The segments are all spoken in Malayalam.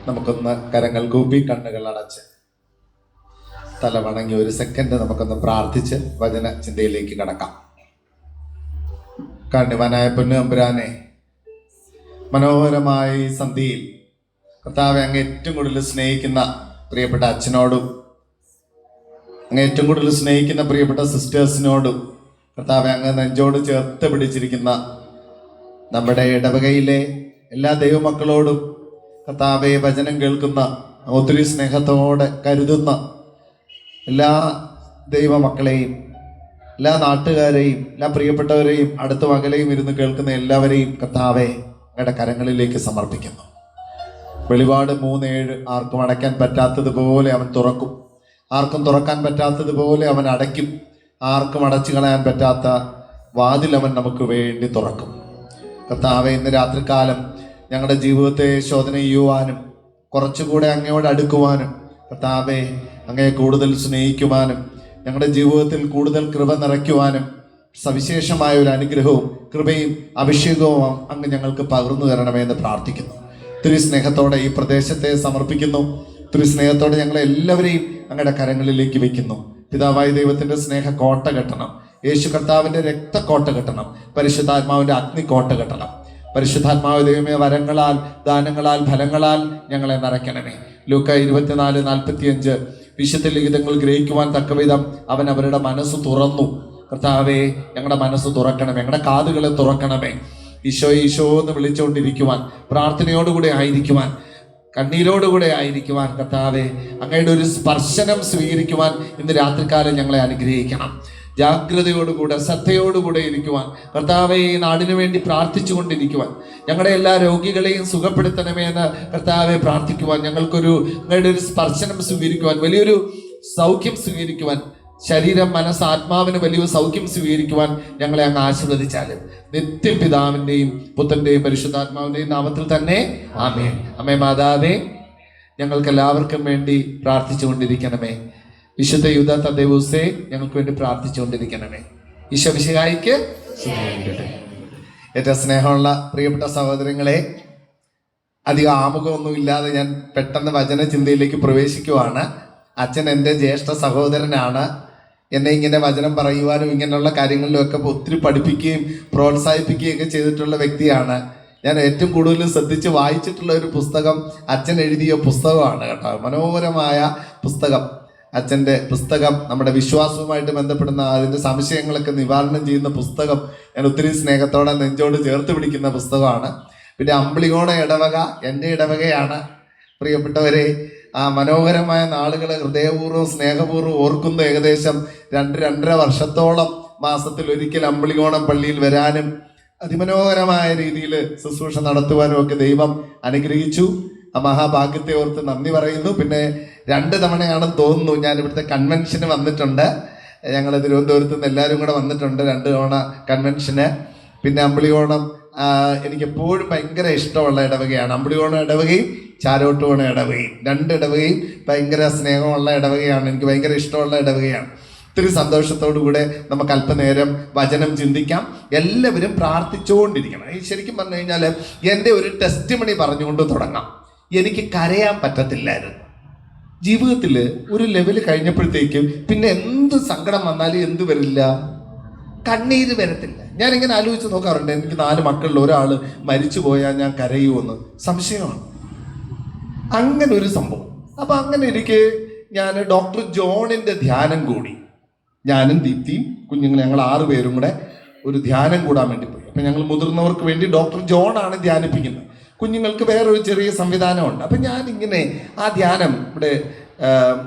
നമുക്കൊന്ന് കരങ്ങൾ കൂപ്പി കണ്ണുകൾ അടച്ച് തല വണങ്ങി ഒരു സെക്കൻഡ് നമുക്കൊന്ന് പ്രാർത്ഥിച്ച് വചന ചിന്തയിലേക്ക് കടക്കാം. കാണ്യവാനായ പൊന്നുതമ്പുരാനെ, മനോഹരമായ ഈ സന്ധ്യയിൽ കർത്താവെ, അങ്ങ് ഏറ്റവും കൂടുതൽ സ്നേഹിക്കുന്ന പ്രിയപ്പെട്ട അച്ഛനോടും അങ്ങ് ഏറ്റവും കൂടുതൽ സ്നേഹിക്കുന്ന പ്രിയപ്പെട്ട സിസ്റ്റേഴ്സിനോടും കർത്താവെ, അങ്ങ് നെഞ്ചോട് ചേർത്ത് പിടിച്ചിരിക്കുന്ന നമ്മുടെ ഇടവകയിലെ എല്ലാ ദൈവമക്കളോടും കർത്താവെ, വചനം കേൾക്കുന്ന ഒത്തിരി സ്നേഹത്തോടെ കരുതുന്ന എല്ലാ ദൈവമക്കളെയും, എല്ലാ നാട്ടുകാരെയും, എല്ലാ പ്രിയപ്പെട്ടവരെയും, അടുത്ത അകലെയും ഇരുന്ന് കേൾക്കുന്ന എല്ലാവരെയും കർത്താവെ അങ്ങയുടെ കരങ്ങളിലേക്ക് സമർപ്പിക്കുന്നു. വെളിപാട് 3:7 ആർക്കും അടയ്ക്കാൻ പറ്റാത്തതുപോലെ അവൻ തുറക്കും, ആർക്കും തുറക്കാൻ പറ്റാത്തതുപോലെ അവൻ അടയ്ക്കും, ആർക്കും അടച്ചു കളയാൻ പറ്റാത്ത വാതിൽ അവൻ നമുക്ക് വേണ്ടി തുറക്കും. കർത്താവെ, ഇന്ന് രാത്രികാലം ഞങ്ങളുടെ ജീവിതത്തെ ശോധന ചെയ്യുവാനും കുറച്ചുകൂടെ അങ്ങയോട് അടുക്കുവാനും കർത്താവെ, അങ്ങയെ കൂടുതൽ സ്നേഹിക്കുവാനും ഞങ്ങളുടെ ജീവിതത്തിൽ കൂടുതൽ കൃപ നിറയ്ക്കുവാനും സവിശേഷമായ ഒരു അനുഗ്രഹവും കൃപയും അഭിഷേകവും അങ്ങ് ഞങ്ങൾക്ക് പകർന്നു തരണമെന്ന് പ്രാർത്ഥിക്കുന്നു. ഒത്തിരി സ്നേഹത്തോടെ ഈ പ്രദേശത്തെ സമർപ്പിക്കുന്നു. ഒത്തിരി സ്നേഹത്തോടെ ഞങ്ങളെ എല്ലാവരെയും അങ്ങയുടെ കരങ്ങളിലേക്ക് വെക്കുന്നു. പിതാവായ ദൈവത്തിൻ്റെ സ്നേഹ കോട്ട കെട്ടണം, യേശു കർത്താവിൻ്റെ രക്തക്കോട്ട കെട്ടണം, പരിശുദ്ധാത്മാവിൻ്റെ അഗ്നിക്കോട്ട കെട്ടണം. പരിശുദ്ധാത്മാവ് ദൈവമേ, വരങ്ങളാൽ, ദാനങ്ങളാൽ, ഫലങ്ങളാൽ ഞങ്ങളെ നിറയ്ക്കണമേ. ലൂക്ക 24:45 വിശുദ്ധ ലിഖിതങ്ങൾ ഗ്രഹിക്കുവാൻ തക്കവിധം അവൻ അവരുടെ മനസ്സ് തുറന്നു. കർത്താവേ, ഞങ്ങളുടെ മനസ്സ് തുറക്കണമേ, ഞങ്ങളുടെ കാതുകളെ തുറക്കണമേ. ഈശോ ഈശോ എന്ന് വിളിച്ചുകൊണ്ടിരിക്കുവാൻ, പ്രാർത്ഥനയോടുകൂടെ ആയിരിക്കുവാൻ, കണ്ണീരോടുകൂടെ ആയിരിക്കുവാൻ കർത്താവെ, അങ്ങയുടെ ഒരു സ്പർശനം സ്വീകരിക്കുവാൻ ഇന്ന് രാത്രികാലം ഞങ്ങളെ അനുഗ്രഹിക്കണം. ജാഗ്രതയോടുകൂടെ, ശ്രദ്ധയോടുകൂടെ ഇരിക്കുവാൻ കർത്താവെ, ഈ നാടിനു വേണ്ടി പ്രാർത്ഥിച്ചു കൊണ്ടിരിക്കുവാൻ, ഞങ്ങളുടെ എല്ലാ രോഗികളെയും സുഖപ്പെടുത്തണമേ എന്ന് കർത്താവെ പ്രാർത്ഥിക്കുവാൻ, ഞങ്ങൾക്കൊരു അങ്ങയുടെ ഒരു സ്പർശനം സ്വീകരിക്കുവാൻ, വലിയൊരു സൗഖ്യം സ്വീകരിക്കുവാൻ, ശരീരം, മനസ്സ്, ആത്മാവിന് വലിയൊരു സൗഖ്യം സ്വീകരിക്കുവാൻ ഞങ്ങളെ അങ്ങ് ആശീർവദിച്ചാലും നിത്യം പിതാവിൻ്റെയും പുത്രൻ്റെയും പരിശുദ്ധാത്മാവിൻ്റെയും നാമത്തിൽ തന്നെ ആമേൻ. അമ്മേ മാതാവേ, ഞങ്ങൾക്ക് എല്ലാവർക്കും വേണ്ടി പ്രാർത്ഥിച്ചു കൊണ്ടിരിക്കണമേ. വിശുദ്ധ യൂദ തദ്ദേവൂസേ, ഞങ്ങൾക്ക് വേണ്ടി പ്രാർത്ഥിച്ചു കൊണ്ടിരിക്കണമേ. ഈശോ മിശിഹായിക്ക് സ്തുതിയായിരിക്കട്ടെ. ഏറ്റവും സ്നേഹമുള്ള പ്രിയപ്പെട്ട സഹോദരങ്ങളെ, അധികം ആമുഖമൊന്നുമില്ലാതെ ഞാൻ പെട്ടെന്ന് വചന ചിന്തയിലേക്ക് പ്രവേശിക്കുവാണ്. അച്ഛൻ എൻ്റെ ജ്യേഷ്ഠ സഹോദരനാണ്. എന്നെ ഇങ്ങനെ വചനം പറയുവാനും ഇങ്ങനെയുള്ള കാര്യങ്ങളിലുമൊക്കെ ഒത്തിരി പഠിപ്പിക്കുകയും പ്രോത്സാഹിപ്പിക്കുകയും ഒക്കെ ചെയ്തിട്ടുള്ള വ്യക്തിയാണ്. ഞാൻ ഏറ്റവും കൂടുതൽ ശ്രദ്ധിച്ച് വായിച്ചിട്ടുള്ള ഒരു പുസ്തകം അച്ഛൻ എഴുതിയ പുസ്തകമാണ് കേട്ടോ. മനോഹരമായ പുസ്തകം, അച്ഛൻ്റെ പുസ്തകം. നമ്മുടെ വിശ്വാസവുമായിട്ട് ബന്ധപ്പെടുന്ന അതിൻ്റെ സംശയങ്ങളൊക്കെ നിവാരണം ചെയ്യുന്ന പുസ്തകം. ഞാൻ ഒത്തിരി സ്നേഹത്തോടെ നെഞ്ചോട് ചേർത്ത് പിടിക്കുന്ന പുസ്തകമാണ്. പിന്നെ അമ്പിളികോണ ഇടവക എൻ്റെ ഇടവകയാണ്. പ്രിയപ്പെട്ടവരെ, ആ മനോഹരമായ നാളുകൾ ഹൃദയപൂർവ്വം സ്നേഹപൂർവ്വം ഓർക്കുന്ന ഏകദേശം 2-2.5 വർഷത്തോളം മാസത്തിൽ ഒരിക്കൽ അമ്പിളികോണം പള്ളിയിൽ വരാനും അതിമനോഹരമായ രീതിയിൽ ശുശ്രൂഷ നടത്തുവാനും ഒക്കെ ദൈവം അനുഗ്രഹിച്ചു. ആ മഹാഭാഗ്യത്തെ ഓർത്ത് നന്ദി പറയുന്നു. പിന്നെ 2 തവണയാണെന്ന് തോന്നുന്നു ഞാൻ ഇവിടുത്തെ കൺവെൻഷന് വന്നിട്ടുണ്ട്. ഞങ്ങൾ തിരുവനന്തപുരത്ത് നിന്ന് എല്ലാവരും കൂടെ വന്നിട്ടുണ്ട് 2 തവണ കൺവെൻഷന്. പിന്നെ അമ്പിളികോണം എനിക്കെപ്പോഴും ഭയങ്കര ഇഷ്ടമുള്ള ഇടവകയാണ്. അമ്പിളികോണം ഇടവകയും ചാരോട്ടുകോണ ഇടവകയും, 2 ഇടവകയും ഭയങ്കര സ്നേഹമുള്ള ഇടവകയാണ്. എനിക്ക് ഭയങ്കര ഇഷ്ടമുള്ള ഇടവകയാണ്. ഒത്തിരി സന്തോഷത്തോടു കൂടെ നമുക്ക് അല്പനേരം വചനം ചിന്തിക്കാം. എല്ലാവരും പ്രാർത്ഥിച്ചുകൊണ്ടിരിക്കണം. ശരിക്കും പറഞ്ഞു കഴിഞ്ഞാൽ എൻ്റെ ഒരു ടെസ്റ്റിമണി പറഞ്ഞുകൊണ്ട് തുടങ്ങാം. എനിക്ക് കരയാൻ പറ്റത്തില്ലായിരുന്നു ജീവിതത്തിൽ. ഒരു ലെവൽ കഴിഞ്ഞപ്പോഴത്തേക്കും പിന്നെ എന്ത് സങ്കടം വന്നാലും എന്ത് വരില്ല, കണ്ണീര് വരത്തില്ല. ഞാനിങ്ങനെ ആലോചിച്ച് നോക്കാറുണ്ട്, എനിക്ക് 4 മക്കളിൽ ഒരാൾ മരിച്ചു പോയാൽ ഞാൻ കരയുമെന്ന് സംശയമാണ്. അങ്ങനെ ഒരു സംഭവം. അപ്പം അങ്ങനെ ഇരിക്കെ ഞാൻ ഡോക്ടർ ജോണിൻ്റെ ധ്യാനം കൂടി. ഞാനും ദീപ്തിയും കുഞ്ഞുങ്ങൾ, ഞങ്ങൾ 6 പേരും കൂടെ ഒരു ധ്യാനം കൂടാൻ വേണ്ടി പോയി. അപ്പം ഞങ്ങൾ മുതിർന്നവർക്ക് വേണ്ടി ഡോക്ടർ ജോണാണ് ധ്യാനിപ്പിക്കുന്നത്, കുഞ്ഞുങ്ങൾക്ക് വേറൊരു ചെറിയ സംവിധാനമുണ്ട്. അപ്പം ഞാനിങ്ങനെ ആ ധ്യാനം ഇവിടെ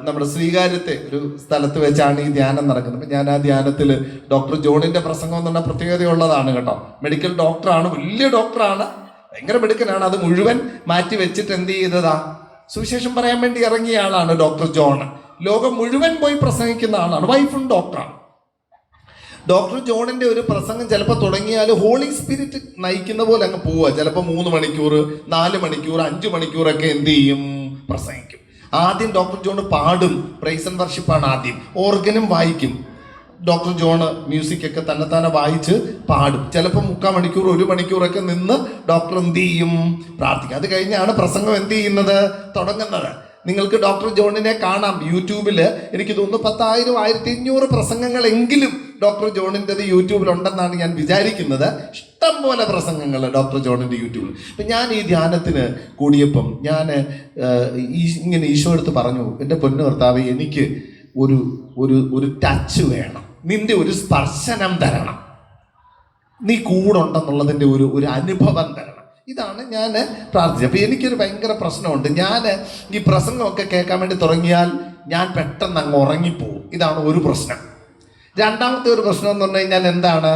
നമ്മുടെ സ്വീകാര്യത്തെ ഒരു സ്ഥലത്ത് വെച്ചാണ് ഈ ധ്യാനം നടക്കുന്നത്. അപ്പം ഞാൻ ആ ധ്യാനത്തിൽ ഡോക്ടർ ജോണിൻ്റെ പ്രസംഗം എന്ന് പറഞ്ഞാൽ പ്രത്യേകതയുള്ളതാണ് കേട്ടോ. മെഡിക്കൽ ഡോക്ടറാണ്, വലിയ ഡോക്ടറാണ്, ഭയങ്കര മിടുക്കനാണ്. അത് മുഴുവൻ മാറ്റി വെച്ചിട്ട് എന്ത് ചെയ്തതാ, സുവിശേഷം പറയാൻ വേണ്ടി ഇറങ്ങിയ ആളാണ് ഡോക്ടർ ജോൺ. ലോകം മുഴുവൻ പോയി പ്രസംഗിക്കുന്ന ആളാണ്. വൈഫും ഡോക്ടറാണ്. ഡോക്ടർ ജോണിൻ്റെ ഒരു പ്രസംഗം ചിലപ്പോൾ തുടങ്ങിയാൽ ഹോളി സ്പിരിറ്റ് നയിക്കുന്ന പോലെ അങ്ങ് പോവുക. ചിലപ്പോൾ 3 മണിക്കൂർ, 4 മണിക്കൂർ, 5 മണിക്കൂറൊക്കെ എന്ത് ചെയ്യും, പ്രസംഗിക്കും. ആദ്യം ഡോക്ടർ ജോൺ പാടും, പ്രൈസ് ആൻഡ് വർഷിപ്പാണ് ആദ്യം, ഓർഗനും വായിക്കും. ഡോക്ടർ ജോണ് മ്യൂസിക്കൊക്കെ തന്നെത്താനെ വായിച്ച് പാടും. ചിലപ്പോൾ 3/4 മണിക്കൂർ 1 മണിക്കൂറൊക്കെ നിന്ന് ഡോക്ടർ എന്ത് ചെയ്യും? പ്രാർത്ഥിക്കും. അത് കഴിഞ്ഞാണ് പ്രസംഗം എന്ത് ചെയ്യുന്നത്? തുടങ്ങുന്നത്. നിങ്ങൾക്ക് ഡോക്ടർ ജോണിനെ കാണാം യൂട്യൂബിൽ. എനിക്ക് തോന്നുന്നു 10,000 1500 പ്രസംഗങ്ങളെങ്കിലും ഡോക്ടർ ജോണിൻ്റെത് യൂട്യൂബിലുണ്ടെന്നാണ് ഞാൻ വിചാരിക്കുന്നത്. ഇഷ്ടം പോലെ പ്രസംഗങ്ങൾ ഡോക്ടർ ജോണിൻ്റെ യൂട്യൂബിൽ. അപ്പം ഞാൻ ഈ ധ്യാനത്തിന് കൂടിയപ്പം ഞാൻ ഇങ്ങനെ ഈശോ എടുത്ത് പറഞ്ഞു, എൻ്റെ പൊന്നു കർത്താവേ, എനിക്ക് ഒരു ടച്ച് വേണം, നിന്റെ ഒരു സ്പർശനം തരണം, നീ കൂടെ ഉണ്ടെന്നുള്ളതിൻ്റെ ഒരു അനുഭവം തരണം. ഇതാണ് ഞാൻ പ്രാർത്ഥിച്ചത്. അപ്പോൾ എനിക്കൊരു ഭയങ്കര പ്രശ്നമുണ്ട്. ഞാൻ ഈ പ്രസംഗമൊക്കെ കേൾക്കാൻ വേണ്ടി തുടങ്ങിയാൽ ഞാൻ പെട്ടെന്ന് അങ്ങ് ഉറങ്ങിപ്പോവും. ഇതാണ് ഒരു പ്രശ്നം. രണ്ടാമത്തെ ഒരു പ്രശ്നം എന്ന് പറഞ്ഞു കഴിഞ്ഞാൽ എന്താണ്?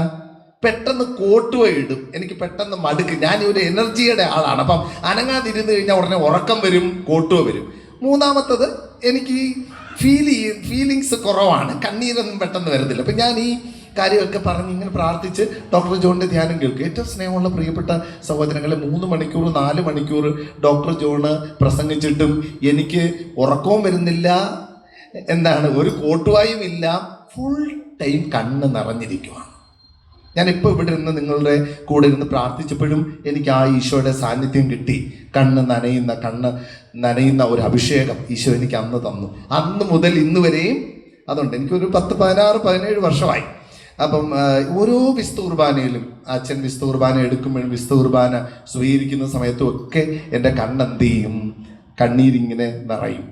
പെട്ടെന്ന് കോട്ടുവ ഇടും. എനിക്ക് പെട്ടെന്ന് മടുക്കും. ഞാൻ ഒരു എനർജിയുടെ ആളാണ്. അപ്പം അനങ്ങാതിരുന്ന് കഴിഞ്ഞാൽ ഉടനെ ഉറക്കം വരും, കോട്ടുവ വരും. മൂന്നാമത്തത്, എനിക്ക് ഫീലിങ്സ് കുറവാണ്, കണ്ണീരൊന്നും പെട്ടെന്ന് വരുന്നില്ല. അപ്പം ഞാൻ ഈ കാര്യമൊക്കെ പറഞ്ഞ് ഇങ്ങനെ പ്രാർത്ഥിച്ച് ഡോക്ടർ ജോണിൻ്റെ ധ്യാനം കേൾക്കും. ഏറ്റവും സ്നേഹമുള്ള പ്രിയപ്പെട്ട സഹോദരങ്ങളെ, 3 മണിക്കൂർ 4 മണിക്കൂർ ഡോക്ടർ ജോണ് പ്രസംഗിച്ചിട്ടും എനിക്ക് ഉറക്കവും വരുന്നില്ല, ഒരു കോട്ടുവായും ഇല്ല, ഫുൾ ടൈം കണ്ണ് നിറഞ്ഞിരിക്കുവാണ്. ഞാനിപ്പോൾ ഇവിടെ ഇരുന്ന് നിങ്ങളുടെ കൂടെ ഇരുന്ന് പ്രാർത്ഥിച്ചപ്പോഴും എനിക്ക് ആ ഈശോയുടെ സാന്നിധ്യം കിട്ടി. കണ്ണ് നനയുന്ന ഒരു അഭിഷേകം ഈശോ എനിക്ക് അന്ന് തന്നു. അന്ന് മുതൽ ഇന്ന് വരെയും അതുണ്ട്. എനിക്കൊരു 10, 16, 17 വർഷമായി. അപ്പം ഓരോ വിശുദ്ധ കുർബാനയിലും അച്ഛൻ വിശുദ്ധ കുർബാന എടുക്കുമ്പോഴും വിശുദ്ധ കുർബാന സ്വീകരിക്കുന്ന സമയത്തും ഒക്കെ എൻ്റെ കണ്ണെന്ത് ചെയ്യും? കണ്ണീരിങ്ങനെ നിറയും.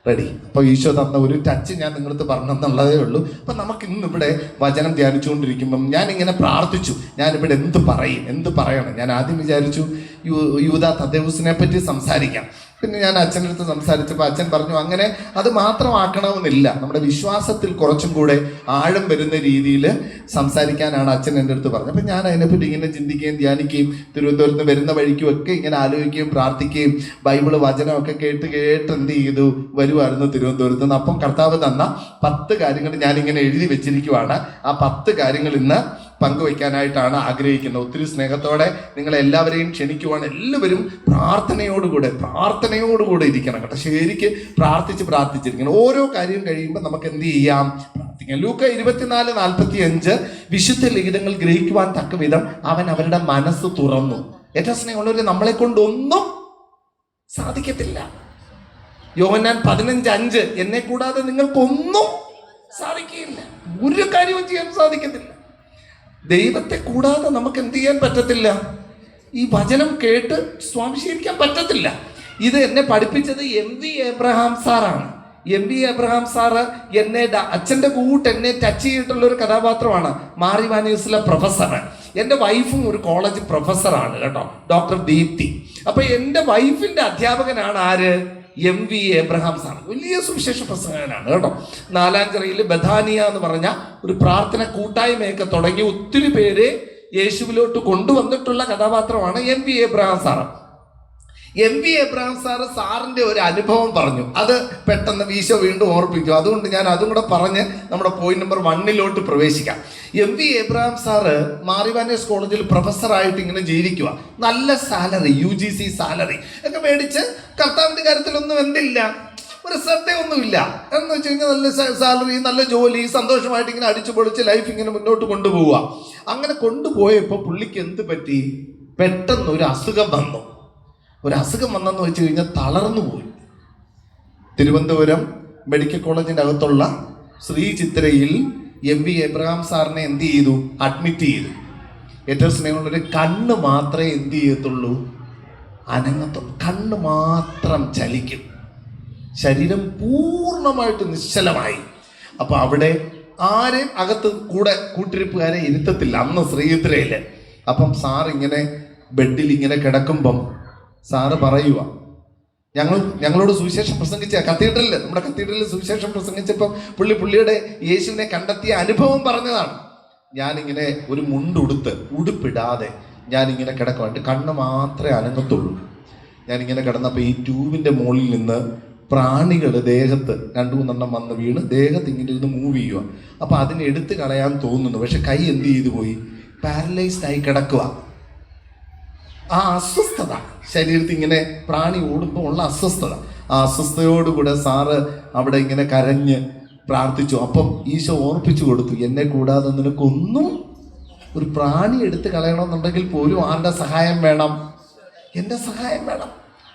റെഡി. അപ്പോൾ ഈശോ തന്ന ഒരു ടച്ച് ഞാൻ നിങ്ങളടുത്ത് പറഞ്ഞെന്നുള്ളതേ ഉള്ളൂ. അപ്പം നമുക്ക് ഇന്നിവിടെ വചനം ധ്യാനിച്ചുകൊണ്ടിരിക്കുമ്പം ഞാനിങ്ങനെ പ്രാർത്ഥിച്ചു, ഞാനിവിടെ എന്ത് പറയണം. ഞാൻ ആദ്യം വിചാരിച്ചു യൂദാ തദ്ദേവൂസിനെ പറ്റി സംസാരിക്കാം. പിന്നെ ഞാൻ അച്ഛൻ്റെ അടുത്ത് സംസാരിച്ചപ്പോൾ അച്ഛൻ പറഞ്ഞു, അങ്ങനെ അത് മാത്രമാക്കണമെന്നില്ല, നമ്മുടെ വിശ്വാസത്തിൽ കുറച്ചും കൂടെ ആഴം വരുന്ന രീതിയിൽ സംസാരിക്കാനാണ് അച്ഛൻ എൻ്റെ അടുത്ത് പറഞ്ഞത്. അപ്പം ഞാൻ അതിനെപ്പറ്റി ഇങ്ങനെ ചിന്തിക്കുകയും ധ്യാനിക്കുകയും തിരുവനന്തപുരത്ത് നിന്ന് വരുന്ന വഴിക്കും ഒക്കെ ഇങ്ങനെ ആലോചിക്കുകയും പ്രാർത്ഥിക്കുകയും ബൈബിള് വചനമൊക്കെ കേട്ട് എന്ത് ചെയ്തു വരുമായിരുന്നു തിരുവനന്തപുരത്ത് നിന്ന്. അപ്പം കർത്താവ് തന്ന 10 കാര്യങ്ങൾ ഞാനിങ്ങനെ എഴുതി വെച്ചിരിക്കുവാണ്. ആ 10 കാര്യങ്ങൾ ഇന്ന് പങ്കുവയ്ക്കാനായിട്ടാണ് ആഗ്രഹിക്കുന്നത്. ഒത്തിരി സ്നേഹത്തോടെ നിങ്ങളെല്ലാവരെയും ക്ഷണിക്കുവാണ്. എല്ലാവരും പ്രാർത്ഥനയോടുകൂടെ ഇരിക്കണം കേട്ടോ. ശരിക്ക് പ്രാർത്ഥിച്ചിരിക്കണം. ഓരോ കാര്യം കഴിയുമ്പോൾ നമുക്ക് എന്ത് ചെയ്യാം? പ്രാർത്ഥിക്കാം. ലൂക്ക 24:45 വിശുദ്ധ ലിഖിതങ്ങൾ ഗ്രഹിക്കുവാൻ തക്ക വിധം അവൻ അവരുടെ മനസ്സ് തുറന്നു. ഏറ്റവും സ്നേഹമുള്ളവർ, നമ്മളെ കൊണ്ടൊന്നും സാധിക്കത്തില്ല. യോഹന്നാൻ 15:5 എന്നെ കൂടാതെ നിങ്ങൾക്കൊന്നും സാധിക്കില്ല, ഒരു കാര്യവും ചെയ്യാൻ സാധിക്കത്തില്ല. ദൈവത്തെ കൂടാതെ നമുക്ക് എന്ത് ചെയ്യാൻ പറ്റത്തില്ല? ഈ വചനം കേട്ട് സ്വാംശീകരിക്കാൻ പറ്റത്തില്ല. ഇത് എന്നെ പഠിപ്പിച്ചത് MV എബ്രഹാം സാറാണ്. MV എബ്രഹാം സാറ് അച്ഛൻ്റെ എന്നെ ടച്ച് ചെയ്തിട്ടുള്ള ഒരു കഥാപാത്രമാണ്. മാറിവാനീസിലെ പ്രൊഫസർ. എൻ്റെ വൈഫും ഒരു കോളേജ് പ്രൊഫസറാണ് കേട്ടോ, ഡോക്ടർ ദീപ്തി. അപ്പൊ എൻ്റെ വൈഫിന്റെ അധ്യാപകനാണ് ആര്? MV Abraham sir. വലിയ സുവിശേഷ പ്രസംഗകനാണ് കേട്ടോ. നാലാഞ്ചിറയിൽ ബഥാനിയ എന്ന് പറഞ്ഞ ഒരു പ്രാർത്ഥന കൂട്ടായ്മയൊക്കെ തുടങ്ങി ഒത്തിരി പേര് യേശുവിലോട്ട് കൊണ്ടുവന്നിട്ടുള്ള കഥാപാത്രമാണ് MV Abraham sir. MV Abraham സാറിന്റെ ഒരു അനുഭവം പറഞ്ഞു. അത് പെട്ടെന്ന് ഈശോ വീണ്ടും ഓർപ്പിക്കും. അതുകൊണ്ട് ഞാൻ അതും കൂടെ പറഞ്ഞ് നമ്മുടെ പോയിന്റ് നമ്പർ 1 പ്രവേശിക്കാം. MV എബ്രഹാം സാറ് മാറിവാനീസ് കോളേജിൽ പ്രൊഫസറായിട്ട് ഇങ്ങനെ ജീവിക്കുക. നല്ല സാലറി, UGC സാലറി ഒക്കെ മേടിച്ച് കർത്താവിന്റെ കാര്യത്തിലൊന്നും എന്തില്ല, ഒരു ശ്രദ്ധയൊന്നുമില്ല എന്ന് വെച്ച് കഴിഞ്ഞാൽ നല്ല സാലറി, നല്ല ജോലി, സന്തോഷമായിട്ട് ഇങ്ങനെ അടിച്ചു പൊളിച്ച് ലൈഫ് ഇങ്ങനെ മുന്നോട്ട് കൊണ്ടുപോവുക. അങ്ങനെ കൊണ്ടുപോയപ്പോൾ പുള്ളിക്ക് എന്ത് പറ്റി? പെട്ടെന്ന് ഒരു അസുഖം വന്നെന്ന് വെച്ച് കഴിഞ്ഞാൽ തളർന്നു പോയി. തിരുവനന്തപുരം മെഡിക്കൽ കോളേജിൻ്റെ അകത്തുള്ള ശ്രീ ചിത്രയിൽ MV എബ്രഹാം സാറിനെ എന്ത് ചെയ്തു? അഡ്മിറ്റ് ചെയ്തു. ഏറ്റവും സ്നേഹമുള്ളൊരു കണ്ണ് മാത്രമേ എന്ത് ചെയ്യത്തുള്ളൂ? അനങ്ങത്തുള്ളൂ. കണ്ണ് മാത്രം ചലിക്കും, ശരീരം പൂർണ്ണമായിട്ട് നിശ്ചലമായി. അപ്പൊ അവിടെ ആരെയും അകത്ത് കൂട്ടിരിപ്പുകാരെ ഇരുത്തത്തില്ല അന്ന് ശ്രീചിത്രയില്. അപ്പം സാർ ഇങ്ങനെ ബെഡിൽ ഇങ്ങനെ കിടക്കുമ്പം സാറ് പറയുക, ഞങ്ങളോട് സുവിശേഷം പ്രസംഗിച്ച നമ്മുടെ കത്തീഡ്രലിൽ സുവിശേഷം പ്രസംഗിച്ചപ്പോൾ പുള്ളിയുടെ യേശുവിനെ കണ്ടെത്തിയ അനുഭവം പറഞ്ഞതാണ്. ഞാനിങ്ങനെ ഒരു ഉടുപ്പിടാതെ ഞാനിങ്ങനെ കിടക്കും. എൻ്റെ കണ്ണ് മാത്രമേ അനങ്ങത്തുള്ളൂ. ഞാനിങ്ങനെ കിടന്നപ്പോൾ ഈ ട്യൂബിൻ്റെ മുകളിൽ നിന്ന് പ്രാണികൾ ദേഹത്ത് 2-3 വന്ന് വീണ് ദേഹത്ത് ഇങ്ങനെ ഇരുന്ന് മൂവ് ചെയ്യുക. അപ്പോൾ അതിനെ എടുത്ത് കളയാൻ തോന്നുന്നു, പക്ഷെ കൈ എന്ത് ചെയ്തു പോയി? പാരലൈസ്ഡ് ആയി കിടക്കുക. ആ അസ്വസ്ഥത ശരീരത്തിൽ ഇങ്ങനെ പ്രാണി ഓടുമ്പോൾ ഉള്ള അസ്വസ്ഥത, ആ അസ്വസ്ഥതയോടുകൂടെ സാറ് അവിടെ ഇങ്ങനെ കരഞ്ഞ് പ്രാർത്ഥിച്ചു. അപ്പം ഈശോ ഓർപ്പിച്ചു കൊടുത്തു, എന്നെ കൂടാതെ നിനക്കൊന്നും, ഒരു പ്രാണി എടുത്ത് കളയണമെന്നുണ്ടെങ്കിൽ പോലും ആരുടെ സഹായം വേണം? എൻ്റെ സഹായം വേണം.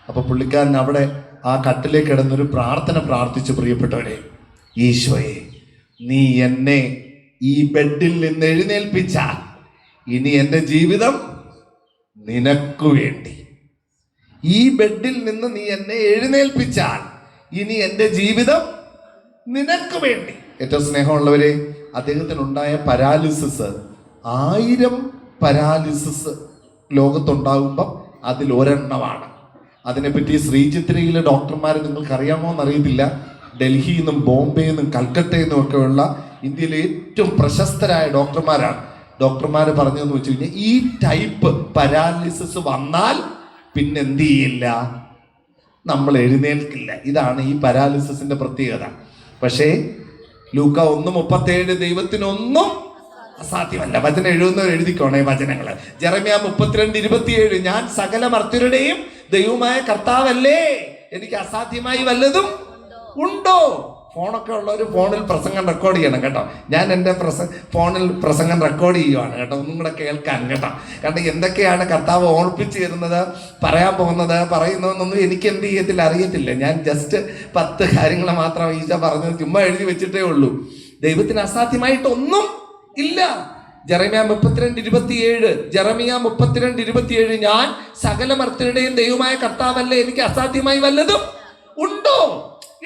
അപ്പൊ പുള്ളിക്കാരൻ അവിടെ ആ കട്ടിലേക്ക് കിടന്നൊരു പ്രാർത്ഥന പ്രാർത്ഥിച്ചു. പ്രിയപ്പെട്ടവരെ, ഈശോയെ, നീ എന്നെ ഈ ബെഡിൽ നിന്ന് എഴുന്നേൽപ്പിച്ചാൽ ഇനി എൻ്റെ ജീവിതം നിനക്കു വേണ്ടി. ഈ ബെഡിൽ നിന്ന് നീ എന്നെ എഴുന്നേൽപ്പിച്ചാൽ ഇനി എൻ്റെ ജീവിതം നിനക്ക് വേണ്ടി. ഏറ്റവും സ്നേഹമുള്ളവരെ, അദ്ദേഹത്തിനുണ്ടായ പരാലിസിസ് 1000 പരാലിസിസ് ലോകത്തുണ്ടാകുമ്പം അതിൽ ഒരെണ്ണമാണ്. അതിനെപ്പറ്റി ശ്രീചിത്രയിലെ ഡോക്ടർമാർ നിങ്ങൾക്ക് അറിയാമോ എന്നറിയത്തില്ല. ഡൽഹിയിൽ നിന്നും ബോംബെയിൽ നിന്നും കൽക്കട്ടയിൽ നിന്നും ഒക്കെയുള്ള ഇന്ത്യയിലെ ഏറ്റവും പ്രശസ്തരായ ഡോക്ടർമാരാണ്. ഡോക്ടർമാർ പറഞ്ഞതെന്ന് വെച്ച് കഴിഞ്ഞാൽ, ഈ ടൈപ്പ് പരാലിസിസ് വന്നാൽ പിന്നെന്ത് ചെയ്യില്ല? നമ്മൾ എഴുന്നേൽക്കില്ല. ഇതാണ് ഈ പരാലിസിസിന്റെ പ്രത്യേകത. പക്ഷേ ലൂക്ക 1:37 ദൈവത്തിനൊന്നും അസാധ്യമല്ല. വചനം എഴുതുന്നവർ എഴുതിക്കോണേ വചനങ്ങള്. ജെറമ്യാ 32:27, ഞാൻ സകല മർത്യരുടെയും ദൈവമായ കർത്താവല്ലേ, എനിക്ക് അസാധ്യമായി വല്ലതും ഉണ്ടോ? ഫോണൊക്കെ ഉള്ളവർ ഫോണിൽ പ്രസംഗം റെക്കോർഡ് ചെയ്യണം കേട്ടോ. ഞാൻ എൻ്റെ ഫോണിൽ പ്രസംഗം റെക്കോർഡ് ചെയ്യുവാണ് കേട്ടോ, ഒന്നും കൂടെ കേൾക്കാൻ കേട്ടോ. കാരണം എന്തൊക്കെയാണ് കർത്താവ് ഓർപ്പിച്ച് തരുന്നത്, പറയാൻ പോകുന്നത്, പറയുന്നതെന്നൊന്നും എനിക്ക് എന്ത് ചെയ്യത്തില്ല, അറിയത്തില്ല. ഞാൻ ജസ്റ്റ് 10 കാര്യങ്ങൾ മാത്രം ഈശോ പറഞ്ഞത് ചുമ്മാ എഴുതി വെച്ചിട്ടേ ഉള്ളൂ. ദൈവത്തിന് അസാധ്യമായിട്ടൊന്നും ഇല്ല. ജെറമ്യാ 32:27, ഞാൻ സകല മർത്യരുടെയും ദൈവമായ കർത്താവല്ലേ, എനിക്ക് അസാധ്യമായി വല്ലതും ഉണ്ടോ?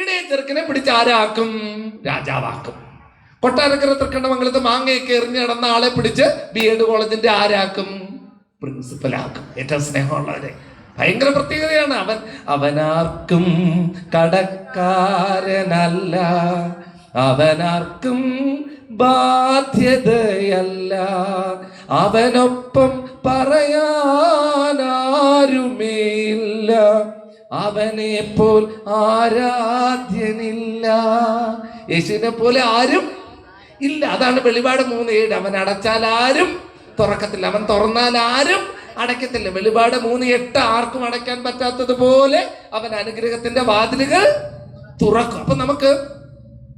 ഇടയ ചെറുക്കനെ പിടിച്ച് ആരാക്കും? രാജാവാക്കും. കൊട്ടാരക്കര തൃക്കണ്ണമംഗലത്ത് മാങ്ങയൊക്കെ എറിഞ്ഞ് നടന്ന ആളെ പിടിച്ച് BEd കോളേജിന്റെ ആരാക്കും? പ്രിൻസിപ്പലാക്കും. ഏറ്റവും സ്നേഹമുള്ളവരെ, ഭയങ്കര പ്രത്യേകതയാണ്. അവനാർക്കും കടക്കാരനല്ല, അവനാർക്കും ബാധ്യതയല്ല, അവനൊപ്പം പറയാനാരുമേയില്ല, അവനെ പോൽ ആരാധ്യനില്ല. യേശുവിനെ പോലെ ആരും ഇല്ല. അതാണ് വെളിപാട് 3:7. അവൻ അടച്ചാൽ ആരും തുറക്കത്തില്ല, അവൻ തുറന്നാൽ ആരും അടയ്ക്കത്തില്ല. വെളിപാട് 3:8, ആർക്കും അടയ്ക്കാൻ പറ്റാത്തതുപോലെ അവൻ അനുഗ്രഹത്തിന്റെ വാതിലുകൾ തുറക്കും. അപ്പൊ നമുക്ക്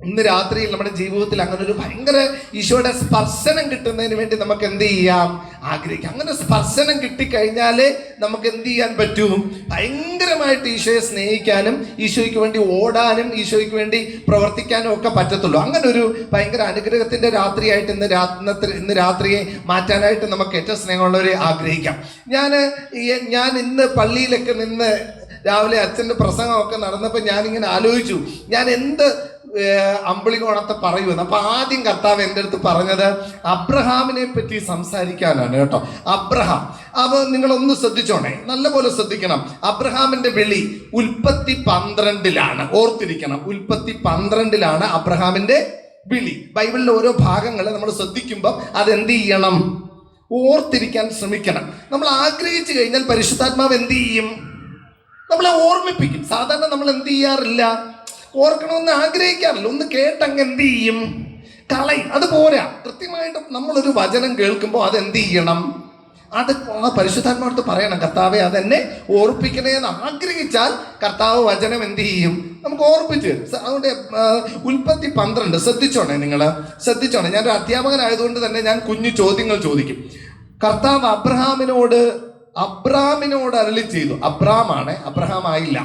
ഇന്ന് രാത്രിയിൽ നമ്മുടെ ജീവിതത്തിൽ അങ്ങനെ ഒരു ഭയങ്കര ഈശോയുടെ സ്പർശനം കിട്ടുന്നതിന് വേണ്ടി നമുക്ക് എന്ത് ചെയ്യാം? ആഗ്രഹിക്കാം. അങ്ങനെ സ്പർശനം കിട്ടിക്കഴിഞ്ഞാലേ നമുക്ക് എന്ത് ചെയ്യാൻ പറ്റും? ഭയങ്കരമായിട്ട് ഈശോയെ സ്നേഹിക്കാനും ഈശോയ്ക്ക് വേണ്ടി ഓടാനും ഈശോയ്ക്ക് വേണ്ടി പ്രവർത്തിക്കാനും ഒക്കെ പറ്റത്തുള്ളൂ. അങ്ങനെ ഒരു ഭയങ്കര അനുഗ്രഹത്തിന്റെ രാത്രിയായിട്ട് ഇന്ന് രാത്രിയെ മാറ്റാനായിട്ട് നമുക്ക് ഏറ്റവും സ്നേഹമുള്ളവരെ ആഗ്രഹിക്കാം. ഞാൻ ഇന്ന് പള്ളിയിലൊക്കെ നിന്ന് രാവിലെ അച്ഛൻ്റെ പ്രസംഗമൊക്കെ നടന്നപ്പോൾ ഞാനിങ്ങനെ ആലോചിച്ചു, ഞാൻ എന്ത് അമ്പിളികോണത്തെ പറയുമെന്ന്. അപ്പൊ ആദ്യം കർത്താവ് എൻ്റെ അടുത്ത് പറഞ്ഞത് അബ്രഹാമിനെ പറ്റി സംസാരിക്കാനാണ് കേട്ടോ. അബ്രഹാം, അപ്പൊ നിങ്ങളൊന്ന് ശ്രദ്ധിച്ചോണേ, നല്ലപോലെ ശ്രദ്ധിക്കണം. അബ്രഹാമിന്റെ വിളി ഉൽപ്പത്തി 12 ഓർത്തിരിക്കണം. ഉൽപ്പത്തി 12 അബ്രഹാമിന്റെ വിളി. ബൈബിളിലെ ഓരോ ഭാഗങ്ങൾ നമ്മൾ ശ്രദ്ധിക്കുമ്പോൾ അതെന്ത് ചെയ്യണം? ഓർത്തിരിക്കാൻ ശ്രമിക്കണം. നമ്മൾ ആഗ്രഹിച്ചു കഴിഞ്ഞാൽ പരിശുദ്ധാത്മാവ് എന്ത് ചെയ്യും? നമ്മളെ ഓർമ്മിപ്പിക്കും. സാധാരണ നമ്മൾ എന്ത് ചെയ്യാറില്ല? ഓർക്കണമെന്ന് ആഗ്രഹിക്കാറില്ല. ഒന്ന് കേട്ടങ്ങ് എന്ത് ചെയ്യും? കളയും. അത് പോരാ. കൃത്യമായിട്ട് നമ്മളൊരു വചനം കേൾക്കുമ്പോൾ അതെന്ത് ചെയ്യണം? അത് പരിശുദ്ധാത്മാവടുത്ത് പറയണം, കർത്താവെ അതെന്നെ ഓർപ്പിക്കണേ എന്ന് ആഗ്രഹിച്ചാൽ കർത്താവ് വചനം എന്ത് ചെയ്യും? നമുക്ക് ഓർപ്പിച്ചു തരും. അതുകൊണ്ട് ഉൽപ്പത്തി 12 ശ്രദ്ധിച്ചോണേ, നിങ്ങൾ ശ്രദ്ധിച്ചോണേ. ഞാനൊരു അധ്യാപകനായതുകൊണ്ട് തന്നെ ഞാൻ കുഞ്ഞു ചോദ്യങ്ങൾ ചോദിക്കും. കർത്താവ് അബ്രാമിനോട് അരുളി ചെയ്തു. അബ്രാമാണ്, അബ്രഹാം ആയില്ല.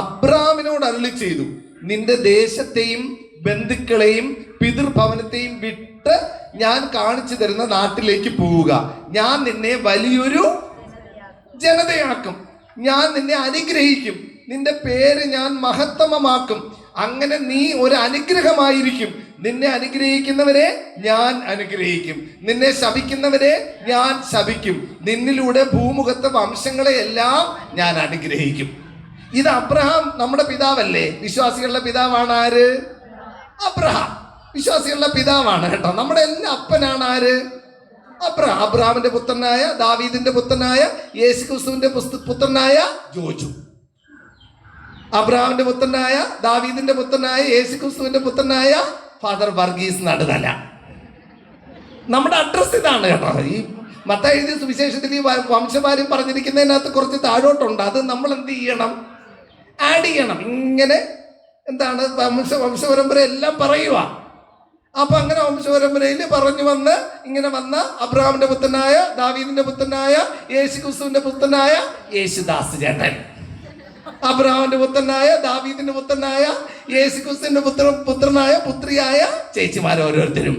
അബ്രാമിനോട് അരുളി ചെയ്തു, നിന്റെ ദേശത്തെയും ബന്ധുക്കളെയും പിതൃഭവനത്തെയും വിട്ട് ഞാൻ കാണിച്ചു തരുന്ന നാട്ടിലേക്ക് പോവുക. ഞാൻ നിന്നെ വലിയൊരു ജനതയാക്കും, ഞാൻ നിന്നെ അനുഗ്രഹിക്കും, നിന്റെ പേര് ഞാൻ മഹത്തമമാക്കും. അങ്ങനെ നീ ഒരു അനുഗ്രഹമായിരിക്കും. നിന്നെ അനുഗ്രഹിക്കുന്നവരെ ഞാൻ അനുഗ്രഹിക്കും, നിന്നെ ശപിക്കുന്നവരെ ഞാൻ ശപിക്കും. നിന്നിലൂടെ ഭൂമുഖത്തെ വംശങ്ങളെ എല്ലാം ഞാൻ അനുഗ്രഹിക്കും. ഇത് അബ്രഹാം നമ്മുടെ പിതാവല്ലേ? വിശ്വാസികളുടെ പിതാവാണ് ആര്? അബ്രഹാം. വിശ്വാസികളുടെ പിതാവാണ് കേട്ടോ. നമ്മുടെ എല്ലാ അപ്പനാണ് ആര്? അബ്രഹാം. അബ്രഹാമിന്റെ പുത്രനായ, ദാവീദിന്റെ പുത്രനായ, യേശുക്രിസ്തുവിന്റെ പുത്രനായ ജോജു. അബ്രഹാമിന്റെ പുത്രനായ, ദാവീദിന്റെ പുത്രനായ, യേശുക്രിസ്തുവിന്റെ പുത്രനായ ഫാദർ വർഗീസ് നടുതല. നമ്മുടെ അഡ്രസ് ഇതാണ് കേട്ടോ. ഈ മത്തായി എഴുതിയ സുവിശേഷത്തിൽ ഈ വംശപാര്യം പറഞ്ഞിരിക്കുന്നതിനകത്ത് കുറച്ച് താഴോട്ടുണ്ട്. അത് നമ്മൾ എന്ത് ചെയ്യണം? ആഡ് ചെയ്യണം. ഇങ്ങനെ എന്താണ് വംശപരമ്പര എല്ലാം പറയുക. അപ്പൊ അങ്ങനെ വംശപരമ്പരയിൽ പറഞ്ഞു വന്ന് ഇങ്ങനെ വന്ന അബ്രഹാമിന്റെ പുത്രനായ, ദാവീദിന്റെ പുത്രനായ, യേശുക്രിസ്തുവിന്റെ പുത്രനായ യേശുദാസ് ചേട്ടൻ, അബ്രഹാമിന്റെ പുത്രനായ, ദാവീദിന്റെ പുത്രനായ, യേശുക്രിസ്തുവിന്റെ പുത്രനായ പുത്രിയായ ചേച്ചിമാർ ഓരോരുത്തരും.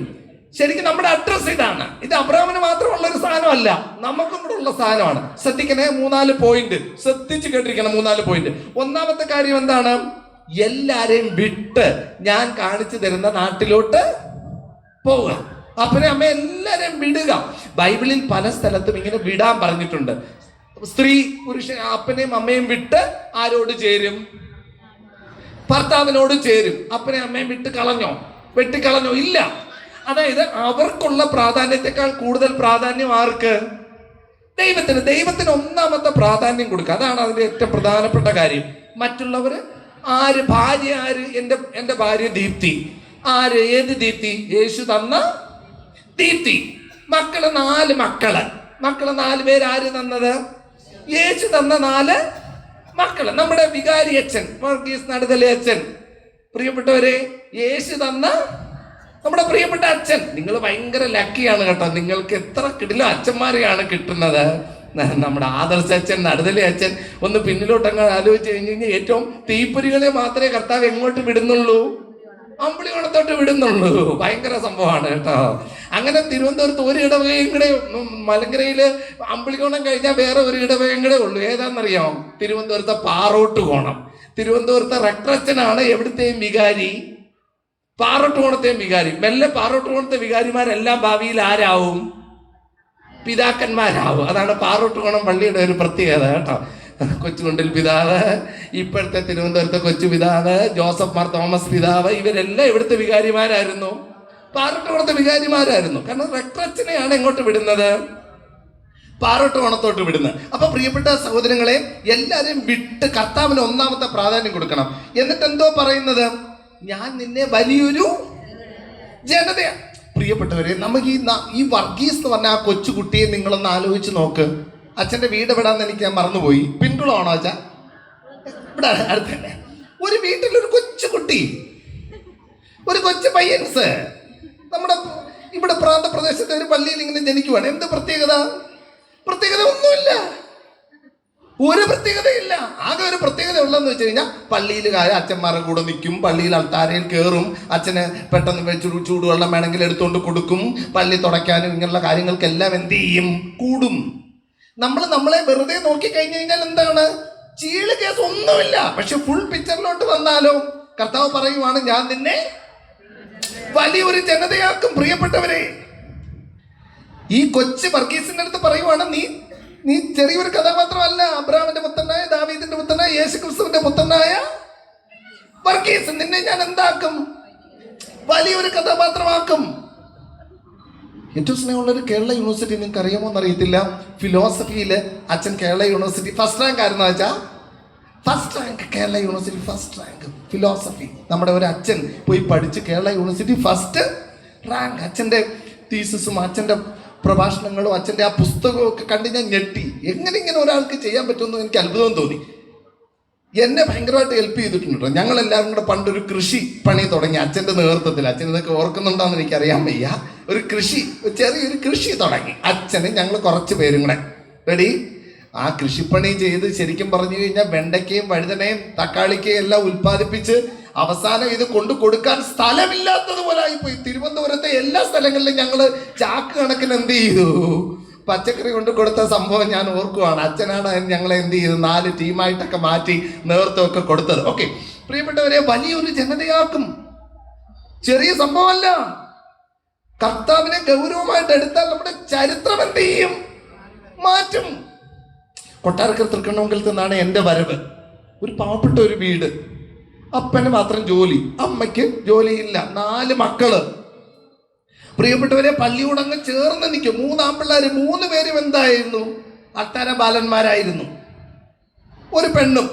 ശരിക്കും നമ്മുടെ അഡ്രസ് ഇതാണ്. ഇത് അബ്രഹാമിന് മാത്രമുള്ള ഒരു സാധനമല്ല, നമുക്കും കൂടെ ഉള്ള സാധനമാണ്. ശ്രദ്ധിക്കണേ, 3-4 പോയിന്റ് ശ്രദ്ധിച്ചു കേട്ടിരിക്കണം. 3-4 പോയിന്റ്. ഒന്നാമത്തെ കാര്യം എന്താണ്? എല്ലാരെയും വിട്ട് ഞാൻ കാണിച്ചു തരുന്ന നാട്ടിലോട്ട് പോവുക. അപ്പനെ അമ്മ എല്ലാരെയും വിടുക. ബൈബിളിൽ പല സ്ഥലത്തും ഇങ്ങനെ വിടാൻ പറഞ്ഞിട്ടുണ്ട്. സ്ത്രീ പുരുഷൻ അപ്പനെയും അമ്മയും വിട്ട് ആരോട് ചേരും? ഭർത്താവിനോട് ചേരും. അപ്പനെയും അമ്മയും വിട്ട് കളഞ്ഞോ? വെട്ടിക്കളഞ്ഞോ? ഇല്ല. അതായത് അവർക്കുള്ള പ്രാധാന്യത്തെക്കാൾ കൂടുതൽ പ്രാധാന്യം ആർക്ക്? ദൈവത്തിന്. ദൈവത്തിന് ഒന്നാമത്തെ പ്രാധാന്യം കൊടുക്കുക. അതാണ് അതിന്റെ ഏറ്റവും പ്രധാനപ്പെട്ട കാര്യം. മറ്റുള്ളവര് ആര്? ഭാര്യ ആര്? എന്റെ ഭാര്യ ദീപ്തി. ആര്? ഏത് ദീപ്തി? യേശു തന്ന ദീപ്തി. മക്കള് 4 മക്കള്. 4 പേര് ആര് തന്നത്? യേശു തന്ന 4 മക്കള്. നമ്മുടെ വികാരി അച്ഛൻ വർഗീസ് നടുതലെ അച്ഛൻ. പ്രിയപ്പെട്ടവരെ, യേശു തന്ന നമ്മുടെ പ്രിയപ്പെട്ട അച്ഛൻ. നിങ്ങൾ ഭയങ്കര ലക്കിയാണ് കേട്ടോ. നിങ്ങൾക്ക് എത്ര കിടിലോ അച്ഛന്മാരെയാണ് കിട്ടുന്നത്. നമ്മുടെ ആദർശ അച്ഛൻ, നടുതലെ അച്ഛൻ. ഒന്ന് പിന്നിലോട്ടങ്ങ് ആലോചിച്ച് കഴിഞ്ഞ് കഴിഞ്ഞാൽ ഏറ്റവും തീപ്പൊരികളെ മാത്രമേ കർത്താവ് എങ്ങോട്ട് വിടുന്നുള്ളൂ? അമ്പിളികോണത്തോട്ട് വിടുന്നുള്ളൂ. ഭയങ്കര സംഭവമാണ് കേട്ടോ. അങ്ങനെ തിരുവനന്തപുരത്ത് ഒരു ഇടവകയും കൂടെ, മലങ്കരയില് അമ്പിളികോണം കഴിഞ്ഞാൽ വേറെ ഒരു ഇടവകയും കൂടെ ഉള്ളൂ. ഏതാണെന്നറിയാമോ? തിരുവനന്തപുരത്തെ പാറോട്ട് കോണം. തിരുവനന്തപുരത്തെ റക്ടറച്ചനാണ് എവിടുത്തെയും വികാരി, പാറോട്ട് കോണത്തെയും വികാരി. മെല്ലെ പാറോട്ട് കോണത്തെ വികാരിമാരെല്ലാം ഭാവിയിൽ ആരാവും? പിതാക്കന്മാരാവും. അതാണ് പാറോട്ട് കോണം പള്ളിയുടെ ഒരു പ്രത്യേകത കേട്ടോ. കൊച്ചുകൊണ്ടിൽ പിതാവ്, ഇപ്പോഴത്തെ തിരുവനന്തപുരത്തെ കൊച്ചു പിതാവ്, ജോസഫ് മാർ തോമസ് പിതാവ്, ഇവരെല്ലാം ഇവിടുത്തെ വികാരിമാരായിരുന്നു. പാറോട്ട് കോണത്തെ വികാരിമാരായിരുന്നു. കാരണം റക്ടറച്ചനെയാണ് എങ്ങോട്ട് വിടുന്നത്? പാറോട്ട് കോണത്തോട്ട് വിടുന്നത്. അപ്പൊ പ്രിയപ്പെട്ട സഹോദരങ്ങളെ, എല്ലാരെയും വിട്ട് കർത്താവിന് ഒന്നാമത്തെ പ്രാധാന്യം കൊടുക്കണം. എന്നിട്ട് എന്തോ പറയുന്നത്? ഞാൻ നിന്നെ വലിയൊരു ജനതയാ. പ്രിയപ്പെട്ടവരെ, നമുക്ക് ഈ വർഗീസ് എന്ന് പറഞ്ഞ ആ കൊച്ചുകുട്ടിയെ നിങ്ങളൊന്ന് ആലോചിച്ച് നോക്ക്. അച്ഛൻ്റെ വീട് എവിടാന്ന് എനിക്ക് ഞാൻ മറന്നുപോയി. പിൻകുളമാണോ അച്ഛാ? ഇവിടെ അടുത്ത് തന്നെ. ഒരു വീട്ടിലൊരു കൊച്ചുകുട്ടി, ഒരു കൊച്ചു പയ്യൻസ് നമ്മുടെ ഇവിടെ പ്രാന്തപ്രദേശത്തെ ഒരു പള്ളിയിൽ ഇങ്ങനെ ജനിക്കുവാണ്. എന്ത് പ്രത്യേകത? പ്രത്യേകത ഒന്നുമില്ല, ഒരു പ്രത്യേകതയില്ല. ആകെ ഒരു പ്രത്യേകത ഉള്ളതെന്ന് വെച്ച് കഴിഞ്ഞാൽ പള്ളിയിൽ അച്ഛന്മാരുടെ കൂടെ നിൽക്കും, പള്ളിയിൽ അൾത്താരയിൽ കയറും, അച്ഛന് പെട്ടെന്ന് ചൂടുവെള്ളം വേണമെങ്കിൽ എടുത്തുകൊണ്ട് കൊടുക്കും, പള്ളി തുടയ്ക്കാനും ഇങ്ങനെയുള്ള കാര്യങ്ങൾക്കെല്ലാം എന്ത് ചെയ്യും? കൂടും. നമ്മളെ വെറുതെ നോക്കി കഴിഞ്ഞു കഴിഞ്ഞാൽ എന്താണ്? ചീള് കേസ് ഒന്നുമില്ല. പക്ഷെ ഫുൾ പിക്ചറിലോട്ട് വന്നാലോ കർത്താവ് പറയുവാണ്, ഞാൻ നിന്നെ വലിയൊരു ജനതയാക്കും. പ്രിയപ്പെട്ടവരെ, ഈ കൊച്ചു വർഗീസിന്റെ അടുത്ത് പറയുവാണ്, നീ ചെറിയൊരു കഥാപാത്രമല്ല. അബ്രഹാമിന്റെ പുത്രനായ, ദാവീദിന്റെ പുത്രനായ, യേശുക്രിസ്തുവിന്റെ പുത്രനായ വർഗീസ്, നിന്നെ ഞാൻ എന്താക്കും? വലിയൊരു കഥാപാത്രമാക്കും. ഏറ്റവും സ്നേഹമുള്ളൊരു കേരള യൂണിവേഴ്സിറ്റി നിങ്ങൾക്ക് അറിയാമോ എന്നറിയത്തില്ല. ഫിലോസഫിയിൽ അച്ഛൻ കേരള യൂണിവേഴ്സിറ്റി ഫസ്റ്റ് റാങ്ക് ആയിരുന്നു വെച്ചാൽ, first rank Kerala university first rank philosophy. നമ്മുടെ ഒരു അച്ഛൻ പോയി പഠിച്ച് കേരള യൂണിവേഴ്സിറ്റി ഫസ്റ്റ് റാങ്ക്. അച്ഛൻ്റെ തീസിസും അച്ഛൻ്റെ പ്രഭാഷണങ്ങളും അച്ഛൻ്റെ ആ പുസ്തകവും ഒക്കെ കണ്ട് ഞാൻ ഞെട്ടി. എങ്ങനെ ഇങ്ങനെ ഒരാൾക്ക് ചെയ്യാൻ പറ്റുമെന്ന് എനിക്ക് അത്ഭുതം തോന്നി. എന്നെ ഭയങ്കരമായിട്ട് ഹെൽപ്പ് ചെയ്തിട്ടുണ്ട്. ഞങ്ങളെല്ലാവരും കൂടെ പണ്ടൊരു കൃഷി പണി തുടങ്ങി അച്ഛൻ്റെ നേതൃത്വത്തിൽ. അച്ഛൻ ഇതൊക്കെ ഓർക്കുന്നുണ്ടോയെന്ന് എനിക്കറിയാൻ വയ്യ. ചെറിയൊരു കൃഷി തുടങ്ങി അച്ഛന്, ഞങ്ങൾ കുറച്ച് പേരും കൂടെ. റെഡി? ആ കൃഷിപ്പണി ചെയ്ത് ശരിക്കും പറഞ്ഞു കഴിഞ്ഞാൽ വെണ്ടയ്ക്കയും വഴുതനയും തക്കാളിക്കയും എല്ലാം ഉൽപ്പാദിപ്പിച്ച് അവസാനം ഇത് കൊണ്ടു കൊടുക്കാൻ സ്ഥലമില്ലാത്തതുപോലെ ആയിപ്പോയി. തിരുവനന്തപുരത്തെ എല്ലാ സ്ഥലങ്ങളിലും ഞങ്ങൾ ചാക്ക് കണക്കിന് എന്ത് ചെയ്തു? പച്ചക്കറി കൊണ്ട് കൊടുത്ത സംഭവം ഞാൻ ഓർക്കുവാണ്. അച്ഛനാണ് ഞങ്ങളെ എന്ത് ചെയ്ത് 4 ടീമായിട്ടൊക്കെ മാറ്റി നേതൃത്വമൊക്കെ കൊടുത്തത്. ഓക്കെ പ്രിയപ്പെട്ടവരെ, വലിയൊരു ജനതയാക്കും. ചെറിയ സംഭവമല്ല. കർത്താവിനെ ഗൗരവമായിട്ട് എടുത്താൽ നമ്മുടെ ചരിത്രം എന്ത് ചെയ്യും? മാറ്റും. കൊട്ടാരക്കര തൃക്കണ്ണമംഗലത്ത് നിന്നാണ് എൻ്റെ വരവ്. ഒരു പാവപ്പെട്ട ഒരു വീട്, അപ്പന് മാത്രം ജോലി, അമ്മയ്ക്ക് ജോലിയില്ല, 4 മക്കള്. പ്രിയപ്പെട്ടവരെ, പള്ളിയോടങ്ങ് ചേർന്ന് നിൽക്കും. 3 ആൺപിള്ളേര്, 3 പേരും എന്തായിരുന്നു? അട്ടാര ബാലന്മാരായിരുന്നു. ഒരു പെണ്ണും.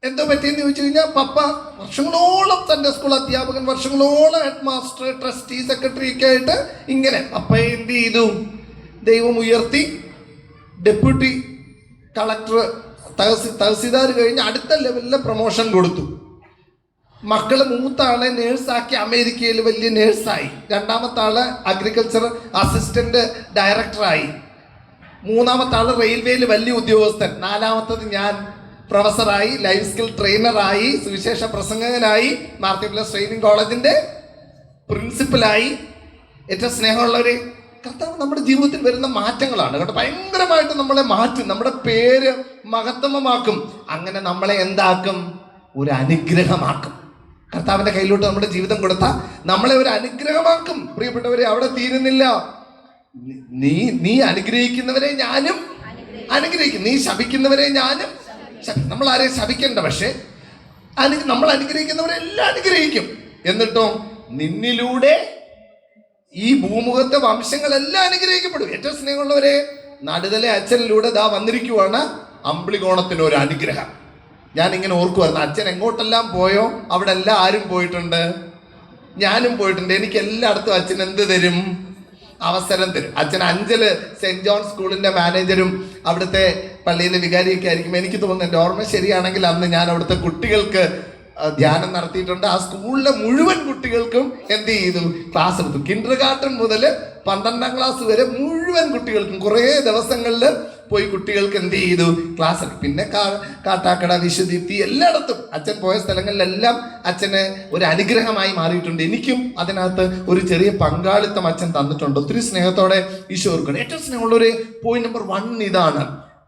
എന്തോ പറ്റിയെന്ന് ചോദിച്ചു കഴിഞ്ഞാൽ, പപ്പ വർഷങ്ങളോളം തൻ്റെ സ്കൂൾ അധ്യാപകൻ, വർഷങ്ങളോളം ഹെഡ് മാസ്റ്റർ, ട്രസ്റ്റി, സെക്രട്ടറി ഒക്കെ ആയിട്ട് ഇങ്ങനെ. പപ്പയെ എന്ത് ചെയ്തു? ദൈവം ഉയർത്തി. ഡെപ്യൂട്ടി കളക്ടർ, തഹസീൽദാർ കഴിഞ്ഞ് അടുത്ത ലെവലിലെ പ്രൊമോഷൻ കൊടുത്തു. മക്കള് മൂത്ത ആളെ നേഴ്സാക്കി അമേരിക്കയിൽ വലിയ നേഴ്സായി, രണ്ടാമത്തെ ആള് അഗ്രികൾച്ചർ അസിസ്റ്റന്റ് ഡയറക്ടറായി, മൂന്നാമത്തെ ആള് റെയിൽവേയിൽ വലിയ ഉദ്യോഗസ്ഥൻ, നാലാമത്തത് ഞാൻ പ്രൊഫസറായി, ലൈഫ് സ്കിൽ ട്രെയിനറായി, സുവിശേഷ പ്രസംഗകനായി, മാർത്തിപ്ലസ് ട്രെയിനിങ് കോളേജിന്റെ പ്രിൻസിപ്പലായി. ഏറ്റവും സ്നേഹമുള്ളവര്, കർത്താവ് നമ്മുടെ ജീവിതത്തിൽ വരുന്ന മാറ്റങ്ങളാണ് കേട്ടോ, ഭയങ്കരമായിട്ട് നമ്മളെ മാറ്റും, നമ്മുടെ പേര് മഹത്തമമാക്കും. അങ്ങനെ നമ്മളെ എന്താക്കും? ഒരു അനുഗ്രഹമാക്കും. കർത്താവിന്റെ കയ്യിലോട്ട് നമ്മുടെ ജീവിതം കൊടുത്താൽ നമ്മളെ ഒരു അനുഗ്രഹമാക്കും. പ്രിയപ്പെട്ടവരെ, അവിടെ തീരുന്നില്ല. നീ അനുഗ്രഹിക്കുന്നവരെ ഞാനും അനുഗ്രഹിക്കും, നീ ശപിക്കുന്നവരെ ഞാനും. നമ്മൾ ആരെയും ശപിക്കണ്ട, പക്ഷെ നമ്മൾ അനുഗ്രഹിക്കുന്നവരെല്ലാം അനുഗ്രഹിക്കും. എന്നിട്ടോ നിന്നിലൂടെ ഈ ഭൂമുഖത്തെ വംശങ്ങളെല്ലാം അനുഗ്രഹിക്കപ്പെടും. ഏറ്റവും സ്നേഹമുള്ളവരെ, നടുതലെ അച്ഛനിലൂടെ ദാ വന്നിരിക്കുവാണ് അമ്പിളികോണത്തിന് ഒരു അനുഗ്രഹം. ഞാൻ ഇങ്ങനെ ഓർക്കുമായിരുന്നു, അച്ഛൻ എങ്ങോട്ടെല്ലാം പോയോ അവിടെ എല്ലാം ആരും പോയിട്ടുണ്ട്, ഞാനും പോയിട്ടുണ്ട്. എനിക്ക് എല്ലായിടത്തും അച്ഛൻ എന്ത് തരും? അവസരം തരും. അച്ഛൻ അഞ്ചല് സെന്റ് ജോൺ സ്കൂളിന്റെ മാനേജരും അവിടുത്തെ പള്ളിയിലെ വികാരിയൊക്കെ ആയിരിക്കും. എനിക്ക് തോന്നുന്നു, എൻ്റെ ഓർമ്മ ശരിയാണെങ്കിൽ അന്ന് ഞാൻ അവിടുത്തെ കുട്ടികൾക്ക് ധ്യാനം നടത്തിയിട്ടുണ്ട്. ആ സ്കൂളിലെ മുഴുവൻ കുട്ടികൾക്കും എന്ത് ചെയ്തു? ക്ലാസ് എടുത്തു. കിൻഡർ ഗാർട്ടൻ മുതൽ 12ാം ക്ലാസ് വരെ മുഴുവൻ കുട്ടികൾക്കും കുറേ ദിവസങ്ങളിൽ പോയി കുട്ടികൾക്ക് എന്ത് ചെയ്തു? ക്ലാസ് എടുത്തു. പിന്നെ കാട്ടാക്കട, വിശുദ്ധീപ്തി, എല്ലായിടത്തും അച്ഛൻ പോയ സ്ഥലങ്ങളിലെല്ലാം അച്ഛന് ഒരു അനുഗ്രഹമായി മാറിയിട്ടുണ്ട്. എനിക്കും അതിനകത്ത് ഒരു ചെറിയ പങ്കാളിത്തം അച്ഛൻ തന്നിട്ടുണ്ട്. ഒത്തിരി സ്നേഹത്തോടെ ഈശോ ഓർക്കണം. ഏറ്റവും സ്നേഹമുള്ളൊരു പോയിന്റ് നമ്പർ 1 ഇതാണ്: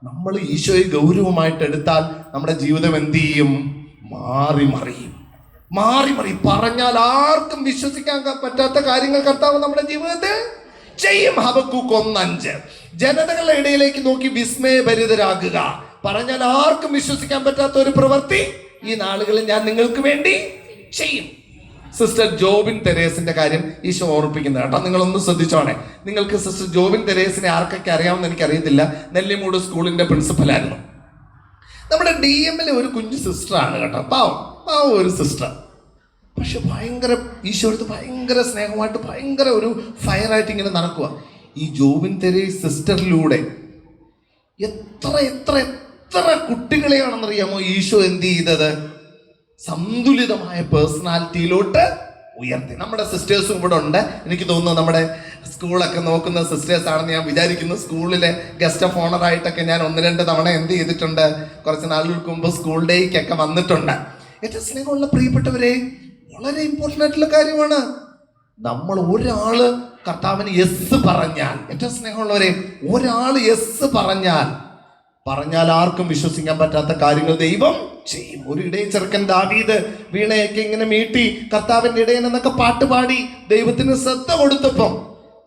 നമ്മൾ ഈശോയെ ഗൗരവമായിട്ട് എടുത്താൽ നമ്മുടെ ജീവിതം എന്ത് ചെയ്യും? മാറി മറിയും. പറഞ്ഞാൽ ആർക്കും വിശ്വസിക്കാൻ പറ്റാത്ത കാര്യങ്ങൾ കർത്താവ് നമ്മുടെ ജീവിതത്തിൽ ചെയ്യും. ഹബക്കൂക്ക് 1:5. ജനതകളുടെ ഇടയിലേക്ക് നോക്കി വിസ്മയഭരിതരാകുക. പറഞ്ഞാൽ ആർക്കും വിശ്വസിക്കാൻ പറ്റാത്ത ഒരു പ്രവൃത്തി ഈ നാളുകളിൽ ഞാൻ നിങ്ങൾക്ക് വേണ്ടി ചെയ്യും. സിസ്റ്റർ ജോബിൻ തെരേസിന്റെ കാര്യം ഈശോ ഓർപ്പിക്കുന്നത് കേട്ടോ, നിങ്ങളൊന്ന് ശ്രദ്ധിച്ചോണേ. നിങ്ങൾക്ക് സിസ്റ്റർ ജോബിൻ തെരേസിനെ ആർക്കൊക്കെ അറിയാമെന്ന് എനിക്കറിയത്തില്ല. നെല്ലിമൂട് സ്കൂളിന്റെ പ്രിൻസിപ്പലായിരുന്നു. നമ്മുടെ DM-ലെ ഒരു കുഞ്ഞു സിസ്റ്ററാണ് കേട്ടോ, പാവം ഒരു സിസ്റ്റർ. പക്ഷെ ഭയങ്കര ഈശോടുത്ത് ഭയങ്കര സ്നേഹമായിട്ട് ഭയങ്കര ഒരു ഫയറായിട്ട് ഇങ്ങനെ നടക്കുക. ഈ ജോബിൻ തെരേസ് സിസ്റ്ററിലൂടെ എത്ര എത്ര എത്ര കുട്ടികളെയാണെന്നറിയാമോ ഈശോ എന്ത് ചെയ്തത്? സന്തുലിതമായ പേഴ്സണാലിറ്റിയിലോട്ട് ഉയർത്തി. നമ്മുടെ സിസ്റ്റേഴ്സും ഇവിടെ ഉണ്ട്. എനിക്ക് തോന്നുന്നു നമ്മുടെ സ്കൂളൊക്കെ നോക്കുന്ന സിസ്റ്റേഴ്സ് ആണെന്ന് ഞാൻ വിചാരിക്കുന്നു. സ്കൂളിലെ ഗസ്റ്റ് ഓഫ് ഓണർ ആയിട്ടൊക്കെ ഞാൻ 1-2 തവണ എന്ത് ചെയ്തിട്ടുണ്ട്, കുറച്ച് നാളുകൾക്ക് മുമ്പ് സ്കൂൾ ഡേക്കൊക്കെ വന്നിട്ടുണ്ട്. ഏറ്റവും സ്നേഹമുള്ള പ്രിയപ്പെട്ടവരെ, വളരെ ഇമ്പോർട്ടൻ്റ് ആയിട്ടുള്ള കാര്യമാണ്. നമ്മൾ ഒരാള് കർത്താവിന് യെസ് പറഞ്ഞാൽ, ഏറ്റവും സ്നേഹമുള്ളവരെ, ഒരാൾ യെസ് പറഞ്ഞാൽ ആർക്കും വിശ്വസിക്കാൻ പറ്റാത്ത കാര്യങ്ങൾ ദൈവം ചെയ്യും. ഒരു ഇടയ ചെറുക്കൻ ദാവീദ് വീണയൊക്കെ ഇങ്ങനെ മീട്ടി കർത്താവിന്റെ ഇടയൻ എന്നൊക്കെ പാട്ടുപാടി ദൈവത്തിന് ശ്രദ്ധ കൊടുത്തപ്പം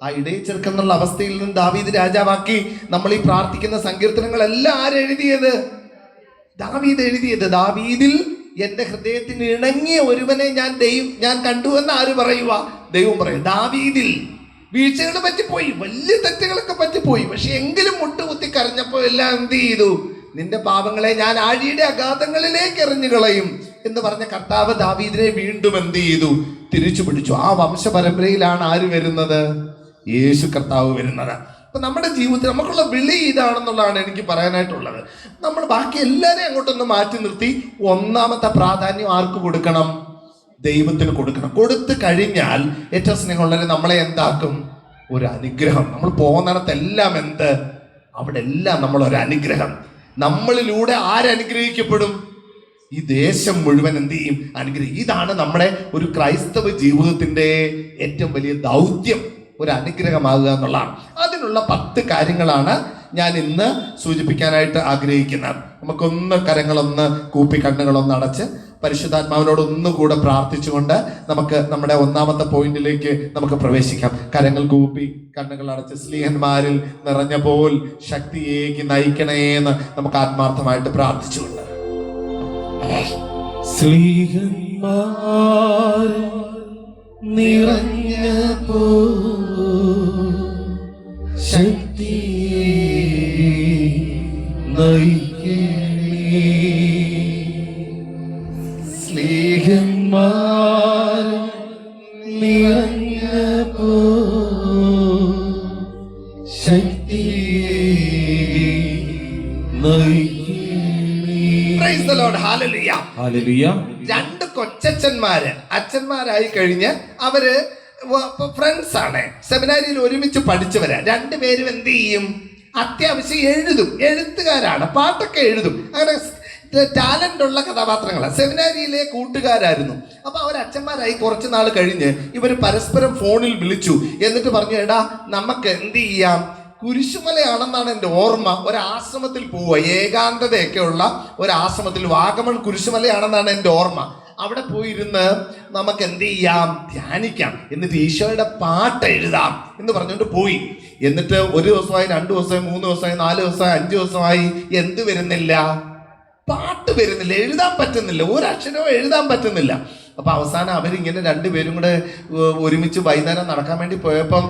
ആ ഇടയ ചെറുക്കൻ എന്നുള്ള അവസ്ഥയിൽ നിന്ന് ദാവീദ് രാജാവാക്കി. നമ്മൾ ഈ പ്രാർത്ഥിക്കുന്ന സങ്കീർത്തനങ്ങളെല്ലാം ആരെഴുതിയത്? ദാവീദ് എഴുതിയത്. ദാവീദിൽ എന്റെ ഹൃദയത്തിന് ഇണങ്ങിയ ഒരുവനെ ഞാൻ കണ്ടു എന്ന് ആര് പറയുക? ദൈവം പറയും. ദാവീദിൽ വീഴ്ചകൾ പറ്റിപ്പോയി, വലിയ തെറ്റുകളൊക്കെ പറ്റിപ്പോയി, പക്ഷെ എങ്കിലും മുട്ടുകുത്തി കരഞ്ഞപ്പോ എല്ലാം എന്ത് ചെയ്തു? നിന്റെ പാപങ്ങളെ ഞാൻ ആഴിയുടെ അഗാധങ്ങളിലേക്ക് എറിഞ്ഞു കളയും എന്ന് പറഞ്ഞ കർത്താവ് ദാവീദിനെ വീണ്ടും എന്ത് ചെയ്തു? തിരിച്ചു പിടിച്ചു. ആ വംശപരമ്പരയിലാണ് ആര് വരുന്നത്? യേശു കർത്താവ് വരുന്നത്. അപ്പൊ നമ്മുടെ ജീവിതത്തിൽ നമുക്കുള്ള വിളി ഇതാണെന്നുള്ളതാണ് എനിക്ക് പറയാനായിട്ടുള്ളത്. നമ്മൾ ബാക്കി എല്ലാവരെയും അങ്ങോട്ടൊന്ന് മാറ്റി നിർത്തി ഒന്നാമത്തെ പ്രാധാന്യം ആർക്ക് കൊടുക്കണം? ദൈവത്തിന് കൊടുക്കണം. കൊടുത്തു കഴിഞ്ഞാൽ ഏറ്റവും സ്നേഹമുള്ളവരെ നമ്മളെ എന്താക്കും? ഒരു അനുഗ്രഹം. നമ്മൾ പോകുന്നിടത്തെല്ലാം എന്ത്? അവിടെ എല്ലാം നമ്മളൊരു അനുഗ്രഹം. നമ്മളിലൂടെ ആരനുഗ്രഹിക്കപ്പെടും? ഈ ദേശം മുഴുവൻ എന്ത് ചെയ്യും? അനുഗ്രഹിക്കും. ഇതാണ് നമ്മുടെ ഒരു ക്രൈസ്തവ ജീവിതത്തിന്റെ ഏറ്റവും വലിയ ദൗത്യം, ഒരു അനുഗ്രഹമാകുക എന്നുള്ളതാണ്. അതിനുള്ള 10 കാര്യങ്ങളാണ് ഞാൻ ഇന്ന് സൂചിപ്പിക്കാനായിട്ട് ആഗ്രഹിക്കുന്നത്. നമുക്കൊന്ന് കരങ്ങളൊന്ന് കൂപ്പി കണ്ണുകളൊന്ന് അടച്ച് പരിശുദ്ധാത്മാവിനോട് ഒന്നുകൂടെ പ്രാർത്ഥിച്ചുകൊണ്ട് നമുക്ക് നമ്മുടെ ഒന്നാമത്തെ പോയിന്റിലേക്ക് നമുക്ക് പ്രവേശിക്കാം. കരങ്ങൾ കൂപ്പി കണ്ണുകൾ അടച്ച് സ്ലീഹന്മാരിൽ നിറഞ്ഞ പോൽ ശക്തിയേക്ക് നയിക്കണേന്ന് നമുക്ക് ആത്മാർത്ഥമായിട്ട് പ്രാർത്ഥിച്ചുകൊണ്ട് സ്ലീഹന്മാർ നിറഞ്ഞ പോ ശക്തി നയിക്കണേ. സ്ലീഹന്മാർ നിറഞ്ഞ പോ ശക്തി നയിക്കണേ. Praise the lord. ഹല്ലേലൂയ. ഹല്ലേലൂയ. 2 കൊച്ച അച്ഛന്മാരായി കഴിഞ്ഞ് അവര് ഫ്രണ്ട്സ് ആണ്, സെമിനാരിയിൽ ഒരുമിച്ച് പഠിച്ചവരാ. രണ്ടുപേരും എന്ത് ചെയ്യും? അത്യാവശ്യം എഴുതും, എഴുത്തുകാരാണ്, പാട്ടൊക്കെ എഴുതും. അങ്ങനെ ടാലന്റ് ഉള്ള കഥാപാത്രങ്ങളാണ്. സെമിനാരിയിലെ കൂട്ടുകാരായിരുന്നു. അപ്പൊ അവർ അച്ഛന്മാരായി കുറച്ച് നാൾ കഴിഞ്ഞ് ഇവർ പരസ്പരം ഫോണിൽ വിളിച്ചു. എന്നിട്ട് പറഞ്ഞു, എടാ നമുക്ക് എന്ത് ചെയ്യാം, കുരിശുമലയാണെന്നാണ് എൻ്റെ ഓർമ്മ, ഒരാശ്രമത്തിൽ പോവുക, ഏകാന്തതയൊക്കെ ഉള്ള ഒരാശ്രമത്തിൽ, വാഗമൺ കുരിശുമലയാണെന്നാണ് എൻ്റെ ഓർമ്മ. അവിടെ പോയിരുന്ന് നമുക്ക് എന്ത് ചെയ്യാം, ധ്യാനിക്കാം, എന്നിട്ട് ഈശോയുടെ പാട്ട് എഴുതാം എന്ന് പറഞ്ഞുകൊണ്ട് പോയി. എന്നിട്ട് ഒരു ദിവസമായി, 2 ദിവസമായി, 3 ദിവസമായി, 4 ദിവസമായി, 5 ദിവസമായി, എന്ത് വരുന്നില്ല? പാട്ട് വരുന്നില്ല, എഴുതാൻ പറ്റുന്നില്ല, ഒരക്ഷരവും എഴുതാൻ പറ്റുന്നില്ല. അപ്പൊ അവസാനം അവരിങ്ങനെ രണ്ടുപേരും കൂടെ ഒരുമിച്ച് വൈകുന്നേരം നടക്കാൻ വേണ്ടി പോയപ്പം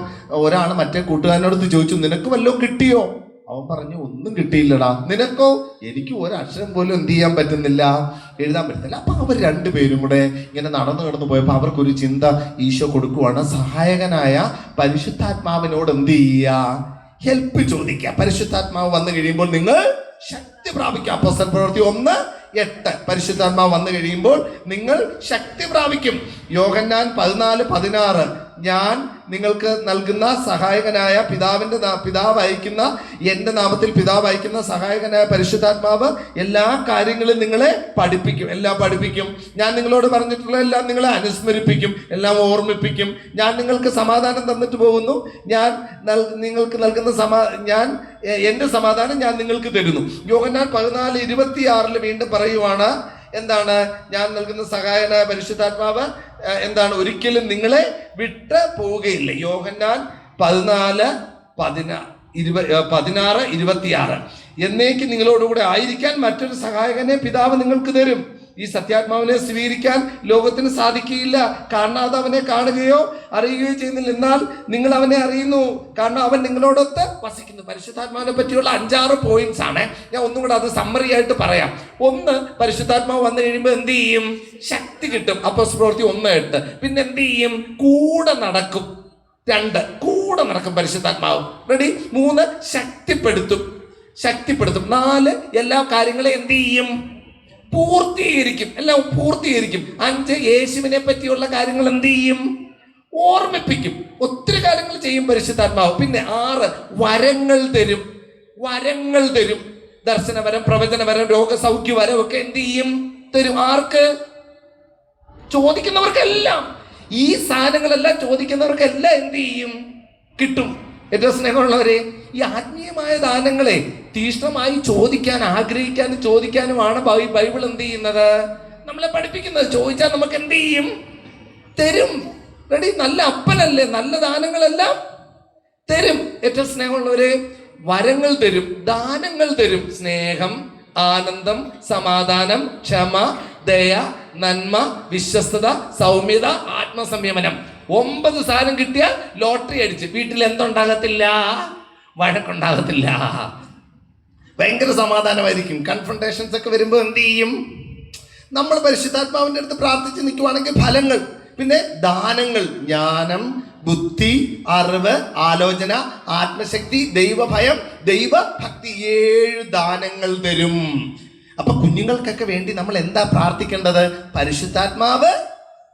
ഒരാൾ മറ്റേ കൂട്ടുകാരനോട് ചോദിച്ചു, നിനക്ക് വല്ലതും കിട്ടിയോ? അവൻ പറഞ്ഞു, ഒന്നും കിട്ടിയില്ലടാ. നിനക്കോ? എനിക്ക് ഒരക്ഷരം പോലും എന്ത് ചെയ്യാൻ പറ്റുന്നില്ല, എഴുതാൻ പറ്റുന്നില്ല. അപ്പൊ അവർ രണ്ടുപേരും കൂടെ ഇങ്ങനെ നടന്നു പോയപ്പോൾ അവർക്കൊരു ചിന്ത ഈശോ കൊടുക്കുവാണ്. സഹായകനായ പരിശുദ്ധാത്മാവിനോട് എന്ത് ചെയ്യുക, ഹെൽപ്പ് ചോദിക്കുക. പരിശുദ്ധാത്മാവ് വന്നു കഴിയുമ്പോൾ നിങ്ങൾ ശക്തി പ്രാപിക്കുക. അപ്പോസ്തല പ്രവൃത്തി 1:8. പരിശുദ്ധാത്മാവ് വന്നു കഴിയുമ്പോൾ നിങ്ങൾ ശക്തി പ്രാപിക്കും. യോഹന്നാൻ 14:16. ഞാൻ നിങ്ങൾക്ക് നൽകുന്ന സഹായകനായ പിതാവ് അയക്കുന്ന, എൻ്റെ നാമത്തിൽ പിതാവ് അയക്കുന്ന സഹായകനായ പരിശുദ്ധാത്മാവ് എല്ലാ കാര്യങ്ങളും നിങ്ങളെ പഠിപ്പിക്കും, എല്ലാം പഠിപ്പിക്കും. ഞാൻ നിങ്ങളോട് പറഞ്ഞിട്ടുള്ള എല്ലാം നിങ്ങളെ അനുസ്മരിപ്പിക്കും, എല്ലാം ഓർമ്മിപ്പിക്കും. ഞാൻ നിങ്ങൾക്ക് സമാധാനം തന്നിട്ട് പോകുന്നു. ഞാൻ നിങ്ങൾക്ക് നൽകുന്ന ഞാൻ എൻ്റെ സമാധാനം ഞാൻ നിങ്ങൾക്ക് തരുന്നു. യോഹന്നാൻ 14:26 വീണ്ടും പറയുവാണ്, എന്താണ്? ഞാൻ നൽകുന്ന സഹായനായ പരിശുദ്ധാത്മാവ് എന്താണ്? ഒരിക്കലും നിങ്ങളെ വിട്ട് പോവുകയില്ല. യോഹന്നാൻ 14:16 എന്നേക്ക് നിങ്ങളോടുകൂടെ ആയിരിക്കാൻ മറ്റൊരു സഹായകനെ പിതാവ് നിങ്ങൾക്ക് തരും. ഈ സത്യാത്മാവിനെ സ്വീകരിക്കാൻ ലോകത്തിന് സാധിക്കുകയില്ല, കാരണം അത് അവനെ കാണുകയോ അറിയുകയോ ചെയ്യുന്നില്ല. എന്നാൽ നിങ്ങൾ അവനെ അറിയുന്നു, കാരണം അവൻ നിങ്ങളോടൊത്ത് വസിക്കുന്നു. പരിശുദ്ധാത്മാവിനെ പറ്റിയുള്ള 5-6 പോയിന്റ്സ് ആണ്. ഞാൻ ഒന്നും കൂടെ അത് സമ്മറി ആയിട്ട് പറയാം. 1, പരിശുദ്ധാത്മാവ് വന്നു കഴിയുമ്പോൾ എന്ത് ചെയ്യും? ശക്തി കിട്ടും. അപ്പോസ്തല പ്രവൃത്തി 1:8. പിന്നെ എന്ത് ചെയ്യും? കൂടെ നടക്കും. 2, കൂടെ നടക്കും പരിശുദ്ധാത്മാവ്. റെഡി? 3, ശക്തിപ്പെടുത്തും. 4, എല്ലാ കാര്യങ്ങളും എന്ത് ചെയ്യും? പൂർത്തീകരിക്കും, എല്ലാം പൂർത്തീകരിക്കും. 5, യേശുവിനെ പറ്റിയുള്ള കാര്യങ്ങൾ എന്ത് ചെയ്യും? ഓർമ്മിപ്പിക്കും. ഒത്തിരി കാര്യങ്ങൾ ചെയ്യും പരിശുദ്ധാത്മാവ്. പിന്നെ 6, വരങ്ങൾ തരും. ദർശനവരം, പ്രവചനവരം, രോഗസൗഖ്യവരം ഒക്കെ എന്ത് ചെയ്യും? തരും. ആർക്ക്? ചോദിക്കുന്നവർക്കെല്ലാം. ഈ സാധനങ്ങളെല്ലാം ചോദിക്കുന്നവർക്കെല്ലാം എന്ത് ചെയ്യും? കിട്ടും. ഏറ്റവും സ്നേഹമുള്ളവരെ, ഈ ആത്മീയമായ ദാനങ്ങളെ തീഷ്ണമായി ചോദിക്കാൻ, ആഗ്രഹിക്കാനും ചോദിക്കാനുമാണ് ബൈബിൾ എന്ത് ചെയ്യുന്നത്? നമ്മളെ പഠിപ്പിക്കുന്നത്. ചോദിച്ചാൽ നമുക്ക് എന്ത് ചെയ്യും? തരും. റെഡി? നല്ല അപ്പനല്ലേ, നല്ല ദാനങ്ങളെല്ലാം തരും. ഏറ്റവും സ്നേഹമുള്ളവരെ, വരങ്ങൾ തരും, ദാനങ്ങൾ തരും. സ്നേഹം, ആനന്ദം, സമാധാനം, ക്ഷമ, ദയ, നന്മ, വിശ്വസ്തത, സൗമ്യത, ആത്മസംയമനം. 9 സാധനം കിട്ടിയാൽ ലോട്ടറി അടിച്ച്. വീട്ടിൽ എന്തുണ്ടാകത്തില്ല? വഴക്കുണ്ടാകത്തില്ല, ഭയങ്കര സമാധാനമായിരിക്കും. കൺഫ്രണ്ടേഷൻസ് ഒക്കെ വരുമ്പോൾ എന്ത് ചെയ്യും? നമ്മൾ പരിശുദ്ധാത്മാവിൻ്റെ അടുത്ത് പ്രാർത്ഥിച്ച് നിൽക്കുവാണെങ്കിൽ ഫലങ്ങൾ. പിന്നെ ദാനങ്ങൾ, ജ്ഞാനം, ബുദ്ധി, അറിവ്, ആലോചന, ആത്മശക്തി, ദൈവഭയം, ദൈവഭക്തി. 7 ദാനങ്ങൾ തരും. അപ്പൊ കുഞ്ഞുങ്ങൾക്കൊക്കെ വേണ്ടി നമ്മൾ എന്താ പ്രാർത്ഥിക്കേണ്ടത്? പരിശുദ്ധാത്മാവ്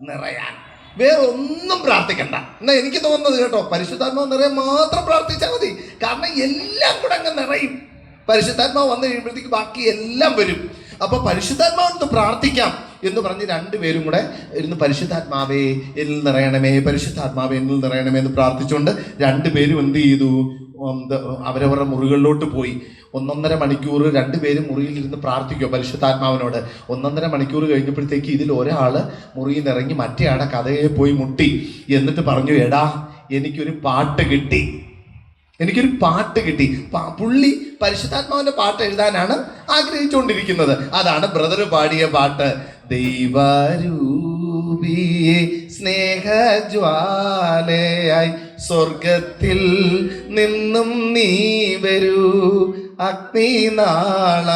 നിറയാൻ. വേറെ ഒന്നും പ്രാർത്ഥിക്കണ്ട. എന്നാ എനിക്ക് തോന്നുന്നത് കേട്ടോ, പരിശുദ്ധാത്മാവ് നിറയാൻ മാത്രം പ്രാർത്ഥിച്ചാൽ മതി. കാരണം എല്ലാം കൂടെ അങ്ങ് നിറയും. പരിശുദ്ധാത്മാവ് വന്നു കഴിയുമ്പോഴത്തേക്ക് ബാക്കി എല്ലാം വരും. അപ്പൊ പരിശുദ്ധാത്മാവെന്ന് പ്രാർത്ഥിക്കാം എന്ന് പറഞ്ഞ് 2 പേരും കൂടെ ഇരുന്ന് പരിശുദ്ധാത്മാവേ എന്നിൽ നിറയണമേ, പരിശുദ്ധാത്മാവേ എന്നിൽ നിറയണമേ എന്ന് പ്രാർത്ഥിച്ചുകൊണ്ട് 2 പേരും എന്ത് ചെയ്തു? അവരവരുടെ മുറികളിലോട്ട് പോയി. 1.5 മണിക്കൂർ 2 പേരും മുറിയിലിരുന്ന് പ്രാർത്ഥിക്കുക പരിശുദ്ധാത്മാവിനോട്. 1.5 മണിക്കൂർ കഴിഞ്ഞപ്പോഴത്തേക്ക് ഇതിൽ ഒരാൾ മുറിയിൽ നിന്ന് ഇറങ്ങി മറ്റേ ആടെ കഥയെ പോയി മുട്ടി. എന്നിട്ട് പറഞ്ഞു, എടാ എനിക്കൊരു പാട്ട് കിട്ടി. പുള്ളി പരിശുദ്ധാത്മാവിന്റെ പാട്ട് എഴുതാനാണ് ആഗ്രഹിച്ചുകൊണ്ടിരിക്കുന്നത്. അതാണ് ബ്രദർ പാടിയ പാട്ട്. ദൈവരൂപിയെ സ്നേഹജ്വാലയായി സ്വർഗത്തിൽ നിന്നും നീ വരൂ, അഗ്നിനാളമായി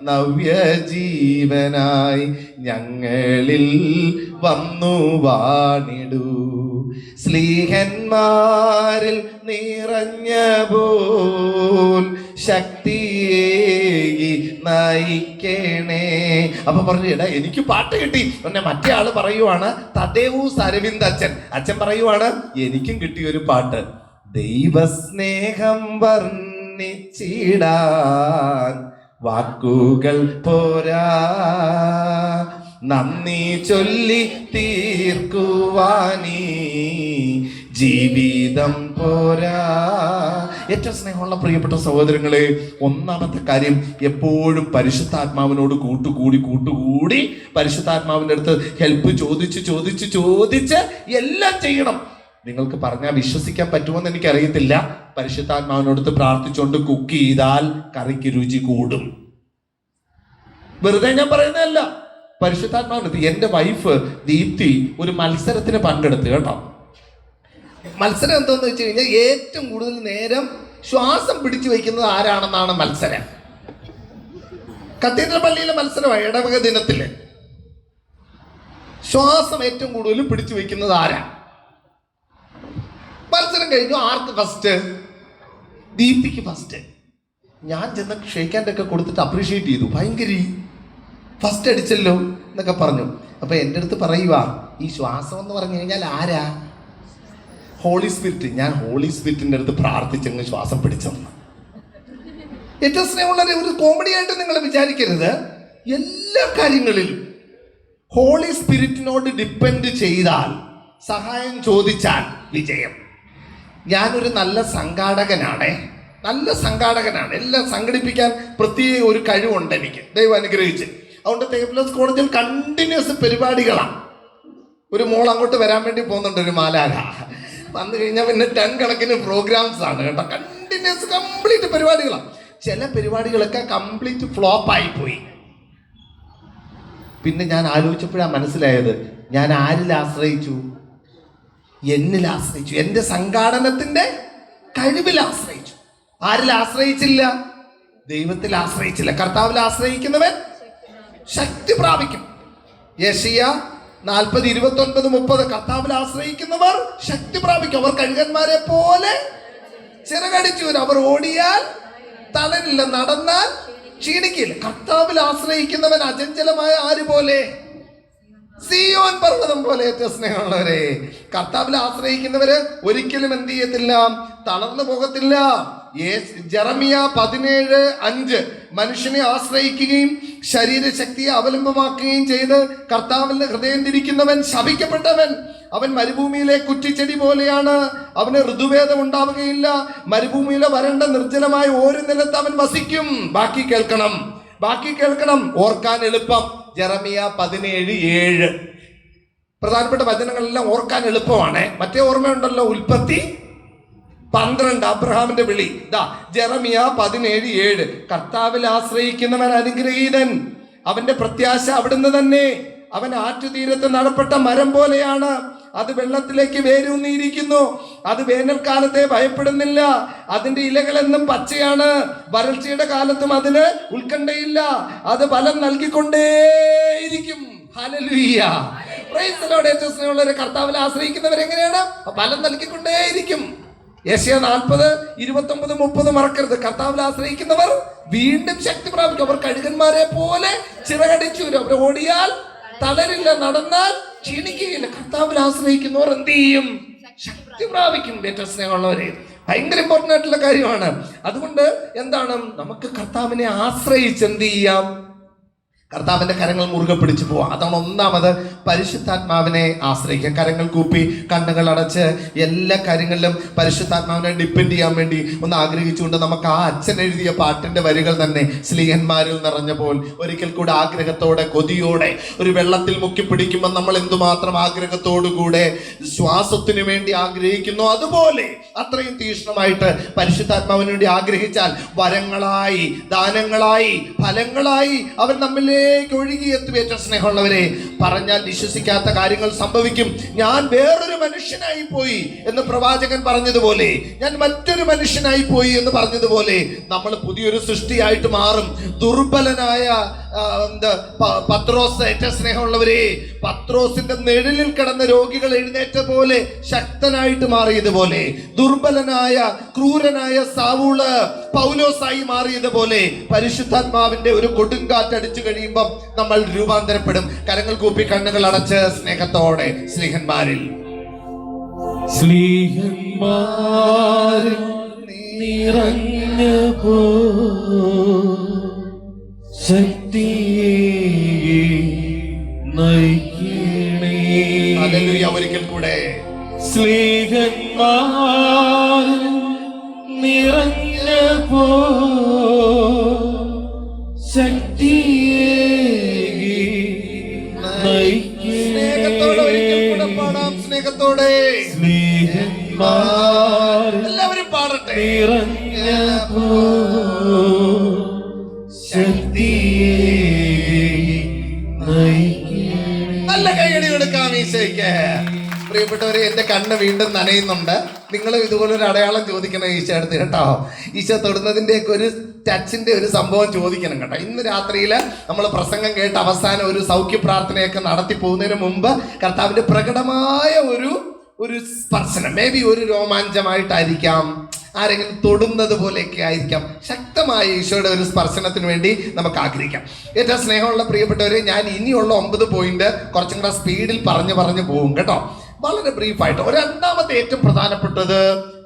നവ്യജീവനായി ഞങ്ങളിൽ വന്നു വാണിടൂ. സ്ലീഹന്മാരിൽ നിറഞ്ഞ പോൽ ശക്തിയേകി നയിക്കണേ. അപ്പൊ പറഞ്ഞു, എടാ എനിക്ക് പാട്ട് കിട്ടി. പിന്നെ മറ്റേ ആള് പറയുവാണ്, തദേവൂസ് അരവിന്ദ് അച്ഛൻ പറയുവാണ്, എനിക്കും കിട്ടിയൊരു പാട്ട്. ദൈവസ്നേഹം വർണ്ണിച്ചിടാൻ വാക്കുകൾ പോരാ, നന്ദി ചൊല്ലി തീർക്കുവാനീ ജീവിതം പോരാ. ഏറ്റവും സ്നേഹമുള്ള പ്രിയപ്പെട്ട സഹോദരങ്ങളെ, ഒന്നാമത്തെ കാര്യം, എപ്പോഴും പരിശുദ്ധാത്മാവിനോട് കൂട്ടുകൂടി പരിശുദ്ധാത്മാവിൻ്റെ അടുത്ത് ഹെൽപ്പ് ചോദിച്ച് എല്ലാം ചെയ്യണം. നിങ്ങൾക്ക് പറഞ്ഞാൽ വിശ്വസിക്കാൻ പറ്റുമെന്ന് എനിക്കറിയത്തില്ല. പരിശുദ്ധാത്മാവിനോടത്ത് പ്രാർത്ഥിച്ചുകൊണ്ട് കുക്ക് ചെയ്താൽ കറിക്ക് രുചി കൂടും. വെറുതെ ഞാൻ പറയുന്നതല്ല. പരിശുദ്ധാത്മാവിനടുത്ത് എൻ്റെ വൈഫ് ദീപ്തി ഒരു മത്സരത്തിന് പങ്കെടുത്തു കേട്ടോ. മത്സരം എന്താന്ന് വെച്ച് കഴിഞ്ഞാൽ ഏറ്റവും കൂടുതൽ നേരം ശ്വാസം പിടിച്ചു വയ്ക്കുന്നത് ആരാണെന്നാണ് മത്സരം. കത്തീഡ്രൽ പള്ളിയിലെ മത്സരമാണ്, ഇടവക ദിനത്തില്. ശ്വാസം ഏറ്റവും കൂടുതൽ പിടിച്ചു വയ്ക്കുന്നത് ആരാ? മത്സരം കഴിഞ്ഞു. ആർക്ക് ഫസ്റ്റ്? ദീപ്തിക്ക് ഫസ്റ്റ്. ഞാൻ ചെന്ന് ഷെയ്ക്ക് ഒക്കെ കൊടുത്തിട്ട് അപ്രീഷിയേറ്റ് ചെയ്തു. ഭയങ്കര ഫസ്റ്റ് അടിച്ചല്ലോ എന്നൊക്കെ പറഞ്ഞു. അപ്പൊ എൻ്റെ അടുത്ത് പറയുക, ഈ ശ്വാസം എന്ന് പറഞ്ഞു കഴിഞ്ഞാൽ ആരാ? Holy spirit. ഞാൻ ഹോളി സ്പിരിറ്റിൻ്റെ അടുത്ത് പ്രാർത്ഥിച്ചങ്ങ് ശ്വാസം പിടിച്ചെന്ന്. ഏറ്റവും സ്നേഹമുള്ള ഒരു കോമഡി ആയിട്ട് നിങ്ങൾ വിചാരിക്കരുത്. എല്ലാ കാര്യങ്ങളിലും ഹോളി സ്പിരിറ്റിനോട് ഡിപ്പെൻഡ് ചെയ്താൽ, സഹായം ചോദിച്ചാൽ വിജയം. ഞാനൊരു നല്ല സംഘാടകനാണ്. എല്ലാം സംഘടിപ്പിക്കാൻ പ്രത്യേക ഒരു കഴിവുണ്ട് എനിക്ക്, ദൈവം അനുഗ്രഹിച്ച്. അതുകൊണ്ട് തേവലസ് കോളേജിൽ കണ്ടിന്യൂസ് പരിപാടികളാണ്. ഒരു മോൾ അങ്ങോട്ട് വരാൻ വേണ്ടി പോകുന്നുണ്ട്, ഒരു മാലാഖ. വന്നു കഴിഞ്ഞാൽ പിന്നെ 10 കണക്കിന് പ്രോഗ്രാംസ് ആണ് കേട്ടോ. കണ്ടിന്യൂസ് കംപ്ലീറ്റ് പരിപാടികളാണ്. ചില പരിപാടികളൊക്കെ കംപ്ലീറ്റ് ഫ്ലോപ്പ് ആയിപ്പോയി. പിന്നെ ഞാൻ ആലോചിച്ചപ്പോഴാണ് മനസ്സിലായത്, ഞാൻ ആരിൽ ആശ്രയിച്ചു? എന്നിൽ ആശ്രയിച്ചു. എൻ്റെ സംഘാടനത്തിന്റെ കഴിവിൽ ആശ്രയിച്ചു. ആരിൽ ആശ്രയിച്ചില്ല? ദൈവത്തിൽ ആശ്രയിച്ചില്ല. കർത്താവിൽ ആശ്രയിക്കുന്നവൻ ശക്തി പ്രാപിക്കും. യെശയ്യ 40:29-30. കർത്താവിൽ ആശ്രയിക്കുന്നവർ ശക്തി പ്രാപിക്കും. അവർ കഴുകന്മാരെ പോലെ ചിറകടിച്ചു വരും. അവർ ഓടിയാൽ തളരില്ല, നടന്നാൽ ക്ഷീണിക്കില്ല. കർത്താവിൽ ആശ്രയിക്കുന്നവൻ അചഞ്ചലമായ ആര് പോലെ? സിയോൻ പർവ്വതം പോലെ. ഏറ്റവും സ്നേഹമുള്ളവരെ, കർത്താവിൽ ആശ്രയിക്കുന്നവര് ഒരിക്കലും എന്ത് ചെയ്യത്തില്ല? തളർന്നു പോകത്തില്ല. ജെറമിയ 17:5. മനുഷ്യനെ ആശ്രയിക്കുകയും ശരീരശക്തിയെ അവലംബമാക്കുകയും ചെയ്ത് കർത്താവിന്റെ ഹൃദയം തിരിക്കുന്നവൻ ശപിക്കപ്പെട്ടവൻ. അവൻ മരുഭൂമിയിലെ കുറ്റിച്ചെടി പോലെയാണ്. അവന് ഋതുഭേദം ഉണ്ടാവുകയില്ല. മരുഭൂമിയിലെ വരണ്ട നിർജ്ജനമായ ഒരു നിലത്ത് അവൻ വസിക്കും. ബാക്കി കേൾക്കണം, ഓർക്കാൻ എളുപ്പം. ജെറമിയ 17:7. പ്രധാനപ്പെട്ട വചനങ്ങളെല്ലാം ഓർക്കാൻ എളുപ്പമാണ്. മറ്റേ ഓർമ്മയുണ്ടല്ലോ, ഉൽപ്പത്തി 12, അബ്രഹാമിന്റെ വിളി. ജെറമിയ 17:7. കർത്താവിൽ ആശ്രയിക്കുന്നവൻ അനുഗ്രഹീതൻ, അവന്റെ പ്രത്യാശ അവിടുന്ന് തന്നെ. അവൻ ആറ്റുതീരത്ത് നടപ്പെട്ട മരം പോലെയാണ്. അത് വെള്ളത്തിലേക്ക് വേരൂന്നിയിരിക്കുന്നു. അത് വേനൽക്കാലത്തെ ഭയപ്പെടുന്നില്ല. അതിന്റെ ഇലകളെന്നും പച്ചയാണ്. വരൾച്ചയുടെ കാലത്തും അതിന് ഉത്കണ്ഠയില്ല. അത് ഫലം നൽകിക്കൊണ്ടേയിരിക്കും. ഹല്ലേലൂയ, പ്രൈസ് ദി ലോർഡ്. ഏറ്റവും സ്നേഹമുള്ളവരെ, കർത്താവിൽ ആശ്രയിക്കുന്നവരെങ്ങനെയാണ്? ഫലം നൽകിക്കൊണ്ടേയിരിക്കും. യെശയ്യ 40:29-30 മറക്കരുത്. കർത്താവിൽ ആശ്രയിക്കുന്നവർ വീണ്ടും ശക്തി പ്രാപിക്കും. അവർ കഴുകന്മാരെ പോലെ ചിറകടിച്ചു വരും. അവർ ഓടിയാൽ തളരില്ല, നടന്നാൽ ക്ഷീണിക്കുകയില്ല. കർത്താവിൽ ആശ്രയിക്കുന്നവർ എന്ത് ചെയ്യും? ശക്തി പ്രാപിക്കും. ഏറ്റവും സ്നേഹമുള്ളവരെ, ഭയങ്കര ഇമ്പോർട്ടൻ്റ് ആയിട്ടുള്ള കാര്യമാണ്. അതുകൊണ്ട് എന്താണ്, നമുക്ക് കർത്താവിനെ ആശ്രയിച്ച് എന്ത് ചെയ്യാം? കർത്താവിന്റെ കരങ്ങൾ മുറുകെ പിടിച്ചു പോവാം. അതാണ് ഒന്നാമത്, പരിശുദ്ധാത്മാവിനെ ആശ്രയിക്കുക. കരങ്ങൾ കൂപ്പി കണ്ണുകൾ അടച്ച് എല്ലാ കാര്യങ്ങളിലും പരിശുദ്ധാത്മാവിനെ ഡിപ്പെൻഡ് ചെയ്യാൻ വേണ്ടി ഒന്ന് ആഗ്രഹിച്ചുകൊണ്ട് നമുക്ക് ആ അച്ഛൻ എഴുതിയ പാട്ടിന്റെ വരികൾ തന്നെ, സ്ലീഹന്മാരിൽ നിറഞ്ഞ പോൽ, ഒരിക്കൽ കൂടെ ആഗ്രഹത്തോടെ കൊതിയോടെ ഒരു വെള്ളത്തിൽ മുക്കി പിടിക്കുമ്പോൾ നമ്മൾ എന്തുമാത്രം ആഗ്രഹത്തോടുകൂടെ ശ്വാസത്തിനു വേണ്ടി ആഗ്രഹിക്കുന്നു, അതുപോലെ അത്രയും തീക്ഷ്ണമായിട്ട് പരിശുദ്ധാത്മാവിന് വേണ്ടി ആഗ്രഹിച്ചാൽ വരങ്ങളായി, ദാനങ്ങളായി, ഫലങ്ങളായി അവൻ നമ്മിലേക്ക് ഒഴുകിയെത്തും. ഏറ്റവും സ്നേഹമുള്ളവരെ, പറഞ്ഞാൽ വിശ്വസിക്കാത്ത കാര്യങ്ങൾ സംഭവിക്കും. ഞാൻ വേറൊരു മനുഷ്യനായി പോയി എന്ന് പ്രവാചകൻ പറഞ്ഞതുപോലെ, ഞാൻ മറ്റൊരു മനുഷ്യനായി പോയി എന്ന് പറഞ്ഞതുപോലെ നമ്മൾ പുതിയൊരു സൃഷ്ടിയായിട്ട് മാറും. ദുർബലനായ പത്രോസ്, ഏറ്റവും സ്നേഹമുള്ളവരെ, പത്രോസിന്റെ നിഴലിൽ കിടന്ന രോഗികൾ എഴുന്നേറ്റ പോലെ ശക്തനായിട്ട് മാറിയതുപോലെ, ദുർബലനായ ക്രൂരനായ സാവൂള് പൗലോസായി മാറിയതുപോലെ, പരിശുദ്ധാത്മാവിന്റെ ഒരു കൊടുങ്കാറ്റ് അടിച്ചു കഴിയുമ്പം നമ്മൾ രൂപാന്തരപ്പെടും. കരങ്ങൾ കൂപ്പി കണ്ണുകൾ അടച്ച് സ്നേഹത്തോടെ സ്നേഹന്മാരിൽ നിറഞ്ഞപ്പോ ശക്തിയെ നയിക്കണേ. ഹല്ലേലൂയ. ഒരിക്കൽ കൂടെ സ്നേഹന്മാർ നിറഞ്ഞപ്പോ ശക്തിയെ സ്നേഹത്തോടെ ഒരിക്കൽ കൂടെ പാടാം. സ്നേഹത്തോടെ സ്നേഹന്മാർ എല്ലാവരും പാടട്ടെ. നിറഞ്ഞപ്പോ ശക്തിയെ നയിക്കണേ. നല്ല കൈയടി കൊടുക്കാം ഈശോയ്ക്ക്. പ്രിയപ്പെട്ടവരെ, എന്റെ കണ്ണ് വീണ്ടും നനയുന്നുണ്ട്. നിങ്ങളും ഇതുപോലൊരു അടയാളം ചോദിക്കണം ഈശോ അടുത്ത് കേട്ടോ. ഈശോ തൊടുന്നതിൻ്റെയൊക്കെ ഒരു ടച്ചിന്റെ ഒരു സംഭവം ചോദിക്കണം കേട്ടോ. ഇന്ന് രാത്രിയിൽ നമ്മൾ പ്രസംഗം കേട്ട് അവസാനം ഒരു സൗഖ്യ പ്രാർത്ഥനയൊക്കെ നടത്തി പോകുന്നതിന് മുമ്പ് കർത്താവിന്റെ പ്രകടമായ ഒരു സ്പർശനം, മേ ബി ഒരു രോമാഞ്ചമായിട്ടായിരിക്കാം, ആരെങ്കിലും തൊടുന്നത് പോലെയൊക്കെ ആയിരിക്കാം. ശക്തമായ ഈശോയുടെ ഒരു സ്പർശനത്തിന് വേണ്ടി നമുക്ക് ആഗ്രഹിക്കാം. ഏറ്റവും സ്നേഹമുള്ള പ്രിയപ്പെട്ടവരെ, ഞാൻ ഇനിയുള്ള 9 പോയിന്റ് കുറച്ചും കൂടെ സ്പീഡിൽ പറഞ്ഞു പോകും കേട്ടോ. വളരെ ബ്രീഫായിട്ട്. രണ്ടാമത്തെ ഏറ്റവും പ്രധാനപ്പെട്ടത്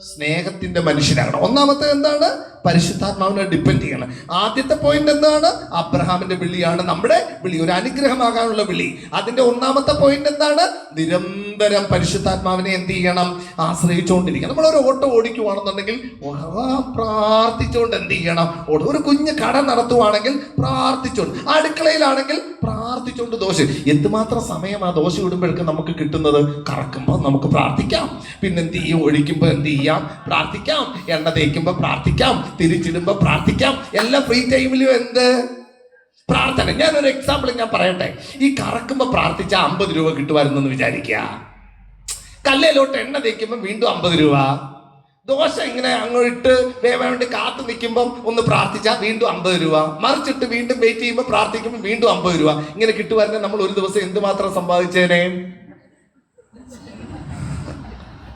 സ്നേഹത്തിന്റെ മനുഷ്യനാകണം. ഒന്നാമത്തെ എന്താണ്? പരിശുദ്ധാത്മാവിനെ ഡിപ്പെൻഡ് ചെയ്യണം. ആദ്യത്തെ പോയിന്റ് എന്താണ്? അബ്രഹാമിന്റെ വിളിയാണ് നമ്മുടെ വിളി, ഒരു അനുഗ്രഹമാകാനുള്ള വിളി. അതിന്റെ ഒന്നാമത്തെ പോയിന്റ് എന്താണ്? നിരന്തരം പരിശുദ്ധാത്മാവിനെ എന്ത് ചെയ്യണം? ആശ്രയിച്ചുകൊണ്ടിരിക്കണം. നമ്മളൊരു ഓട്ടോ ഓടിക്കുവാണെന്നുണ്ടെങ്കിൽ പ്രാർത്ഥിച്ചുകൊണ്ട് എന്ത് ചെയ്യണം? ഒരു കുഞ്ഞ് കട നടത്തുവാണെങ്കിൽ പ്രാർത്ഥിച്ചുകൊണ്ട്, അടുക്കളയിലാണെങ്കിൽ പ്രാർത്ഥിച്ചുകൊണ്ട് ദോശ. എന്തുമാത്രം സമയം ആ ദോശ ഇടുമ്പോഴേക്കും നമുക്ക് കിട്ടുന്നത്? കറക്കുമ്പോൾ നമുക്ക് പ്രാർത്ഥിക്കാം, പിന്നെന്ത് ചെയ്യും? ഒഴിക്കുമ്പോൾ എന്ത് ചെയ്യാം? പ്രാർത്ഥിക്കാം. എണ്ണ തേക്കുമ്പോൾ പ്രാർത്ഥിക്കാം, തിരിച്ചിടുമ്പോ പ്രാർത്ഥിക്കാം. എല്ലാ ഫ്രീ ടൈമിലും എന്ത് പ്രാർത്ഥന. ഞാനൊരു എക്സാമ്പിൾ ഞാൻ പറയട്ടെ. ഈ കറക്കുമ്പോ പ്രാർത്ഥിച്ച 50 രൂപ കിട്ടുമായിരുന്നെന്ന് വിചാരിക്കുക. കല്ലേലോട്ട് എണ്ണ തേക്കുമ്പോൾ വീണ്ടും 50 രൂപ. ദോശ ഇങ്ങനെ അങ്ങോട്ട് വേവാൻ വേണ്ടി കാത്തു നിൽക്കുമ്പം ഒന്ന് പ്രാർത്ഥിച്ചാൽ വീണ്ടും 50 രൂപ. മറിച്ചിട്ട് വീണ്ടും വെയിറ്റ് ചെയ്യുമ്പോൾ പ്രാർത്ഥിക്കുമ്പോൾ വീണ്ടും 50 രൂപ. ഇങ്ങനെ കിട്ടുമായിരുന്നെ നമ്മൾ ഒരു ദിവസം എന്തുമാത്രം സമ്പാദിച്ചേനെ?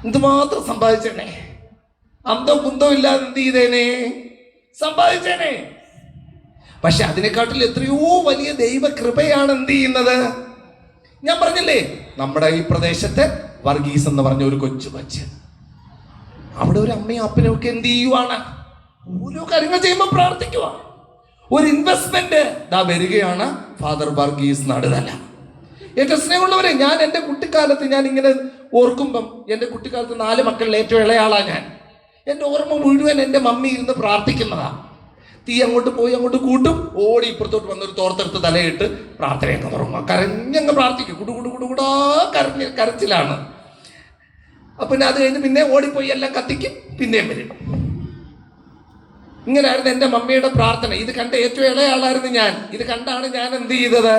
എന്തുമാത്രം സമ്പാദിച്ചേനെ? അന്തം കുന്തം ഇല്ലാതെ എന്ത് ചെയ്തേനെ? സമ്പാദിച്ചേനെ. പക്ഷെ അതിനെക്കാട്ടിൽ എത്രയോ വലിയ ദൈവകൃപയാണ് എന്ത് ചെയ്യുന്നത്. ഞാൻ പറഞ്ഞില്ലേ, നമ്മുടെ ഈ പ്രദേശത്തെ വർഗീസ് എന്ന് പറഞ്ഞ ഒരു കൊച്ചു അവിടെ ഒരു അമ്മയും അപ്പനും ഒക്കെ എന്ത് ചെയ്യുവാണ്? ഓരോ കാര്യങ്ങൾ ചെയ്യുമ്പോൾ പ്രാർത്ഥിക്കുക. ഒരു ഇൻവെസ്റ്റ്മെന്റ് ദാ വരികയാണ്. ഫാദർ വർഗീസ് നടുതല. ഏറ്റവും സ്നേഹമുള്ളവരെ, ഞാൻ എൻ്റെ കുട്ടിക്കാലത്ത് ഞാൻ ഇങ്ങനെ ഓർക്കുമ്പം, എൻ്റെ കുട്ടിക്കാലത്ത് 4 മക്കളിൽ ഏറ്റവും ഇളയാളാ ഞാൻ. എൻ്റെ ഓർമ്മ മുഴുവൻ എൻ്റെ മമ്മി ഇരുന്ന് പ്രാർത്ഥിക്കുന്നതാ. തീ അങ്ങോട്ട് പോയി അങ്ങോട്ട് കൂട്ടും, ഓടി ഇപ്പുറത്തോട്ട് വന്നൊരു തോർത്തെടുത്ത് തലയിട്ട് പ്രാർത്ഥനയൊക്കെ തുടങ്ങുക. കരഞ്ഞങ്ങ് പ്രാർത്ഥിക്കും. കുടുകുടാ കരച്ചിലാണ്. അപ്പം പിന്നെ അത് കഴിഞ്ഞ് പിന്നെ ഓടിപ്പോയി എല്ലാം കത്തിക്കും, പിന്നെയും വരും. ഇങ്ങനെയായിരുന്നു എൻ്റെ മമ്മിയുടെ പ്രാർത്ഥന. ഇത് കണ്ട ഏറ്റവും ഇളയാളായിരുന്നു ഞാൻ. ഇത് കണ്ടാണ് ഞാൻ എന്ത് ചെയ്തത്?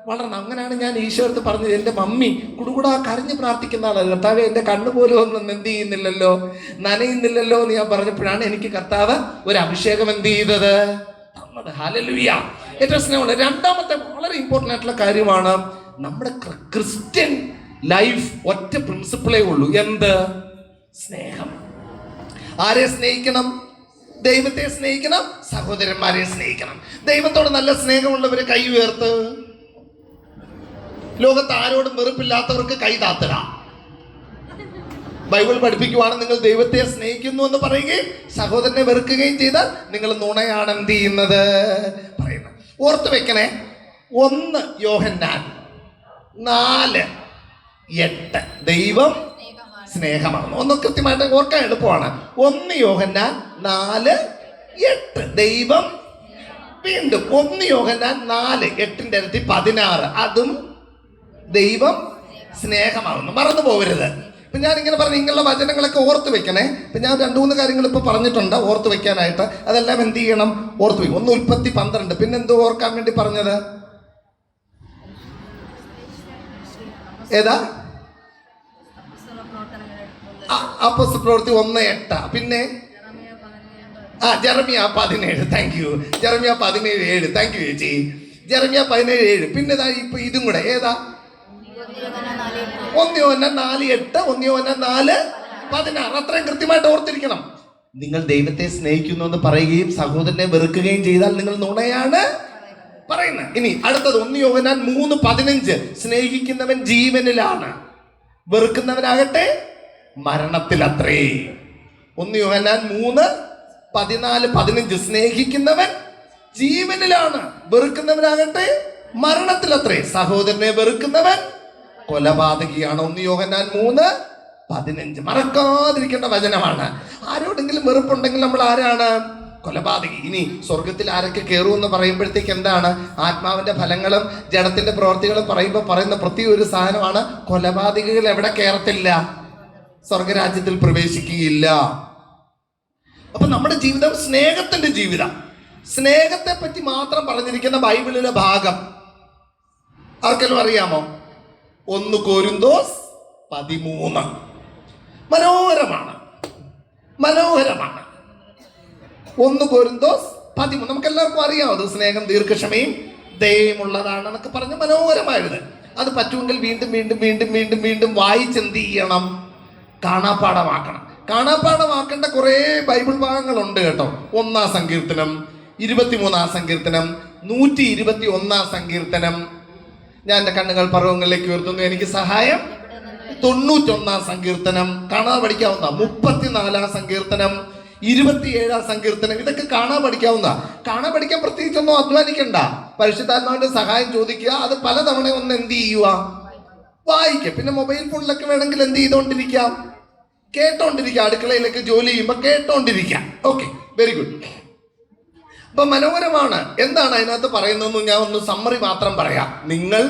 വളർന്നു. അങ്ങനെയാണ് ഞാൻ ഈശോടുത്ത് പറഞ്ഞത്, എൻ്റെ മമ്മി കുടുകൂടാ കരഞ്ഞ് പ്രാർത്ഥിക്കുന്ന ആളാണ്. കർത്താവ് എൻ്റെ കണ്ണ് പോലും ഒന്നും എന്ത് ചെയ്യുന്നില്ലല്ലോ, നനയുന്നില്ലല്ലോ എന്ന് ഞാൻ പറഞ്ഞപ്പോഴാണ് എനിക്ക് കർത്താവ് ഒരു അഭിഷേകം എന്ത് ചെയ്തത്? തന്നത്. ഹല്ലേലൂയ. ഏറ്റവും സ്നേഹമുള്ള രണ്ടാമത്തെ വളരെ ഇമ്പോർട്ടൻ്റ് ആയിട്ടുള്ള കാര്യമാണ്, നമ്മുടെ ക്രിസ്ത്യൻ ലൈഫ് ഒറ്റ പ്രിൻസിപ്പിളേ ഉള്ളൂ. എന്ത്? സ്നേഹം. ആരെ സ്നേഹിക്കണം? ദൈവത്തെ സ്നേഹിക്കണം, സഹോദരന്മാരെ സ്നേഹിക്കണം. ദൈവത്തോട് നല്ല സ്നേഹമുള്ളവരെ കൈ ഉയർത്ത്. ലോകത്ത് ആരോടും വെറുപ്പില്ലാത്തവർക്ക് കൈ താത്തുക. ബൈബിൾ പഠിപ്പിക്കുവാണ്, നിങ്ങൾ ദൈവത്തെ സ്നേഹിക്കുന്നു എന്ന് പറയുകയും സഹോദരനെ വെറുക്കുകയും ചെയ്താൽ നിങ്ങൾ നുണയാണ് എന്ത് ചെയ്യുന്നത് പറയുന്നത്. ഓർത്ത് വെക്കണേ. 1 യോഹന്നാൻ 4:8 ദൈവം സ്നേഹമാണ്. ഒന്ന് കൃത്യമായിട്ട് ഓർക്കാൻ എളുപ്പമാണ്. 1 യോഹന്നാൻ 4:8 ദൈവം. വീണ്ടും 1 യോഹന്നാൻ 4:8 ഇരട്ടി 16 അതും ദൈവം സ്നേഹമാകുന്നു. മറന്നു പോകരുത്. ഇപ്പം ഞാനിങ്ങനെ പറഞ്ഞു, നിങ്ങളുടെ വചനങ്ങളൊക്കെ ഓർത്ത് വെക്കണേ. ഇപ്പം ഞാൻ 2-3 കാര്യങ്ങൾ ഇപ്പോൾ പറഞ്ഞിട്ടുണ്ട് ഓർത്ത് വെക്കാനായിട്ട്. അതെല്ലാം എന്ത് ചെയ്യണം? ഓർത്ത് വയ്ക്കും. 1 ഉൽപ്പത്തി 12. പിന്നെന്തോ ഓർക്കാൻ വേണ്ടി പറഞ്ഞത്? ഏതാ? അപ്പോസ്തല പ്രവൃത്തി 1:8. പിന്നെ Jeremiah 17. Thank you. Jeremiah 17:7. Thank you ചേച്ചി. ജെറമ്യ 17:7. പിന്നെ ഇപ്പൊ ഇതും കൂടെ ഏതാ? 1 യോഹന്നാൻ 4:8, 1 യോഹന്നാൻ 4:16. അത്രയും കൃത്യമായിട്ട് ഓർത്തിരിക്കണം. നിങ്ങൾ ദൈവത്തെ സ്നേഹിക്കുന്നു എന്ന് പറയുകയും സഹോദരനെ വെറുക്കുകയും ചെയ്താൽ നിങ്ങൾ നുണയാണ് പറയുന്നത്. ഇനി അടുത്തത് 1 യോഹന്നാൻ 3:15. സ്നേഹിക്കുന്നവൻ ജീവനിലാണ്, വെറുക്കുന്നവനാകട്ടെ മരണത്തിലത്രേ. 1 യോഹന്നാൻ 3:14-15. സ്നേഹിക്കുന്നവൻ ജീവനിലാണ്, വെറുക്കുന്നവനാകട്ടെ മരണത്തിലത്രേ. സഹോദരനെ വെറുക്കുന്നവൻ കൊലപാതകിയാണ്. 1 യോഹന്നാൻ 3:15. മറക്കാതിരിക്കേണ്ട വചനമാണ്. ആരോടെങ്കിലും വെറുപ്പുണ്ടെങ്കിൽ നമ്മൾ ആരാണ്? കൊലപാതകി. ഇനി സ്വർഗത്തിൽ ആരൊക്കെ കയറുമെന്ന് പറയുമ്പോഴത്തേക്ക് എന്താണ്? ആത്മാവിന്റെ ഫലങ്ങളും ജഡത്തിന്റെ പ്രവർത്തികളും പറയുമ്പോൾ പറയുന്ന പ്രത്യേക ഒരു സാധനമാണ് കൊലപാതകികൾ എവിടെ കയറത്തില്ല? സ്വർഗരാജ്യത്തിൽ പ്രവേശിക്കുകയില്ല. അപ്പൊ നമ്മുടെ ജീവിതം സ്നേഹത്തിന്റെ ജീവിതം. സ്നേഹത്തെ പറ്റി മാത്രം പറഞ്ഞിരിക്കുന്ന ബൈബിളിലെ ഭാഗം ആർക്കെല്ലാം അറിയാമോ? 1 കൊരിന്തോസ് 13. മനോഹരമാണ്, മനോഹരമാണ്. 1 കൊരിന്തോസ് 13. നമുക്ക് എല്ലാവർക്കും അറിയാം അത് സ്നേഹം ദീർഘക്ഷമയും ദയയുമുള്ളതാണെന്നൊക്കെ പറഞ്ഞ് മനോഹരമായത്. അത് പറ്റുമെങ്കിൽ വീണ്ടും വീണ്ടും വീണ്ടും വീണ്ടും വീണ്ടും വായിച്ചെന്ത് ചെയ്യണം? കാണാപ്പാഠമാക്കണം. കാണാപ്പാഠമാക്കേണ്ട കുറേ ബൈബിൾ ഭാഗങ്ങളുണ്ട് കേട്ടോ. 1-ാം സങ്കീർത്തനം, 23-ാം സങ്കീർത്തനം, 121-ാം സങ്കീർത്തനം. ഞാൻ എൻ്റെ കണ്ണുകൾ പർവ്വതങ്ങളിലേക്ക് ഉയർത്തുന്നു, എനിക്ക് സഹായം. 91-ാം സങ്കീർത്തനം കാണാതെ പഠിക്കാവുന്ന. 34-ാം സങ്കീർത്തനം, 27-ാം സങ്കീർത്തനം. ഇതൊക്കെ കാണാൻ പഠിക്കാവുന്ന. കാണാൻ പഠിക്കാൻ പ്രത്യേകിച്ചൊന്നും അധ്വാനിക്കണ്ട. പരിശുദ്ധാത്മാവിന്റെ സഹായം ചോദിക്കുക. അത് പലതവണ ഒന്ന് എന്ത് ചെയ്യുക? വായിക്കുക. പിന്നെ മൊബൈൽ ഫോണിലൊക്കെ വേണമെങ്കിൽ എന്ത് ചെയ്തോണ്ടിരിക്കാം? കേട്ടോണ്ടിരിക്കുക. അടുക്കളയിലൊക്കെ ജോലി ചെയ്യുമ്പോൾ കേട്ടോണ്ടിരിക്കാം. Okay, very good. അപ്പൊ മനോഹരമാണ്. എന്താണ് അതിനകത്ത് പറയുന്നതെന്ന് ഞാൻ ഒന്ന് സമ്മറി മാത്രം പറയാം. നിങ്ങൾ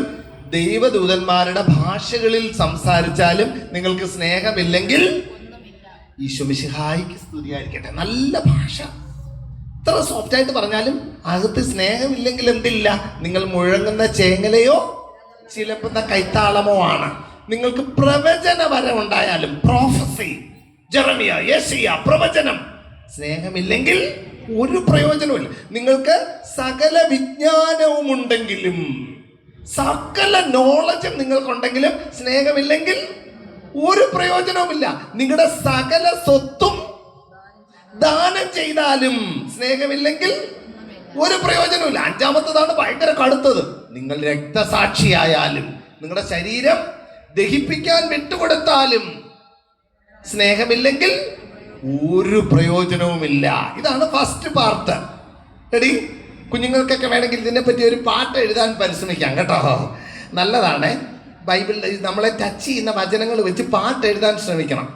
ദൈവദൂതന്മാരുടെ ഭാഷകളിൽ സംസാരിച്ചാലും നിങ്ങൾക്ക് സ്നേഹമില്ലെങ്കിൽ ഈശോ മിശിഹായിക്ക് സ്തുതിയായിരിക്കട്ടെ. നല്ല ഭാഷ, ഇത്ര സോഫ്റ്റ് ആയിട്ട് പറഞ്ഞാലും അകത്ത് സ്നേഹമില്ലെങ്കിൽ എന്തില്ല? നിങ്ങൾ മുഴങ്ങുന്ന ചേങ്ങലയോ ചിലപ്പുന്ന കൈത്താളമോ ആണ്. നിങ്ങൾക്ക് പ്രവചന വരം ഉണ്ടായാലും, പ്രോഫസി, ജെറമിയ, യെശയ്യ, പ്രവചനം, സ്നേഹമില്ലെങ്കിൽ ഒരു പ്രയോജനവുമില്ല. നിങ്ങൾക്ക് സകല വിജ്ഞാനവും ഉണ്ടെങ്കിലും, സകല നോളജും നിങ്ങൾക്കുണ്ടെങ്കിലും സ്നേഹമില്ലെങ്കിൽ ഒരു പ്രയോജനവുമില്ല. നിങ്ങളുടെ സകല സ്വത്തും ദാനം ചെയ്താലും സ്നേഹമില്ലെങ്കിൽ ഒരു പ്രയോജനവുമില്ല. 5-ാമത്തതാണ് ഭയങ്കര കടുത്തത്. നിങ്ങൾ രക്തസാക്ഷിയായാലും, നിങ്ങളുടെ ശരീരം ദഹിപ്പിക്കാൻ വിട്ടുകൊടുത്താലും സ്നേഹമില്ലെങ്കിൽ ഒരു പ്രയോജനവുമില്ല. ഇതാണ് ഫസ്റ്റ് പാർട്ട്. എടി, കുഞ്ഞുങ്ങൾക്കൊക്കെ വേണമെങ്കിൽ ഇതിനെപ്പറ്റി ഒരു പാട്ട് എഴുതാൻ പരിശ്രമിക്കാം കേട്ടോ. നല്ലതാണ്. ബൈബിളിൽ നമ്മളെ ടച്ച് ചെയ്യുന്ന വചനങ്ങൾ വെച്ച് പാട്ട് എഴുതാൻ ശ്രമിക്കണം.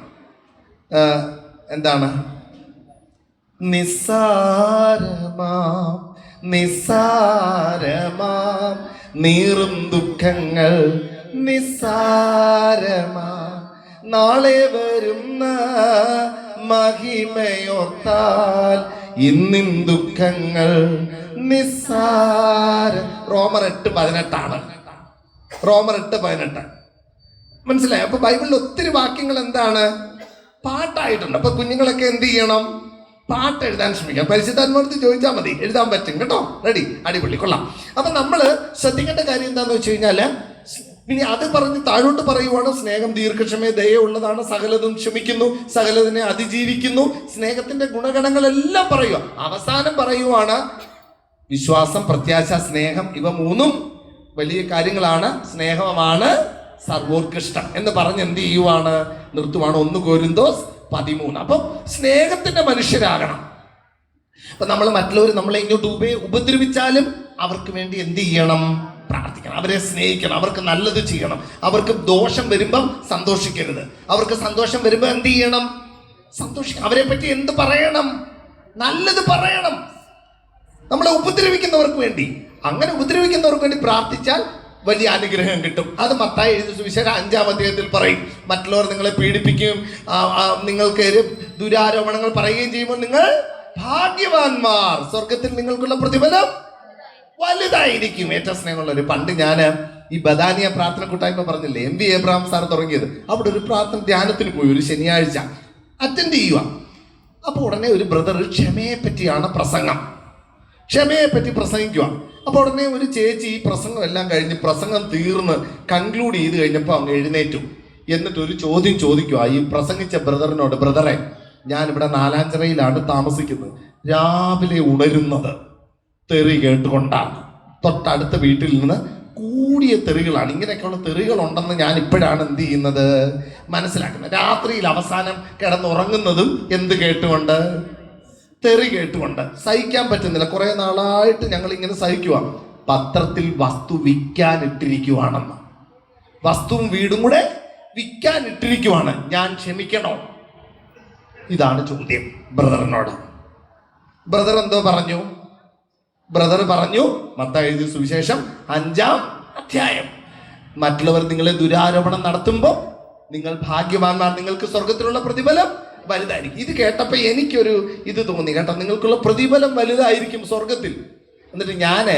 എന്താണ്? നിസ്സാരമാം നിസ്സാരമാം നീറും ദുഃഖങ്ങൾ നിസ്സാരമാം, നാളെ വരുന്ന മഹിമയോർത്താൽ ഇന്നിൻ ദുഃഖങ്ങൾ നിസ്സാര. റോമർ 8:18. റോമർ 8:18. മനസ്സിലായി? അപ്പൊ ബൈബിളിൽ ഒത്തിരി വാക്യങ്ങൾ എന്താണ്? പാട്ടായിട്ടുണ്ട്. അപ്പൊ കുഞ്ഞുങ്ങളൊക്കെ എന്ത് ചെയ്യണം? പാട്ട് എഴുതാൻ ശ്രമിക്കാം. പരിശുദ്ധാത്മാവോട് ചോദിച്ചാൽ മതി, എഴുതാൻ പറ്റും കേട്ടോ. റെഡി? അടിപൊളി, കൊള്ളാം. അപ്പൊ നമ്മള് ശ്രദ്ധിക്കേണ്ട കാര്യം എന്താന്ന് വെച്ച് കഴിഞ്ഞാല്, ഇനി അത് പറഞ്ഞ് താഴോട്ട് പറയുവാണ്. സ്നേഹം ദീർഘക്ഷമ ദയുള്ളതാണ്, സകലതും ക്ഷമിക്കുന്നു, സകലതിനെ അതിജീവിക്കുന്നു. സ്നേഹത്തിന്റെ ഗുണഗണങ്ങളെല്ലാം പറയുക. അവസാനം പറയുവാണ് വിശ്വാസം, പ്രത്യാശ, സ്നേഹം. ഇവ 3 വലിയ കാര്യങ്ങളാണ്. സ്നേഹമാണ് സർവോത്കൃഷ്ടം എന്ന് പറഞ്ഞ് എന്ത് ചെയ്യുവാണ്? നിർത്തുവാണ്. 1 കൊരിന്തോസ് 13. അപ്പം സ്നേഹത്തിന്റെ മനുഷ്യരാകണം. അപ്പൊ നമ്മൾ മറ്റുള്ളവർ നമ്മളെ ഇങ്ങോട്ട് ഉപദ്രവിച്ചാലും അവർക്ക് വേണ്ടി എന്ത് ചെയ്യണം? പ്രാർത്ഥിക്കണം. അവരെ സ്നേഹിക്കണം. അവർക്ക് നല്ലത് ചെയ്യണം. അവർക്ക് ദോഷം വരുമ്പം സന്തോഷിക്കരുത്. അവർക്ക് സന്തോഷം വരുമ്പോൾ എന്ത് ചെയ്യണം? സന്തോഷിക്കണം. അവരെ പറ്റി എന്ത് പറയണം? നല്ലത് പറയണം. നമ്മളെ ഉപദ്രവിക്കുന്നവർക്ക് വേണ്ടി, അങ്ങനെ ഉപദ്രവിക്കുന്നവർക്ക് വേണ്ടി പ്രാർത്ഥിച്ചാൽ വലിയ അനുഗ്രഹം കിട്ടും. അത് മത്തായി എഴുതിയ സുവിശേഷം 5-ാം അധ്യായത്തിൽ പറയും. മറ്റുള്ളവർ നിങ്ങളെ പീഡിപ്പിക്കുകയും നിങ്ങൾക്ക് ദുരാരോപണങ്ങൾ പറയുകയും ചെയ്യുമ്പോൾ നിങ്ങൾ ഭാഗ്യവാന്മാർ, സ്വർഗത്തിൽ നിങ്ങൾക്കുള്ള പ്രതിഫലം വലുതായിരിക്കും. ഏറ്റവും സ്നേഹമുള്ളവർ. പണ്ട് ഞാൻ ഈ ബദാനിയ പ്രാർത്ഥന കൂട്ടായ്മ പറഞ്ഞില്ലേ, MV എബ്രഹാം സാർ തുടങ്ങിയത്, അവിടെ ഒരു പ്രാർത്ഥന ധ്യാനത്തിന് പോയി ഒരു ശനിയാഴ്ച. അറ്റൻഡ് ചെയ്യുക. അപ്പോൾ ഉടനെ ഒരു ബ്രദർ ക്ഷമയെ പറ്റിയാണ് പ്രസംഗം, ക്ഷമയെ പറ്റി പ്രസംഗിക്കുക. അപ്പോൾ ഉടനെ ഒരു ചേച്ചി ഈ പ്രസംഗം എല്ലാം കഴിഞ്ഞ് പ്രസംഗം തീർന്ന് കൺക്ലൂഡ് ചെയ്ത് കഴിഞ്ഞപ്പോൾ അങ്ങ് എഴുന്നേറ്റു. എന്നിട്ട് ഒരു ചോദ്യം ചോദിക്കുക ഈ പ്രസംഗിച്ച ബ്രദറിനോട്, ബ്രദറെ, ഞാനിവിടെ നാലാഞ്ചിറയിലാണ് താമസിക്കുന്നത്, രാവിലെ ഉണരുന്നത് തെറി കേട്ടുകൊണ്ടാണ്. തൊട്ടടുത്ത വീട്ടിൽ നിന്ന് കൂടിയ തെറികളാണ്. ഇങ്ങനെയൊക്കെയുള്ള തെറികൾ ഉണ്ടെന്ന് ഞാൻ ഇപ്പോഴാണ് എന്ത് ചെയ്യുന്നത്, മനസ്സിലാക്കുന്നത്. രാത്രിയിൽ അവസാനം കിടന്നുറങ്ങുന്നതും എന്ത് കേട്ടുകൊണ്ട്, തെറി കേട്ടുകൊണ്ട്. സഹിക്കാൻ പറ്റുന്നില്ല, കുറെ നാളായിട്ട് ഞങ്ങൾ ഇങ്ങനെ സഹിക്കുക. പത്രത്തിൽ വസ്തു വിൽക്കാനിട്ടിരിക്കുവാണെന്ന്, വസ്തുവും വീടും കൂടെ വിൽക്കാനിട്ടിരിക്കുവാണ്, ഞാൻ ക്ഷമിക്കണോ? ഇതാണ് ചോദ്യം ബ്രദറിനോട്. ബ്രദർ എന്തോ പറഞ്ഞു? ബ്രദർ പറഞ്ഞു, മത്തായി എഴുതിയ സുവിശേഷം 5-ാം അധ്യായം, മറ്റുള്ളവർ നിങ്ങളെ ദുരാരോപണം നടത്തുമ്പോൾ നിങ്ങൾ ഭാഗ്യവാന്മാർ, നിങ്ങൾക്ക് സ്വർഗത്തിലുള്ള പ്രതിഫലം വലുതായിരിക്കും. ഇത് കേട്ടപ്പോൾ എനിക്കൊരു ഇത് തോന്നി കേട്ടോ, നിങ്ങൾക്കുള്ള പ്രതിഫലം വലുതായിരിക്കും സ്വർഗത്തിൽ. എന്നിട്ട്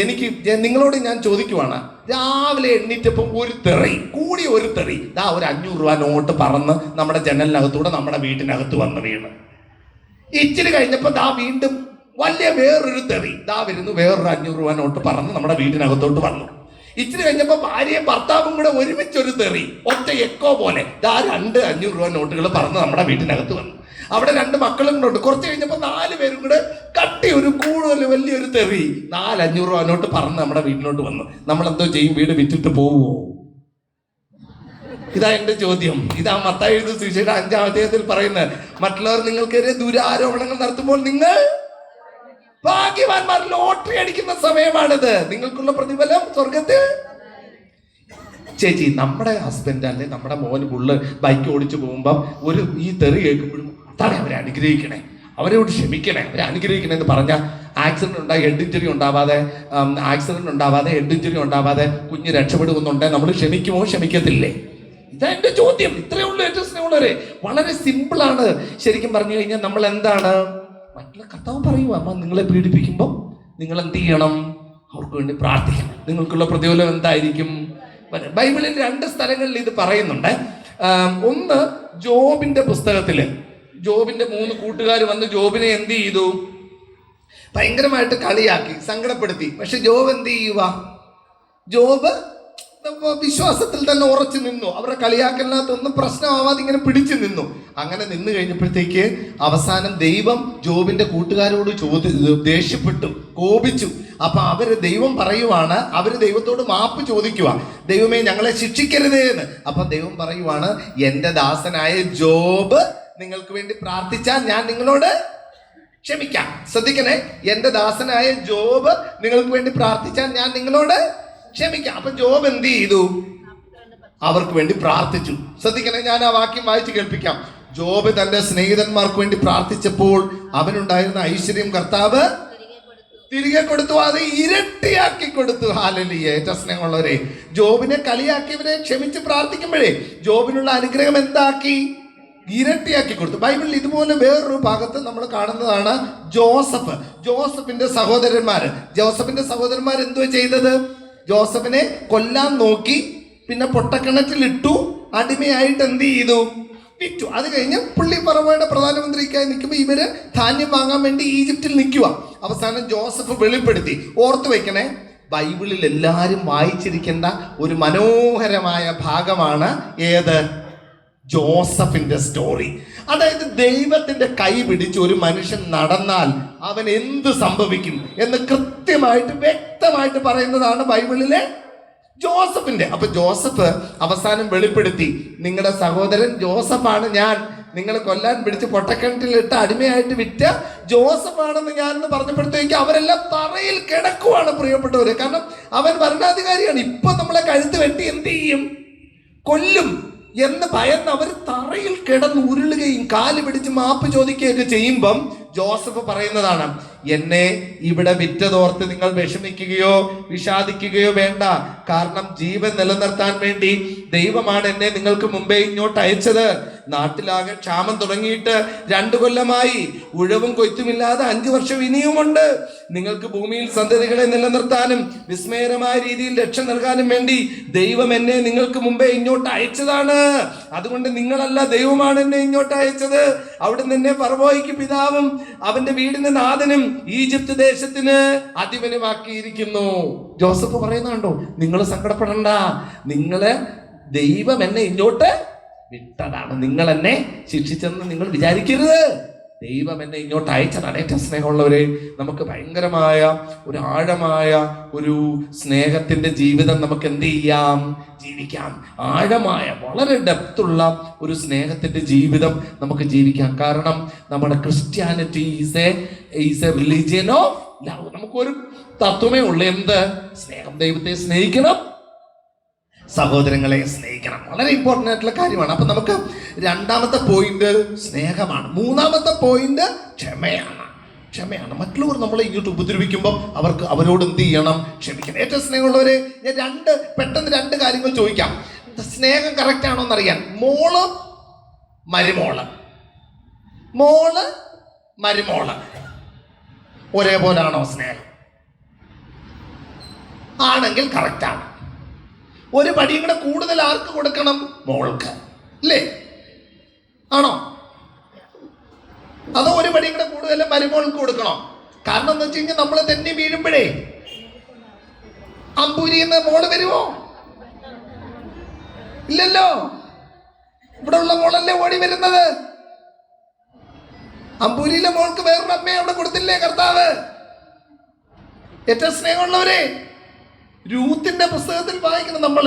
എനിക്ക് നിങ്ങളോട് ഞാൻ ചോദിക്കുവാണ്, രാവിലെ എണ്ണീറ്റപ്പം ഒരു തെറി, കൂടിയ ഒരു തെറി, ഒരു 500 രൂപ നോട്ട് പറന്ന് നമ്മുടെ ജനലിനകത്തൂടെ നമ്മുടെ വീട്ടിനകത്ത് വന്ന് വീണ്. ഇച്ചിരി കഴിഞ്ഞപ്പോൾ വീണ്ടും വലിയ വേറൊരു തെറി, വരുന്നു വേറൊരു 500 രൂപ നോട്ട് പറന്ന് നമ്മുടെ വീട്ടിനകത്തോട്ട് വന്നു. ഇച്ചിരി കഴിഞ്ഞപ്പോൾ ഭാര്യയും ഭർത്താവും കൂടെ ഒരുമിച്ചൊരു തെറി, ഒറ്റ എക്കോ പോലെ 2 500 രൂപ നോട്ടുകൾ പറന്ന് നമ്മുടെ വീട്ടിനകത്ത് വന്നു. അവിടെ 2 മക്കളും കൂടെ ഉണ്ട്. കുറച്ച് കഴിഞ്ഞപ്പോൾ 4 പേരും കൂടെ കട്ടി ഒരു കൂടുതൽ വലിയൊരു തെറി, 4 500 രൂപ നോട്ട് പറന്ന് നമ്മുടെ വീട്ടിലോട്ട് വന്നു. നമ്മൾ എന്തോ ചെയ്യും? വീട് വിറ്റിട്ട് പോവുമോ? ഇതാ എന്റെ ചോദ്യം. ഇതാ മത്തായി എഴുതിയ സുവിശേഷം 5-ാം അധ്യായത്തിൽ പറയുന്നത്. മറ്റുള്ളവർ നിങ്ങൾക്കെതിരെ ദുരാരോപണങ്ങൾ നടത്തുമ്പോൾ നിങ്ങൾ ഭാഗ്യവാന്മാർ, ലോട്ടറി അടിക്കുന്ന സമയമാണിത്, നിങ്ങൾക്കുള്ള പ്രതിഫലം സ്വർഗത്തിൽ. ചേച്ചി, നമ്മുടെ ഹസ്ബൻഡ് അല്ലെ നമ്മുടെ മോന് പുള്ള് ബൈക്ക് ഓടിച്ചു പോകുമ്പം ഈ തെറി കേൾക്കുമ്പോഴും അതാണ് അവരെ അനുഗ്രഹിക്കണേ, അവരോട് ക്ഷമിക്കണേ, അവരെ അനുഗ്രഹിക്കണേ എന്ന് പറഞ്ഞാൽ ആക്സിഡന്റ് ഹെഡ് ഇഞ്ചുറി ഉണ്ടാവാതെ ഹെഡ് ഇഞ്ചുറി ഉണ്ടാവാതെ കുഞ്ഞ് രക്ഷപ്പെടുന്നുണ്ടെങ്കിൽ നമ്മൾ ക്ഷമിക്കുമോ, ക്ഷമിക്കത്തില്ലേ? ഇതാ എന്റെ ചോദ്യം. ഇത്രയേ ഉള്ളൂ ഏറ്റവും സ്നേഹമുള്ളവരെ. വളരെ സിമ്പിളാണ്. ശരിക്കും പറഞ്ഞു കഴിഞ്ഞാൽ നമ്മൾ എന്താണ്, മറ്റുള്ള കർത്താവ് പറയുക, അമ്മ നിങ്ങളെ പീഡിപ്പിക്കുമ്പോൾ നിങ്ങൾ എന്ത് ചെയ്യണം? അവർക്ക് വേണ്ടി പ്രാർത്ഥിക്കണം, നിങ്ങൾക്കുള്ള പ്രതിഫലം എന്തായിരിക്കും? ബൈബിളിൽ 2 സ്ഥലങ്ങളിൽ ഇത് പറയുന്നുണ്ട്. ഒന്ന്, ജോബിന്റെ പുസ്തകത്തില് ജോബിന്റെ 3 കൂട്ടുകാർ വന്ന് ജോബിനെ എന്ത് ചെയ്തു? ഭയങ്കരമായിട്ട് കളിയാക്കി, സങ്കടപ്പെടുത്തി. പക്ഷെ ജോബ് എന്ത് ചെയ്യുക? ജോബ് വിശ്വാസത്തിൽ തന്നെ ഉറച്ചു നിന്നു. അവരുടെ കളിയാക്കലിനകത്തൊന്നും പ്രശ്നമാവാതെ ഇങ്ങനെ പിടിച്ചു നിന്നു. അങ്ങനെ നിന്ന് കഴിഞ്ഞപ്പോഴത്തേക്ക് അവസാനം ദൈവം ജോബിന്റെ കൂട്ടുകാരോട് ദേഷ്യപ്പെട്ടു, കോപിച്ചു. അപ്പൊ ദൈവം പറയുവാണ്, അവര് ദൈവത്തോട് മാപ്പ് ചോദിക്കുക, ദൈവമേ ഞങ്ങളെ ശിക്ഷിക്കരുതേ എന്ന്. അപ്പൊ ദൈവം പറയുവാണ്, എന്റെ ദാസനായ ജോബ് നിങ്ങൾക്ക് വേണ്ടി പ്രാർത്ഥിച്ചാൽ ഞാൻ നിങ്ങളോട് ക്ഷമിക്കാം. ശ്രദ്ധിക്കണേ, എന്റെ ദാസനായ ജോബ് നിങ്ങൾക്ക് വേണ്ടി പ്രാർത്ഥിച്ചാൽ ഞാൻ നിങ്ങളോട് ക്ഷമിക്കാം. അപ്പൊ ജോബ് എന്ത് ചെയ്തു? അവർക്ക് വേണ്ടി പ്രാർത്ഥിച്ചു. ശ്രദ്ധിക്കണേ, ഞാൻ ആ വാക്യം വായിച്ച് കേൾപ്പിക്കാം. ജോബ് തന്റെ സ്നേഹിതന്മാർക്ക് വേണ്ടി പ്രാർത്ഥിച്ചപ്പോൾ അവനുണ്ടായിരുന്ന ഐശ്വര്യം കർത്താവ് തിരികെ കൊടുത്തു, അത് ഇരട്ടിയാക്കി കൊടുത്തു. ഹല്ലേലൂയ. ഏറ്റവും സ്നേഹമുള്ളവരെ, ജോബിനെ കളിയാക്കിയവരെ ക്ഷമിച്ച് പ്രാർത്ഥിക്കുമ്പോഴേ ജോബിനുള്ള അനുഗ്രഹം എന്താക്കി? ഇരട്ടിയാക്കി കൊടുത്തു. ബൈബിളിൽ ഇതുപോലെ വേറൊരു ഭാഗത്ത് നമ്മൾ കാണുന്നതാണ് ജോസഫിന്റെ സഹോദരന്മാർ എന്തുവാ ചെയ്തത്? ജോസഫിനെ കൊല്ലാൻ നോക്കി, പിന്നെ പൊട്ടക്കിണറ്റിലിട്ടു, അടിമയായിട്ട് എന്ത് ചെയ്തു? വിറ്റു. അത് കഴിഞ്ഞ് പുള്ളി പറവയുടെ പ്രധാനമന്ത്രിക്കായി നിൽക്കുമ്പോൾ ഇവര് ധാന്യം വാങ്ങാൻ വേണ്ടി ഈജിപ്തിൽ നിൽക്കുക. അവസാനം ജോസഫ് വെളിപ്പെടുത്തി. ഓർത്തു വെക്കണേ, ബൈബിളിൽ എല്ലാവരും വായിച്ചിരിക്കേണ്ട ഒരു മനോഹരമായ ഭാഗമാണ് ഏത്? ജോസഫിന്റെ സ്റ്റോറി. അതായത് ദൈവത്തിന്റെ കൈ പിടിച്ച് ഒരു മനുഷ്യൻ നടന്നാൽ അവൻ എന്ത് സംഭവിക്കും എന്ന് കൃത്യമായിട്ട് വ്യക്തമായിട്ട് പറയുന്നതാണ് ബൈബിളിലെ ജോസഫിന്റെ. അപ്പൊ ജോസഫ് അവസാനം വെളിപ്പെടുത്തി, നിങ്ങളുടെ സഹോദരൻ ജോസഫാണ് ഞാൻ, നിങ്ങൾ കൊല്ലാൻ പിടിച്ച് പൊട്ടക്കിണറ്റിലിട്ട് അടിമയായിട്ട് വിറ്റ ജോസഫാണെന്ന് ഞാനെന്ന് പറഞ്ഞപ്പോഴത്തേക്ക് അവരെല്ലാം തറയിൽ കിടക്കുവാണ് പ്രിയപ്പെട്ടവര്. കാരണം അവൻ ഭരണാധികാരിയാണ്. ഇപ്പൊ നമ്മളെ കഴുത്ത് വെട്ടി എന്ത് ചെയ്യും? കൊല്ലും എന്ന് ഭയന്ന് അവർ തറയിൽ കിടന്ന് ഉരുളുകയും കാല് പിടിച്ച് മാപ്പ് ചോദിക്കുകയൊക്കെ ചെയ്യുമ്പം ജോസഫ് പറയുന്നതാണ്, എന്നെ ഇവിടെ വിറ്റതോർത്ത് നിങ്ങൾ വിഷമിക്കുകയോ വിഷാദിക്കുകയോ വേണ്ട. കാരണം ജീവൻ നിലനിർത്താൻ വേണ്ടി ദൈവമാണ് എന്നെ നിങ്ങൾക്ക് മുമ്പേ ഇങ്ങോട്ട് അയച്ചത്. നാട്ടിലാകെ ക്ഷാമം തുടങ്ങിയിട്ട് 2 കൊല്ലമായി. ഉഴവും കൊയ്ത്തുമില്ലാതെ 5 വർഷം ഇനിയുമുണ്ട്. നിങ്ങൾക്ക് ഭൂമിയിൽ സന്തതികളെ നിലനിർത്താനും വിസ്മയകരമായ രീതിയിൽ രക്ഷ നൽകാനും വേണ്ടി ദൈവം എന്നെ നിങ്ങൾക്ക് മുമ്പേ ഇങ്ങോട്ട് അയച്ചതാണ്. അതുകൊണ്ട് നിങ്ങളല്ല, ദൈവമാണ് എന്നെ ഇങ്ങോട്ട് അയച്ചത്. അവിടുന്ന് എന്നെ ഫറവോയ്ക്ക് പിതാവും അവന്റെ വീടിന് നാഥനും ഈജിപ്ത് ദേശത്തിന് അധിപനുമാക്കിയിരിക്കുന്നു. ജോസഫ് പറയുന്നുണ്ടോ, നിങ്ങൾ സങ്കടപ്പെടണ്ട, നിങ്ങളെ ദൈവം എന്നെ ഇങ്ങോട്ട് വിട്ടതാണ്. നിങ്ങൾ എന്നെ ശിക്ഷിച്ചെന്ന് നിങ്ങൾ വിചാരിക്കരുത്. ദൈവം എന്നെ ഇങ്ങോട്ട് അയച്ചതാണ്. ഏറ്റവും സ്നേഹമുള്ളവരെ, നമുക്ക് ഭയങ്കരമായ ഒരു ആഴമായ ഒരു സ്നേഹത്തിന്റെ ജീവിതം നമുക്ക് എന്ത് ചെയ്യാം, ജീവിക്കാം. ആഴമായ വളരെ ഡെപ്തുള്ള ഒരു സ്നേഹത്തിന്റെ ജീവിതം നമുക്ക് ജീവിക്കാം. കാരണം നമ്മുടെ Christianity is A religion of love. നമുക്കൊരു തത്വമേ ഉള്ളൂ, എന്ത്? സ്നേഹം. ദൈവത്തെ സ്നേഹിക്കണം, സഹോദരങ്ങളെ സ്നേഹിക്കണം. വളരെ ഇമ്പോർട്ടൻ്റ് ആയിട്ടുള്ള കാര്യമാണ്. അപ്പൊ നമുക്ക് രണ്ടാമത്തെ പോയിന്റ് സ്നേഹമാണ്. മൂന്നാമത്തെ പോയിന്റ് ക്ഷമയാണ്. മറ്റുള്ളവർ നമ്മളെ ഇങ്ങോട്ട് ഉപദ്രവിക്കുമ്പോൾ അവരോട് എന്ത് ചെയ്യണം? ക്ഷമിക്കണം. ഏറ്റവും സ്നേഹമുള്ളവരെ, ഞാൻ പെട്ടെന്ന് 2 കാര്യങ്ങൾ ചോദിക്കാം. സ്നേഹം കറക്റ്റ് ആണോ എന്നറിയാൻ. മോള് മരുമോള് ഒരേപോലാണോ സ്നേഹം? ആണെങ്കിൽ കറക്റ്റാണ്. ഒരു പടിയും കൂടെ കൂടുതൽ ആർക്ക് കൊടുക്കണം? മോൾക്ക്, അല്ലേ? ആണോ? അതോ ഒരു പടിയും കൂടെ കൂടുതൽ മരുമോൾക്ക് കൊടുക്കണോ? കാരണം എന്താ വെച്ച് കഴിഞ്ഞാൽ നമ്മൾ തന്നെ വീഴുമ്പോഴേ അമ്പൂരിന്ന് മോള് വരുമോ? ഇല്ലല്ലോ. ഇവിടെ ഉള്ള മോളല്ലേ ഓടി വരുന്നത്. അമ്പൂരിയിലെ മോൾക്ക് വേറൊരു അമ്മയെ അവിടെ കൊടുത്തില്ലേ കർത്താവ്? ഏറ്റവും സ്നേഹമുള്ളവരെ, രൂത്തിന്റെ പുസ്തകത്തിൽ വായിക്കണം നമ്മൾ.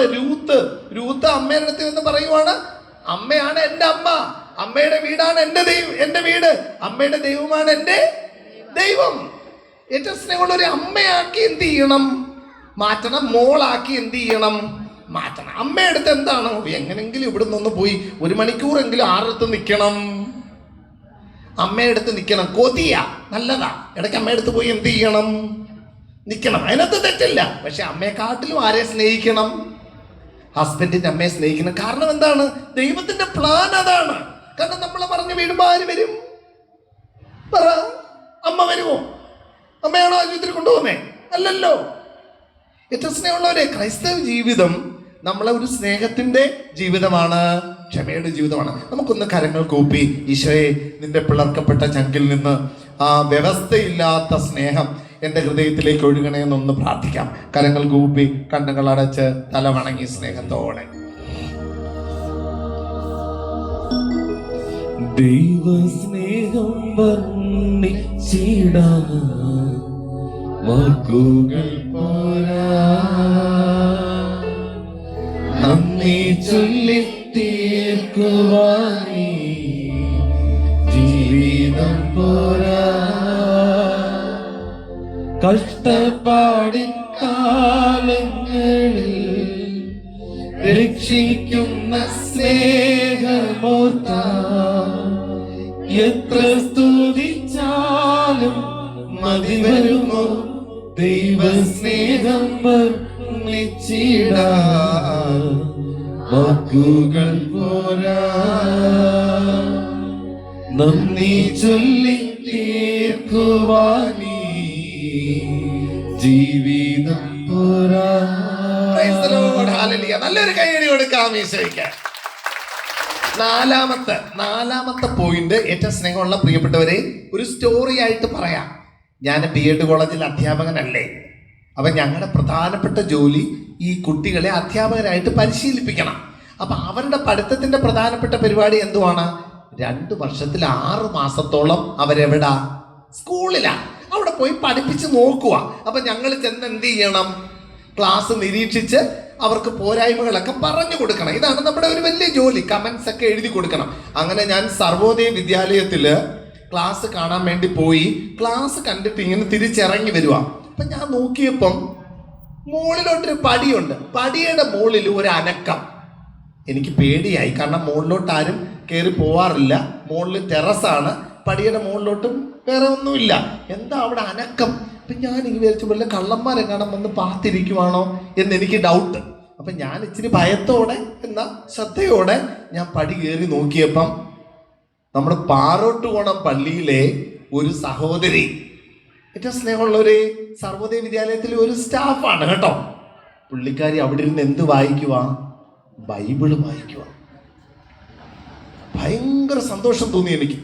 രൂത്ത് അമ്മയുടെ അടുത്ത് നിന്ന് പറയുവാണ്, അമ്മയാണ് എൻ്റെ അമ്മ, അമ്മയുടെ വീടാണ് എൻ്റെ വീട്, അമ്മയുടെ ദൈവമാണ് എൻ്റെ ദൈവം. ഏറ്റവും സ്നേഹമുള്ളവരെ, അമ്മയാക്കി എന്ത് ചെയ്യണം? മാറ്റണം. മോളാക്കി എന്ത് ചെയ്യണം? മാറ്റണം. അമ്മയുടെ അടുത്ത് എന്താണ്? എങ്ങനെങ്കിലും ഇവിടെ നിന്ന് പോയി 1 മണിക്കൂറെങ്കിലും ആറടുത്ത് നിൽക്കണം. അമ്മയുടെ അടുത്ത് നിൽക്കണം. കൊതിയ നല്ലതാ. ഇടയ്ക്ക് അമ്മയുടെ അടുത്ത് പോയി എന്ത് ചെയ്യണം? നിൽക്കണം. അതിനകത്ത് തെറ്റില്ല. പക്ഷെ അമ്മയെക്കാട്ടിലും ആരെ സ്നേഹിക്കണം? ഹസ്ബൻഡിന്റെ അമ്മയെ സ്നേഹിക്കണം. കാരണം എന്താണ്? ദൈവത്തിന്റെ പ്ലാൻ അതാണ്. കാരണം നമ്മളെ പറഞ്ഞു വീടുമ്പോൾ ആര് വരും? പറ. അമ്മ വരുമോ? അമ്മയാണോ ആശുപത്രി കൊണ്ടുപോകുന്നേ? അല്ലല്ലോ. ഏറ്റവും സ്നേഹമുള്ളവരെ, ക്രൈസ്തവ ജീവിതം നമ്മളെ ഒരു സ്നേഹത്തിന്റെ ജീവിതമാണ്, ക്ഷമയുടെ ജീവിതമാണ്. നമുക്കൊന്ന് കരങ്ങൾ കൂപ്പി, ഈശോയെ, നിന്റെ പിളർക്കപ്പെട്ട ചങ്കിൽ നിന്ന് ആ വ്യവസ്ഥയില്ലാത്ത സ്നേഹം എൻ്റെ ഹൃദയത്തിലേക്ക് ഒഴുകണേ എന്നൊന്ന് പ്രാർത്ഥിക്കാം. കരങ്ങൾ കൂപ്പി, കണ്ണുകൾ അടച്ച്, തല വണങ്ങി സ്നേഹത്തോടെ. ദൈവസ്നേഹം വർണ്ണിച്ചിടാൻ വാക്കുകൾ പോരാ, നന്ദി ചൊല്ലി തീർക്കുവാനീ ജീവിതം പോരാ. കഷ്ടപ്പാടിൻ കാലങ്ങളിൽ രക്ഷിക്കുന്ന സ്നേഹമോർത്ത എത്ര സ്തുതിച്ചാലും മതി വരുമോ? ദൈവസ്നേഹം വർണ്ണിച്ചിടാൻ വാക്കുകൾ പോരാ, നന്ദി ചൊല്ലി തീർക്കുവാനീ ജീവിതം പോരാ. നല്ലൊരു കൈയടി കൊടുക്കാം ഈശോയ്ക്ക്. നാലാമത്തെ പോയിന്റ്, ഏറ്റവും സ്നേഹമുള്ള പ്രിയപ്പെട്ടവരെ, ഒരു സ്റ്റോറി ആയിട്ട് പറയാം. ഞാൻ BEd കോളേജിൽ അധ്യാപകനല്ലേ. അപ്പം ഞങ്ങളുടെ പ്രധാനപ്പെട്ട ജോലി ഈ കുട്ടികളെ അധ്യാപകരായിട്ട് പരിശീലിപ്പിക്കണം. അപ്പം അവരുടെ പഠിത്തത്തിന്റെ പ്രധാനപ്പെട്ട പരിപാടി എന്തുവാണ്? 2 വർഷത്തിൽ 6 മാസത്തോളം അവരെവിടാ? സ്കൂളിലാ. അവിടെ പോയി പഠിപ്പിച്ച് നോക്കുക. അപ്പം ഞങ്ങൾ ചെന്ന് എന്ത് ചെയ്യണം? ക്ലാസ് നിരീക്ഷിച്ച് അവർക്ക് പോരായ്മകളൊക്കെ പറഞ്ഞു കൊടുക്കണം. ഇതാണ് നമ്മുടെ ഒരു വലിയ ജോലി. കമന്റ്സ് ഒക്കെ എഴുതി കൊടുക്കണം. അങ്ങനെ ഞാൻ സർവോദയ വിദ്യാലയത്തിൽ ക്ലാസ് കാണാൻ വേണ്ടി പോയി. ക്ലാസ് കണ്ടിട്ട് ഇങ്ങനെ തിരിച്ചിറങ്ങി വരുക. അപ്പം ഞാൻ നോക്കിയപ്പം മുകളിലോട്ടൊരു പടിയുണ്ട്. പടിയുടെ മുകളിൽ ഒരു അനക്കം. എനിക്ക് പേടിയായി. കാരണം മുകളിലോട്ട് ആരും കയറി പോവാറില്ല. മുകളിൽ ടെറസാണ്. പടിയുടെ മുകളിലോട്ടും വേറെ ഒന്നുമില്ല. എന്താ അവിടെ അനക്കം? അപ്പം ഞാൻ ഇങ്ങനെ വിചാരിച്ചു, വല്ല കള്ളന്മാരെങ്ങാനും വന്ന് പാത്തിരിക്കുവാണോ എന്ന് എനിക്ക് ഡൗട്ട്. അപ്പൊ ഞാൻ ഇച്ചിരി ഭയത്തോടെ എന്നാ ശ്രദ്ധയോടെ ഞാൻ പടി കയറി നോക്കിയപ്പം നമ്മുടെ പാറോട്ടുകോണം പള്ളിയിലെ ഒരു സഹോദരി, ഏറ്റവും സ്നേഹമുള്ള ഒരു സർവോദയ വിദ്യാലയത്തിലെ ഒരു സ്റ്റാഫാണ് കേട്ടോ. പുള്ളിക്കാരി അവിടെ ഇരുന്ന് എന്ത് വായിക്കുക? ബൈബിള് വായിക്കുക. ഭയങ്കര സന്തോഷം തോന്നി എനിക്ക്.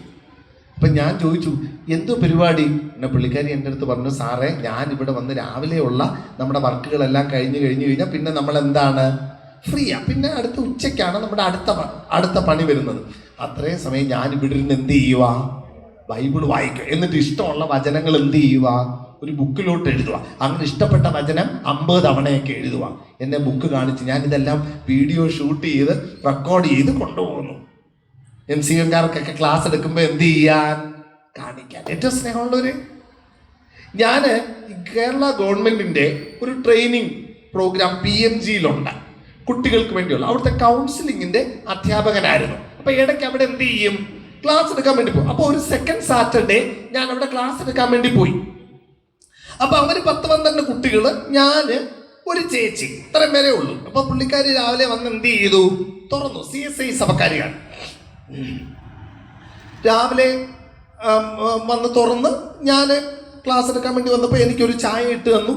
അപ്പൊ ഞാൻ ചോദിച്ചു എന്തോ പരിപാടി? എന്നെ പുള്ളിക്കാരി എൻ്റെ അടുത്ത് പറഞ്ഞു, സാറേ ഞാൻ ഇവിടെ വന്ന് രാവിലെയുള്ള നമ്മുടെ വർക്കുകളെല്ലാം കഴിഞ്ഞ് കഴിഞ്ഞാൽ പിന്നെ നമ്മൾ എന്താണ് ഫ്രീയാ, പിന്നെ അടുത്ത ഉച്ചയ്ക്കാണ് നമ്മുടെ അടുത്ത പണി വരുന്നത്. അത്രയും സമയം ഞാൻ ഇവിടെ ഇരുന്ന് എന്ത് ചെയ്യുക? ബൈബിൾ വായിക്കുക. എന്നിട്ട് ഇഷ്ടമുള്ള വചനങ്ങൾ എന്ത് ചെയ്യുക? ഒരു ബുക്കിലോട്ട് എഴുതുക. അങ്ങനെ ഇഷ്ടപ്പെട്ട വചനം 50 തവണയൊക്കെ എഴുതുക. എന്നെ ബുക്ക് കാണിച്ച് ഞാൻ ഇതെല്ലാം വീഡിയോ ഷൂട്ട് ചെയ്ത് റെക്കോർഡ് ചെയ്ത് കൊണ്ടുപോകുന്നു. MCMകാർക്കൊക്കെ ക്ലാസ് എടുക്കുമ്പോൾ എന്ത് ചെയ്യാൻ? കാണിക്കാൻ. ഏറ്റവും സ്നേഹമുള്ളവര്, ഞാൻ കേരള ഗവൺമെന്റിന്റെ ഒരു ട്രെയിനിങ് പ്രോഗ്രാം PMGയിലുണ്ട്, കുട്ടികൾക്ക് വേണ്ടിയുള്ള. അവിടുത്തെ കൗൺസിലിങ്ങിന്റെ അധ്യാപകനായിരുന്നു. അപ്പൊ ഇടയ്ക്ക് അവിടെ എന്ത് ചെയ്യും? ക്ലാസ് എടുക്കാൻ വേണ്ടി പോകും. അപ്പൊ ഒരു സെക്കൻഡ് സാറ്റർഡേ ഞാൻ അവിടെ ക്ലാസ് എടുക്കാൻ വേണ്ടി പോയി. അപ്പൊ അവര് 10-12 കുട്ടികള്, ഞാന്, ഒരു ചേച്ചി, ഇത്രയും പേരേ ഉള്ളൂ. അപ്പൊ പുള്ളിക്കാരി രാവിലെ വന്ന് എന്ത് ചെയ്തു? തുറന്നു. CSI സഭക്കാരിയാണ്. രാവിലെ വന്ന് തുറന്ന് ഞാൻ ക്ലാസ് എടുക്കാൻ വേണ്ടി വന്നപ്പോൾ എനിക്കൊരു ചായ ഇട്ട് തന്നു.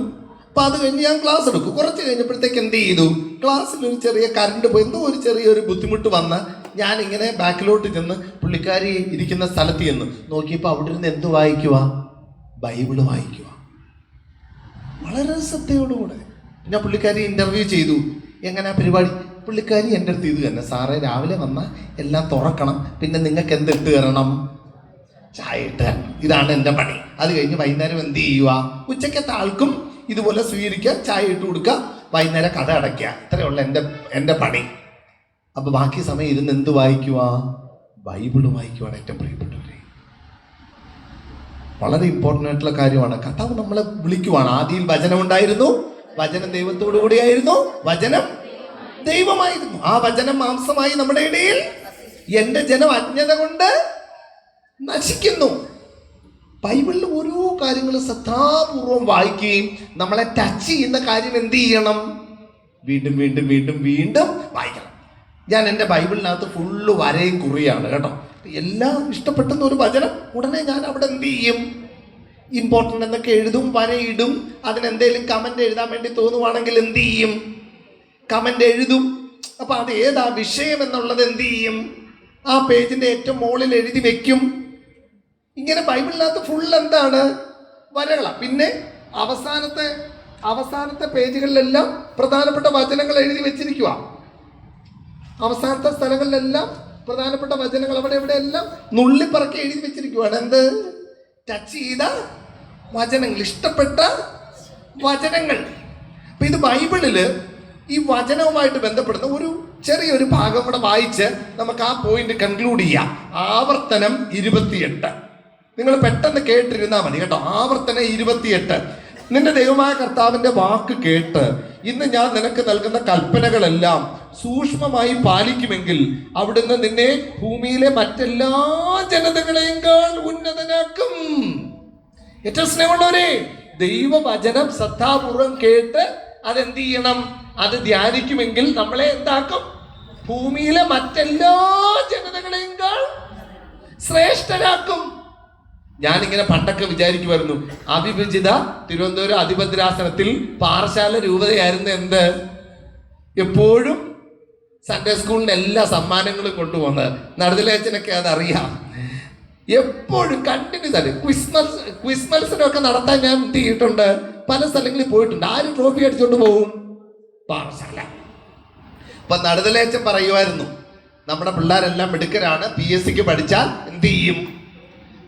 അപ്പം അത് കഴിഞ്ഞ് ഞാൻ ക്ലാസ് എടുക്കും. കുറച്ച് കഴിഞ്ഞപ്പോഴത്തേക്ക് എന്ത് ചെയ്തു? ക്ലാസ്സിൽ ഒരു ചെറിയ കറണ്ട് പോയി, എന്തോ ഒരു ചെറിയൊരു ബുദ്ധിമുട്ട് വന്ന് ഞാനിങ്ങനെ ബാക്കിലോട്ട് ചെന്ന് പുള്ളിക്കാരി ഇരിക്കുന്ന സ്ഥലത്ത് ചെന്ന് നോക്കിയപ്പോൾ അവിടെ ഇരുന്ന് എന്ത് വായിക്കുക? ബൈബിള് വായിക്കുക. വളരെ ശ്രദ്ധയോടുകൂടെ. പിന്നെ പുള്ളിക്കാരി ഇൻ്റർവ്യൂ ചെയ്തു. എങ്ങനെയാ പരിപാടി? പുള്ളിക്കാരി എൻ്റെ അടുത്ത് ഇത് തന്നെ, സാറേ രാവിലെ വന്നാൽ എല്ലാം തുറക്കണം, പിന്നെ നിങ്ങൾക്ക് എന്തിട്ട് തരണം? ചായ ഇട്ട് തരണം. ഇതാണ് എൻ്റെ പണി. അത് കഴിഞ്ഞ് വൈകുന്നേരം എന്ത് ചെയ്യുക? ഉച്ചക്കത്തെ ആൾക്കും ഇതുപോലെ സ്വീകരിക്കുക, ചായ ഇട്ട് കൊടുക്കുക, വൈകുന്നേരം കഥ അടയ്ക്കുക. ഇത്രയുള്ള എൻ്റെ പണി. അപ്പൊ ബാക്കി സമയം ഇരുന്ന് എന്ത് വായിക്കുക? ബൈബിള് വായിക്കുവാണ് ഏറ്റവും പ്രിയപ്പെട്ടവരെ. വളരെ ഇമ്പോർട്ടൻ്റ് ആയിട്ടുള്ള കാര്യമാണ്. കർത്താവ് നമ്മളെ വിളിക്കുവാണ്. ആദിയിൽ വചനം ഉണ്ടായിരുന്നു, വചനം ദൈവത്തോടു കൂടിയായിരുന്നു, വചനം ദൈവമായിരുന്നു. ആ വചനം മാംസമായി നമ്മുടെ ഇടയിൽ. എന്റെ ജനം അജ്ഞത കൊണ്ട് നശിക്കുന്നു. ബൈബിളിൽ ഓരോ കാര്യങ്ങൾ ശ്രദ്ധാപൂർവം വായിക്കുകയും നമ്മളെ ടച്ച് ചെയ്യുന്ന കാര്യം എന്ത് ചെയ്യണം? വീണ്ടും വീണ്ടും വീണ്ടും വീണ്ടും വായിക്കണം. ഞാൻ എൻ്റെ ബൈബിളിനകത്ത് ഫുള്ള് വരയും കുറിയാണ് കേട്ടോ. എല്ലാം ഇഷ്ടപ്പെട്ടെന്ന ഒരു വചനം ഉടനെ ഞാൻ അവിടെ എന്ത് ചെയ്യും? ഇമ്പോർട്ടൻ്റ് എന്നൊക്കെ എഴുതും, വരയിടും. അതിനെന്തെങ്കിലും കമന്റ് എഴുതാൻ വേണ്ടി തോന്നുവാണെങ്കിൽ എന്ത് ചെയ്യും? കമന്റ് എഴുതും. അപ്പൊ അത് ഏതാ വിഷയം എന്നുള്ളത് എന്ത് ചെയ്യും? ആ പേജിന്റെ ഏറ്റവും മുകളിൽ എഴുതി വെക്കും. ഇങ്ങനെ ബൈബിളിനകത്ത് ഫുൾ എന്താണ്? വരകളാണ്. പിന്നെ അവസാനത്തെ പേജുകളിലെല്ലാം പ്രധാനപ്പെട്ട വചനങ്ങൾ എഴുതി വെച്ചിരിക്കുക. അവസാനത്തെ സ്ഥലങ്ങളിലെല്ലാം പ്രധാനപ്പെട്ട വചനങ്ങൾ അവിടെ ഇവിടെ എല്ലാം നുള്ളിപ്പറക്കി എഴുതി വെച്ചിരിക്കുവാണ്. എന്ത്? ടച്ച് ചെയ്ത വചനങ്ങൾ, ഇഷ്ടപ്പെട്ട വചനങ്ങൾ. അപ്പൊ ഇത് ബൈബിളില് ഈ വചനവുമായിട്ട് ബന്ധപ്പെടുന്ന ഒരു ചെറിയൊരു ഭാഗം കൂടെ വായിച്ച് നമുക്ക് ആ പോയിന്റ് കൺക്ലൂഡ് ചെയ്യാം. ആവർത്തനം 28. നിങ്ങൾ പെട്ടെന്ന് കേട്ടിരുന്നാൽ മതി കേട്ടോ. ആവർത്തനം 28. നിന്റെ ദൈവമായ കർത്താവിന്റെ വാക്ക് കേട്ട് ഇന്ന് ഞാൻ നിനക്ക് നൽകുന്ന കൽപ്പനകളെല്ലാം സൂക്ഷ്മമായി പാലിക്കുമെങ്കിൽ അവിടുന്ന് നിന്നെ ഭൂമിയിലെ മറ്റെല്ലാ ജനതകളെക്കാൾ ഉന്നതനാക്കും. ഏറ്റവും സ്നേഹമുള്ളവരെ, ദൈവവചനം ശ്രദ്ധാപൂർവം കേട്ട് അതെന്ത് ചെയ്യണം? അത് ധ്യാനിക്കുമെങ്കിൽ നമ്മളെ എന്താക്കും? ഭൂമിയിലെ മറ്റെല്ലാ ജനതകളെക്കാൾ ശ്രേഷ്ഠരാക്കും. ഞാനിങ്ങനെ പണ്ടൊക്കെ വിചാരിക്കുമായിരുന്നു, അവിഭജിത തിരുവനന്തപുരം അതിഭദ്രാസനത്തിൽ പാറശാല രൂപതയായിരുന്നു എന്ത്? എപ്പോഴും സൺഡേ സ്കൂളിന് എല്ലാ സമ്മാനങ്ങളും കൊണ്ടുപോകുന്നത്. നടുതലേച്ചനൊക്കെ അതറിയാം. എപ്പോഴും കണ്ടിന്യൂസ് ആയിട്ട് ക്വിസ് മത്സരമൊക്കെ നടത്താൻ ഞാൻ എന്ത് ചെയ്തിട്ടുണ്ട്? പല സ്ഥലങ്ങളിൽ പോയിട്ടുണ്ട്. ആരും ട്രോഫി അടിച്ചോണ്ട് പോകും? പാറശാല. അപ്പൊ നടുതലേച്ചൻ പറയുമായിരുന്നു, നമ്മുടെ പിള്ളേരെല്ലാം മിടുക്കരാണ്, PSCക്ക് പഠിച്ചാൽ എന്ത് ചെയ്യും?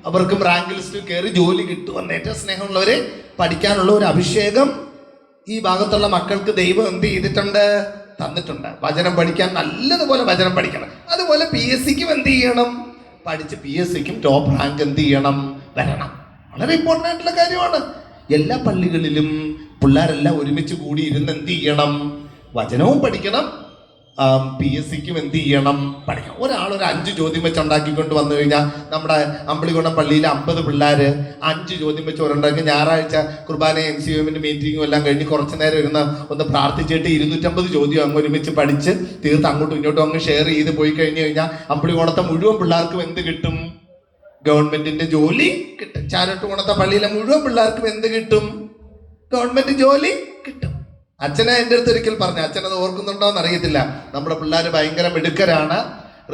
അവർക്കും റാങ്ക് ലിസ്റ്റിൽ കയറി ജോലി കിട്ടുമെന്ന്. ഏറ്റവും സ്നേഹമുള്ളവരെ, പഠിക്കാനുള്ള ഒരു അഭിഷേകം ഈ ഭാഗത്തുള്ള മക്കൾക്ക് ദൈവം എന്ത് ചെയ്തിട്ടുണ്ട്? തന്നിട്ടുണ്ട്. വചനം പഠിക്കാൻ നല്ലതുപോലെ വചനം പഠിക്കണം. അതുപോലെ PSCക്കും എന്ത് ചെയ്യണം? പഠിച്ച് PSCക്കും ടോപ്പ് റാങ്ക് എന്ത് ചെയ്യണം? വരണം. വളരെ ഇമ്പോർട്ടൻ്റ് ആയിട്ടുള്ള കാര്യമാണ്. എല്ലാ പള്ളികളിലും പിള്ളേരെല്ലാം ഒരുമിച്ച് കൂടി ഇരുന്ന് എന്ത് ചെയ്യണം? വചനവും പഠിക്കണം, PSCക്കും എന്ത് ചെയ്യണം, പഠിക്കണം. ഒരാൾ ഒരു 5 ചോദ്യം വെച്ച് ഉണ്ടാക്കിക്കൊണ്ട് വന്നു കഴിഞ്ഞാൽ നമ്മുടെ അമ്പളികുളം പള്ളിയിൽ 50 പിള്ളേര് 5 ചോദ്യം വെച്ച് ഉണ്ടാക്കി ഞായറാഴ്ച കുർബാന MCMന്റെ മീറ്റിങ്ങും എല്ലാം കഴിഞ്ഞ് കുറച്ച് നേരം ഇരുന്ന് ഒന്ന് പ്രാർത്ഥിച്ചിട്ട് 250 ചോദ്യം അങ്ങ് ഒരുമിച്ച് പഠിച്ച് തീർത്ത് അങ്ങോട്ടും ഇങ്ങോട്ടും അങ്ങ് ഷെയർ ചെയ്ത് പോയി കഴിഞ്ഞു കഴിഞ്ഞാൽ അമ്പളികുളത്തെ മുഴുവൻ പിള്ളേർക്കും എന്ത് കിട്ടും? ഗവൺമെന്റിന്റെ ജോലി കിട്ടും. ചാരട്ടുകുണത്തെ പള്ളിയിലെ മുഴുവൻ പിള്ളേർക്കും എന്ത് കിട്ടും? ഗവൺമെന്റ് ജോലി കിട്ടും. അച്ഛനെ എൻ്റെ അടുത്ത് ഒരിക്കൽ പറഞ്ഞു, അച്ഛനത് ഓർക്കുന്നുണ്ടോ എന്ന് അറിയത്തില്ല, നമ്മുടെ പിള്ളേർ ഭയങ്കര മിടുക്കരാണ്,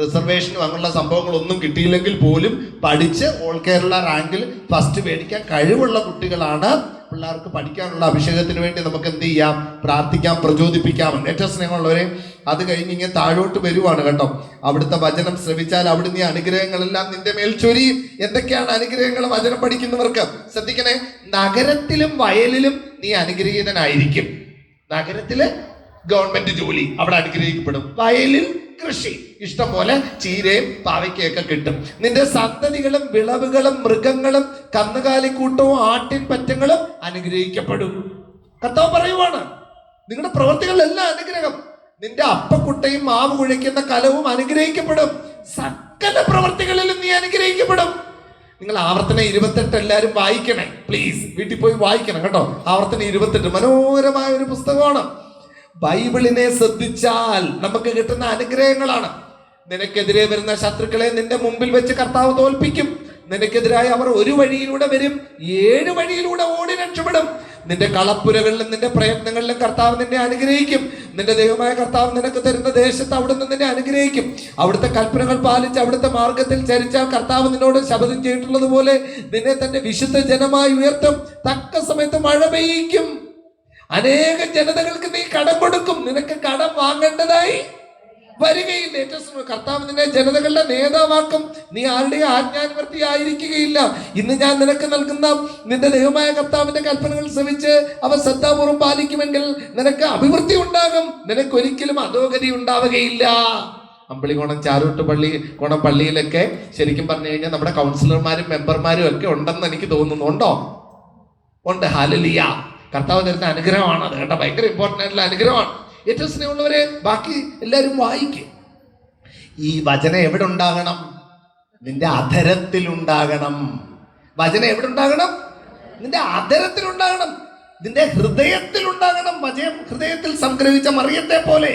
റിസർവേഷനും അങ്ങനെയുള്ള സംഭവങ്ങളൊന്നും കിട്ടിയില്ലെങ്കിൽ പോലും പഠിച്ച് ഓൾ കേരള റാങ്കിൽ ഫസ്റ്റ് മേടിക്കാൻ കഴിവുള്ള കുട്ടികളാണ്. പിള്ളേർക്ക് പഠിക്കാനുള്ള അഭിഷേകത്തിന് വേണ്ടി നമുക്ക് എന്ത് ചെയ്യാം? പ്രാർത്ഥിക്കാം, പ്രചോദിപ്പിക്കാം. ഏറ്റവും സ്നേഹമുള്ളവരെ, അത് കഴിഞ്ഞ് ഇങ്ങനെ താഴോട്ട് വരുവാണ് കേട്ടോ. അവിടുത്തെ വചനം ശ്രവിച്ചാൽ അവിടുന്ന് ഈ അനുഗ്രഹങ്ങളെല്ലാം നിന്റെ മേൽ ചൊരിയും. എന്തൊക്കെയാണ് അനുഗ്രഹങ്ങൾ? വചനം പഠിക്കുന്നവർക്ക് ശ്രദ്ധിക്കണേ, നഗരത്തിലും വയലിലും നീ അനുഗ്രഹീതനായിരിക്കും. നഗരത്തില് ഗവൺമെന്റ് ജോലി, അവിടെ അനുഗ്രഹിക്കപ്പെടും. വയലിൽ കൃഷി, ഇഷ്ടം പോലെ ചീരയും പാവയ്ക്കൊക്കെ കിട്ടും. നിന്റെ സന്തതികളും വിളവുകളും മൃഗങ്ങളും കന്നുകാലിക്കൂട്ടവും ആട്ടിൻ പറ്റങ്ങളും അനുഗ്രഹിക്കപ്പെടും. കർത്താവ് പറയുവാണ്, നിങ്ങളുടെ പ്രവർത്തികളിലെല്ലാം അനുഗ്രഹം. നിന്റെ അപ്പക്കുട്ടയും മാവ് കുഴയ്ക്കുന്ന കലവും അനുഗ്രഹിക്കപ്പെടും. സകല പ്രവർത്തികളിലും നീ അനുഗ്രഹിക്കപ്പെടും. നിങ്ങൾ ആവർത്തനം 28 എല്ലാവരും വായിക്കണേ പ്ലീസ്, വീട്ടിൽ പോയി വായിക്കണം കേട്ടോ. ആവർത്തനം 28 മനോഹരമായ ഒരു പുസ്തകമാണ്. ബൈബിളിനെ ശ്രദ്ധിച്ചാൽ നമുക്ക് കിട്ടുന്ന അനുഗ്രഹങ്ങളാണ്. നിനക്കെതിരെ വരുന്ന ശത്രുക്കളെ നിന്റെ മുമ്പിൽ വെച്ച് കർത്താവ് തോൽപ്പിക്കും. നിനക്കെതിരായി അവർ ഒരു വഴിയിലൂടെ വരും, 7 വഴിയിലൂടെ ഓടി രക്ഷപ്പെടും. നിന്റെ കളപ്പുരകളിലും നിന്റെ പ്രയത്നങ്ങളിലും കർത്താവ് നിന്നെ അനുഗ്രഹിക്കും. നിന്റെ ദൈവമായ കർത്താവ് നിനക്ക് തരുന്ന ദേശത്ത് അവിടുന്ന് നിന്നെ അനുഗ്രഹിക്കും. അവിടുത്തെ കൽപ്പനകൾ പാലിച്ച് അവിടുത്തെ മാർഗത്തിൽ ചരിച്ചാൽ കർത്താവ് നിന്നോട് ശപഥം ചെയ്തിട്ടുള്ളത് പോലെ നിന്നെ തന്റെ വിശുദ്ധ ജനമായി ഉയർത്തും. തക്ക സമയത്ത് മഴ പെയ്യിക്കും. അനേക ജനതകൾക്ക് നീ കടം കൊടുക്കും. നിനക്ക് കടം വാങ്ങേണ്ടതായി വരികയില്ല. ഏറ്റവും കർത്താവ് നിന്നെ ജനതകളുടെ നേതാവാക്കും. നീ ആരുടെയും ആജ്ഞാനുവർത്തി ആയിരിക്കുകയില്ല. ഇന്ന് ഞാൻ നിനക്ക് നൽകുന്ന നിന്റെ ദൈവമായ കർത്താവിന്റെ കൽപ്പനകൾ ശ്രമിച്ച് അവ ശ്രദ്ധാപൂർവം പാലിക്കുമെങ്കിൽ നിനക്ക് അഭിവൃദ്ധി ഉണ്ടാകും. നിനക്ക് ഒരിക്കലും അധോഗതി ഉണ്ടാവുകയില്ല. അമ്പളികോണം ചാരൂട്ടുപള്ളി പള്ളിയിലൊക്കെ ശരിക്കും പറഞ്ഞു കഴിഞ്ഞാൽ നമ്മുടെ കൗൺസിലർമാരും മെമ്പർമാരും ഒക്കെ ഉണ്ടെന്ന് എനിക്ക് തോന്നുന്നു. ഉണ്ടോ? ഉണ്ട്. ഹല്ലേലൂയ. കർത്താവ് തരുന്ന അനുഗ്രഹമാണ് അത് കേട്ടോ. ഭയങ്കര ഇമ്പോർട്ടൻ്റ് ആയിട്ടുള്ള അനുഗ്രഹമാണ്. ഏറ്റവും സ്നേഹമുള്ളവരെ, ബാക്കി എല്ലാവരും വായിക്കും. ഈ വചനം എവിടെ ഉണ്ടാകണം? നിന്റെ അധരത്തിലുണ്ടാകണം. വചനം എവിടെ ഉണ്ടാകണം? നിന്റെ അധരത്തിലുണ്ടാകണം, നിന്റെ ഹൃദയത്തിലുണ്ടാകണം. വചനം ഹൃദയത്തിൽ സംഗ്രഹിച്ച മറിയത്തെ പോലെ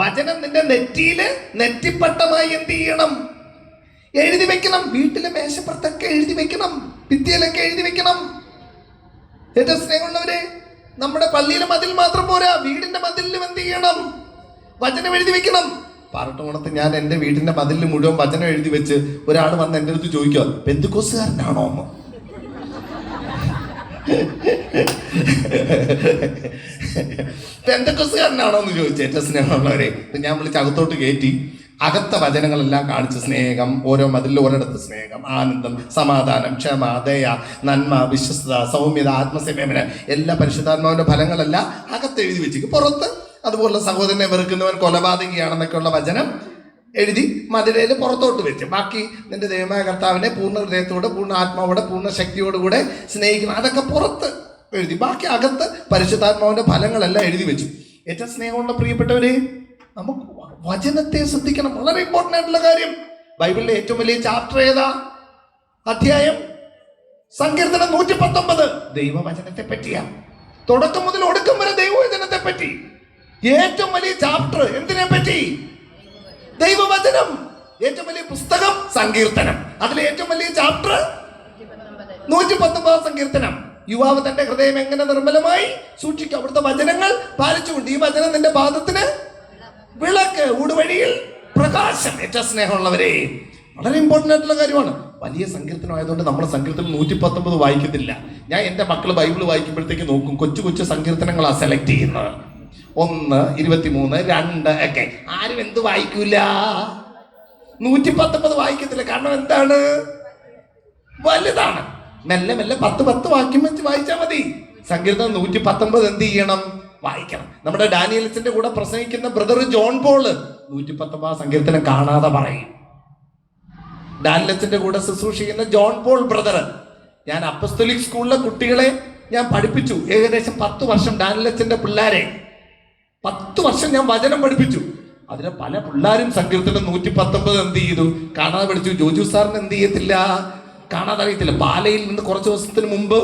വചനം നിന്റെ നെറ്റിയില് നെറ്റിപ്പട്ടമായി എന്ത് ചെയ്യണം? എഴുതി വെക്കണം. വീട്ടിലെ മേശപ്പുറത്തൊക്കെ എഴുതി വെക്കണം, ഭിത്തിയിലൊക്കെ എഴുതി വെക്കണം. ഏറ്റവും സ്നേഹമുള്ളവരെ, നമ്മുടെ പള്ളിയിലെ മതിൽ മാത്രം പോരാ, വീടിന്റെ മതിലിലും എന്ത് ചെയ്യണം? വചനം എഴുതി വെക്കണം. പാറട്ടുകുണത്ത് ഞാൻ എൻ്റെ വീടിന്റെ മതിലിൽ മുഴുവൻ വചനം എഴുതി വെച്ച് ഒരാൾ വന്ന് എൻ്റെ അടുത്ത് ചോദിക്കുക, പെന്തുക്കോസുകാരനാണോ എന്ന്. പെന്തുക്കോസുകാരനാണോ എന്ന് ചോദിച്ചു. ഏറ്റവും സ്നേഹമുള്ളവരെ, ഞാൻ വിളിച്ച് അകത്തോട്ട് കയറ്റി അകത്ത വചനങ്ങളെല്ലാം കാണിച്ച് സ്നേഹം, ഓരോ മതിലിൽ ഒരിടത്ത് സ്നേഹം, ആനന്ദം, സമാധാനം, ക്ഷമ, ദയ, നന്മ, വിശ്വസ്തത, സൗമ്യത, ആത്മസംയമനം, എല്ലാ പരിശുദ്ധാത്മാവിന്റെ ഫലങ്ങളെല്ലാം അകത്ത് എഴുതി വെച്ചിരിക്കും. പുറത്ത് അതുപോലെ സഹോദരനെ വെറുക്കുന്നവൻ കൊലപാതകിയാണെന്നൊക്കെയുള്ള വചനം എഴുതി മതിലയിൽ പുറത്തോട്ട് വെച്ച്. ബാക്കി നിന്റെ ദൈവമായ കർത്താവിനെ പൂർണ്ണ ഹൃദയത്തോടെ, പൂർണ്ണ ആത്മാവോടെ, പൂർണ്ണ ശക്തിയോടുകൂടെ സ്നേഹിക്കണം. അതൊക്കെ പുറത്ത് എഴുതി. ബാക്കി അകത്ത് പരിശുദ്ധാത്മാവിന്റെ ഫലങ്ങളെല്ലാം എഴുതി വെച്ചു. ഏറ്റവും സ്നേഹമുള്ള പ്രിയപ്പെട്ടവരെ, നമുക്ക് വചനത്തെ ശ്രദ്ധിക്കണം. വളരെ ഇമ്പോർട്ടൻ്റ് ആയിട്ടുള്ള കാര്യം. ബൈബിളിലെ ഏറ്റവും വലിയ ചാപ്റ്റർ ഏതാ? അധ്യായം സങ്കീർത്തനം 119 ദൈവവചനത്തെ പറ്റിയാ. തുടക്കം മുതൽ ഒടുക്കം വരെ ദൈവവചനത്തെ പറ്റി. ഏറ്റവും വലിയ ചാപ്റ്റർ എന്തിനെ പറ്റി? ദൈവവചനം. ഏറ്റവും വലിയ പുസ്തകം സങ്കീർത്തനം. അതിലെ ഏറ്റവും വലിയ ചാപ്റ്റർ 119 സങ്കീർത്തനം. യുവാവ് തന്റെ ഹൃദയം എങ്ങനെ നിർമ്മലമായി സൂക്ഷിക്കും? അവിടുത്തെ വചനങ്ങൾ പാലിച്ചുകൊണ്ട്. ഈ വചനം നിന്റെ പാദത്തിന് വിളക്ക്, ഊടുവഴിയിൽ പ്രകാശം. ഏറ്റവും സ്നേഹമുള്ളവരെ, വളരെ ഇമ്പോർട്ടൻ്റ് ആയിട്ടുള്ള കാര്യമാണ്. വലിയ സങ്കീർത്തനം ആയതുകൊണ്ട് നമ്മൾ സങ്കീർത്തനം 119 വായിക്കുന്നില്ല. ഞാൻ എൻ്റെ മക്കൾ ബൈബിൾ വായിക്കുമ്പോഴത്തേക്ക് നോക്കും, കൊച്ചു കൊച്ചു സങ്കീർത്തനങ്ങളാണ് സെലക്ട് ചെയ്യുന്നത്. 1, 23, 2 ഒക്കെ. ആരും എന്ത് വായിക്കൂല? 119 വായിക്കത്തില്ല. കാരണം എന്താണ്? വലുതാണ്. മെല്ലെ മെല്ലെ 10 വാക്യം വെച്ച് വായിച്ചാൽ മതി. സങ്കീർത്തനം 119 എന്ത് ചെയ്യണം? വായിക്കണം. നമ്മുടെ ഡാനിയൽസിന്റെ കൂടെ പ്രസംഗിക്കുന്ന ബ്രദർ ജോൺ പോൾ 119 സങ്കീർത്തനം കാണാതെ പറയും. ഡാനിയൽസിന്റെ കൂടെ ശുശ്രൂഷിക്കുന്ന ജോൺ പോൾ ബ്രദർ, ഞാൻ അപ്പസ്തോലിക് സ്കൂളിലെ കുട്ടികളെ ഞാൻ പഠിപ്പിച്ചു. ഏകദേശം 10 വർഷം ഡാനിയൽസിന്റെ പിള്ളേരെ 10 വർഷം ഞാൻ വചനം പഠിപ്പിച്ചു. അതിന് പല പിള്ളേരും സങ്കീർത്തനം 119 എന്ത് ചെയ്തു? കാണാതെ പഠിച്ചു. ജോജു സാറിന് എന്ത് ചെയ്യത്തില്ല? കാണാതെ അറിയത്തില്ല. പാലയിൽ നിന്ന് കുറച്ച് ദിവസത്തിന് മുമ്പ്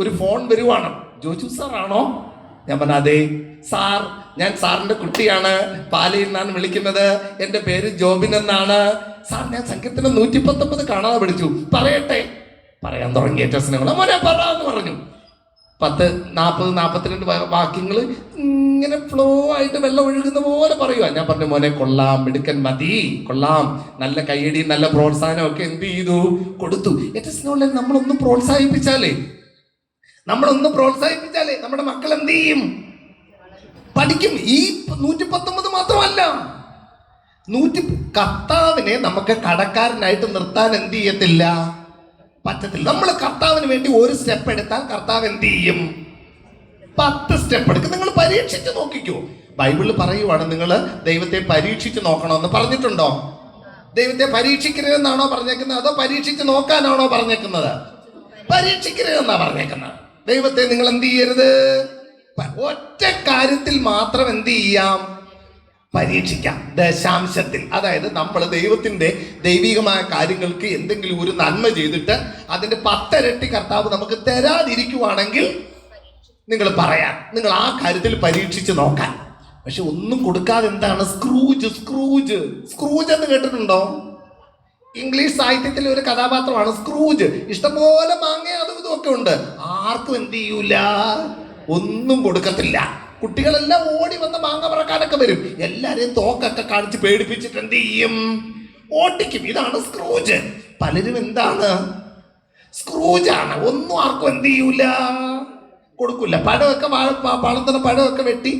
ഒരു ഫോൺ വരുവാണ്. ജോജു സാറാണോ? ഞാൻ പറഞ്ഞ അതെ സാർ, ഞാൻ സാറിന്റെ കുട്ടിയാണ്, പാലയിൽ നിന്നാണ് വിളിക്കുന്നത്, എന്റെ പേര് ജോബിൻ എന്നാണ്. സാർ, ഞാൻ സങ്കീർത്തനം 119 കാണാതെ പഠിച്ചു, പറയട്ടെ? പറയാൻ തുടങ്ങിയ സ്നേഹം മോനെ പറയാന്ന് പറഞ്ഞു. 10, 40, 42 വാക്യങ്ങൾ ഇങ്ങനെ ഫ്ലോ ആയിട്ട് വെള്ളം ഒഴുകുന്ന പോലെ പറയുക. ഞാൻ പറഞ്ഞു മോനെ കൊള്ളാം, മിടുക്കൻ, മതി, കൊള്ളാം, നല്ല കയ്യടി, നല്ല പ്രോത്സാഹനം ഒക്കെ എന്ത് ചെയ്തു? കൊടുത്തു. ഏറ്റവും സ്നേഹമുള്ള നമ്മളൊന്ന് പ്രോത്സാഹിപ്പിച്ചാലേ നമ്മുടെ മക്കൾ എന്ത് ചെയ്യും? പഠിക്കും. ഈ 119 മാത്രമല്ല, കർത്താവിനെ നമുക്ക് കടക്കാരനായിട്ട് നിർത്താൻ എന്ത് ചെയ്യത്തില്ല? പറ്റത്തില്ല. നമ്മൾ കർത്താവിന് വേണ്ടി ഒരു സ്റ്റെപ്പ് എടുത്താൽ കർത്താവ് എന്ത് ചെയ്യും? 10 സ്റ്റെപ്പ് എടുക്കും. നിങ്ങൾ പരീക്ഷിച്ച് നോക്കിക്കോ. ബൈബിളിൽ പറയുവാണ് നിങ്ങൾ ദൈവത്തെ പരീക്ഷിച്ച് നോക്കണമെന്ന്. പറഞ്ഞിട്ടുണ്ടോ? ദൈവത്തെ പരീക്ഷിക്കരുതെന്നാണോ പറഞ്ഞേക്കുന്നത്, അതോ പരീക്ഷിച്ച് നോക്കാനാണോ പറഞ്ഞേക്കുന്നത്? പരീക്ഷിക്കരുതെന്നാ പറഞ്ഞേക്കുന്നത്. ദൈവത്തെ നിങ്ങൾ എന്ത് ചെയ്യരുത്? ഒറ്റ കാര്യത്തിൽ മാത്രം എന്ത് ചെയ്യാം? പരീക്ഷിക്കാം. ദശാംശത്തിൽ. അതായത് നമ്മൾ ദൈവത്തിന്റെ ദൈവികമായ കാര്യങ്ങൾക്ക് എന്തെങ്കിലും ഒരു നന്മ ചെയ്തിട്ട് അതിന്റെ 10 ഇരട്ടി കർത്താവ് നമുക്ക് തരാതിരിക്കുവാണെങ്കിൽ നിങ്ങൾ പറയാൻ, നിങ്ങൾ ആ കാര്യത്തിൽ പരീക്ഷിച്ച് നോക്കാൻ. പക്ഷെ ഒന്നും കൊടുക്കാതെ എന്താണ്? സ്ക്രൂജ് എന്ന് കേട്ടിട്ടുണ്ടോ? ഇംഗ്ലീഷ് സാഹിത്യത്തിലെ ഒരു കഥാപാത്രമാണ് സ്ക്രൂജ്. ഇഷ്ടംപോലെ മാങ്ങ അതും ഇതുമൊക്കെ ഉണ്ട്. ആർക്കും എന്ത് ചെയ്യൂല? ഒന്നും കൊടുക്കത്തില്ല. കുട്ടികളെല്ലാം ഓടി വന്ന് മാങ്ങ പറക്കാനൊക്കെ വരും. എല്ലാരെയും തോക്കൊക്കെ കാണിച്ച് പേടിപ്പിച്ചിട്ട് എന്ത് ചെയ്യും? ഓട്ടിക്കും. ഇതാണ് സ്ക്രൂജ്. പലരും എന്താണ്? സ്ക്രൂജാണ്. ഒന്നും ആർക്കും എന്ത് ചെയ്യൂല? കൊടുക്കില്ല. പഴമൊക്കെ പഴത്തിന് പഴമൊക്കെ വെട്ടി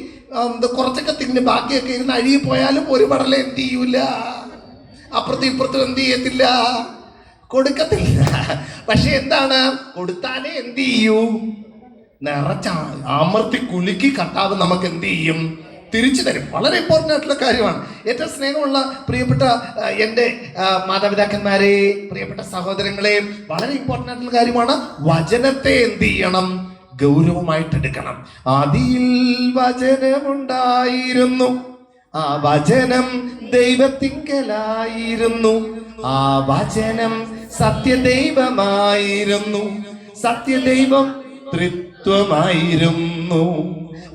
കുറച്ചൊക്കെ തിന്ന് ബാക്കിയൊക്കെ ഇരുന്ന് അഴുകി പോയാലും ഒരു പടല എന്ത് ചെയ്യൂല? അപ്പുറത്തും ഇപ്പുറത്തും എന്ത് ചെയ്യത്തില്ല? കൊടുക്കത്തില്ല. പക്ഷെ എന്താണ്? കൊടുത്താലേ എന്ത് ചെയ്യൂ? നിറച്ച അമർത്തി കുലുക്കി കർത്താവ് നമുക്ക് എന്ത് ചെയ്യും? തിരിച്ചു തരും. വളരെ ഇമ്പോർട്ടൻ്റ് ആയിട്ടുള്ള കാര്യമാണ്. ഏറ്റവും സ്നേഹമുള്ള പ്രിയപ്പെട്ട എൻ്റെ മാതാപിതാക്കന്മാരെ, പ്രിയപ്പെട്ട സഹോദരങ്ങളെ, വളരെ ഇമ്പോർട്ടൻ്റ് ആയിട്ടുള്ള കാര്യമാണ്. വചനത്തെ എന്ത് ചെയ്യണം? ഗൗരവമായിട്ട് എടുക്കണം. ആദിയിൽ വചനമുണ്ടായിരുന്നു, ആ വചനം ദൈവത്തിങ്കലായിരുന്നു, ആ വചനം സത്യദൈവമായിരുന്നു, സത്യദൈവം ത്രിത്വമായിരുന്നു.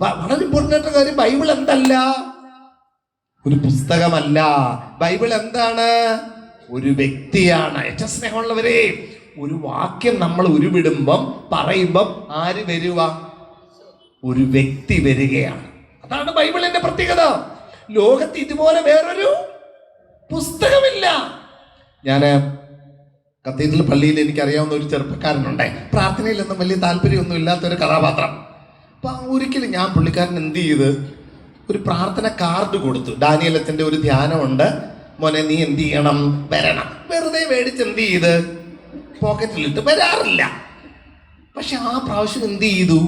വളരെ ഇമ്പോർട്ടൻ്റ് ആയിട്ടുള്ള കാര്യം. ബൈബിൾ എന്തല്ല? ഒരു പുസ്തകമല്ല. ബൈബിൾ എന്താണ്? ഒരു വ്യക്തിയാണ്. ഏറ്റവും സ്നേഹമുള്ളവരെ, ഒരു വാക്യം നമ്മൾ ഉരുവിടുമ്പം പറയുമ്പം ആര് വരുക? ഒരു വ്യക്തി വരികയാണ്. അതാണ് ബൈബിളിന്റെ പ്രത്യേകത. ലോകത്ത് ഇതുപോലെ വേറൊരു പുസ്തകമില്ല. ഞാന് കത്തീഡ്രൽ പള്ളിയിൽ എനിക്കറിയാവുന്ന ഒരു ചെറുപ്പക്കാരനുണ്ടേ. പ്രാർത്ഥനയിലൊന്നും വലിയ താല്പര്യമൊന്നും ഇല്ലാത്തൊരു കഥാപാത്രം. അപ്പൊ ഒരിക്കലും ഞാൻ പുള്ളിക്കാരൻ എന്ത് ചെയ്ത് ഒരു പ്രാർത്ഥന കാർഡ് കൊടുത്തു. ഡാനിയലച്ചന്റെ ഒരു ധ്യാനമുണ്ട്, മോനെ നീ എന്ത് ചെയ്യണം? വരണം. വെറുതെ മേടിച്ച് എന്ത് ചെയ്ത് പോക്കറ്റിലിട്ട് വരാറില്ല. പക്ഷെ ആ പ്രാവശ്യം എന്ത് ചെയ്തു?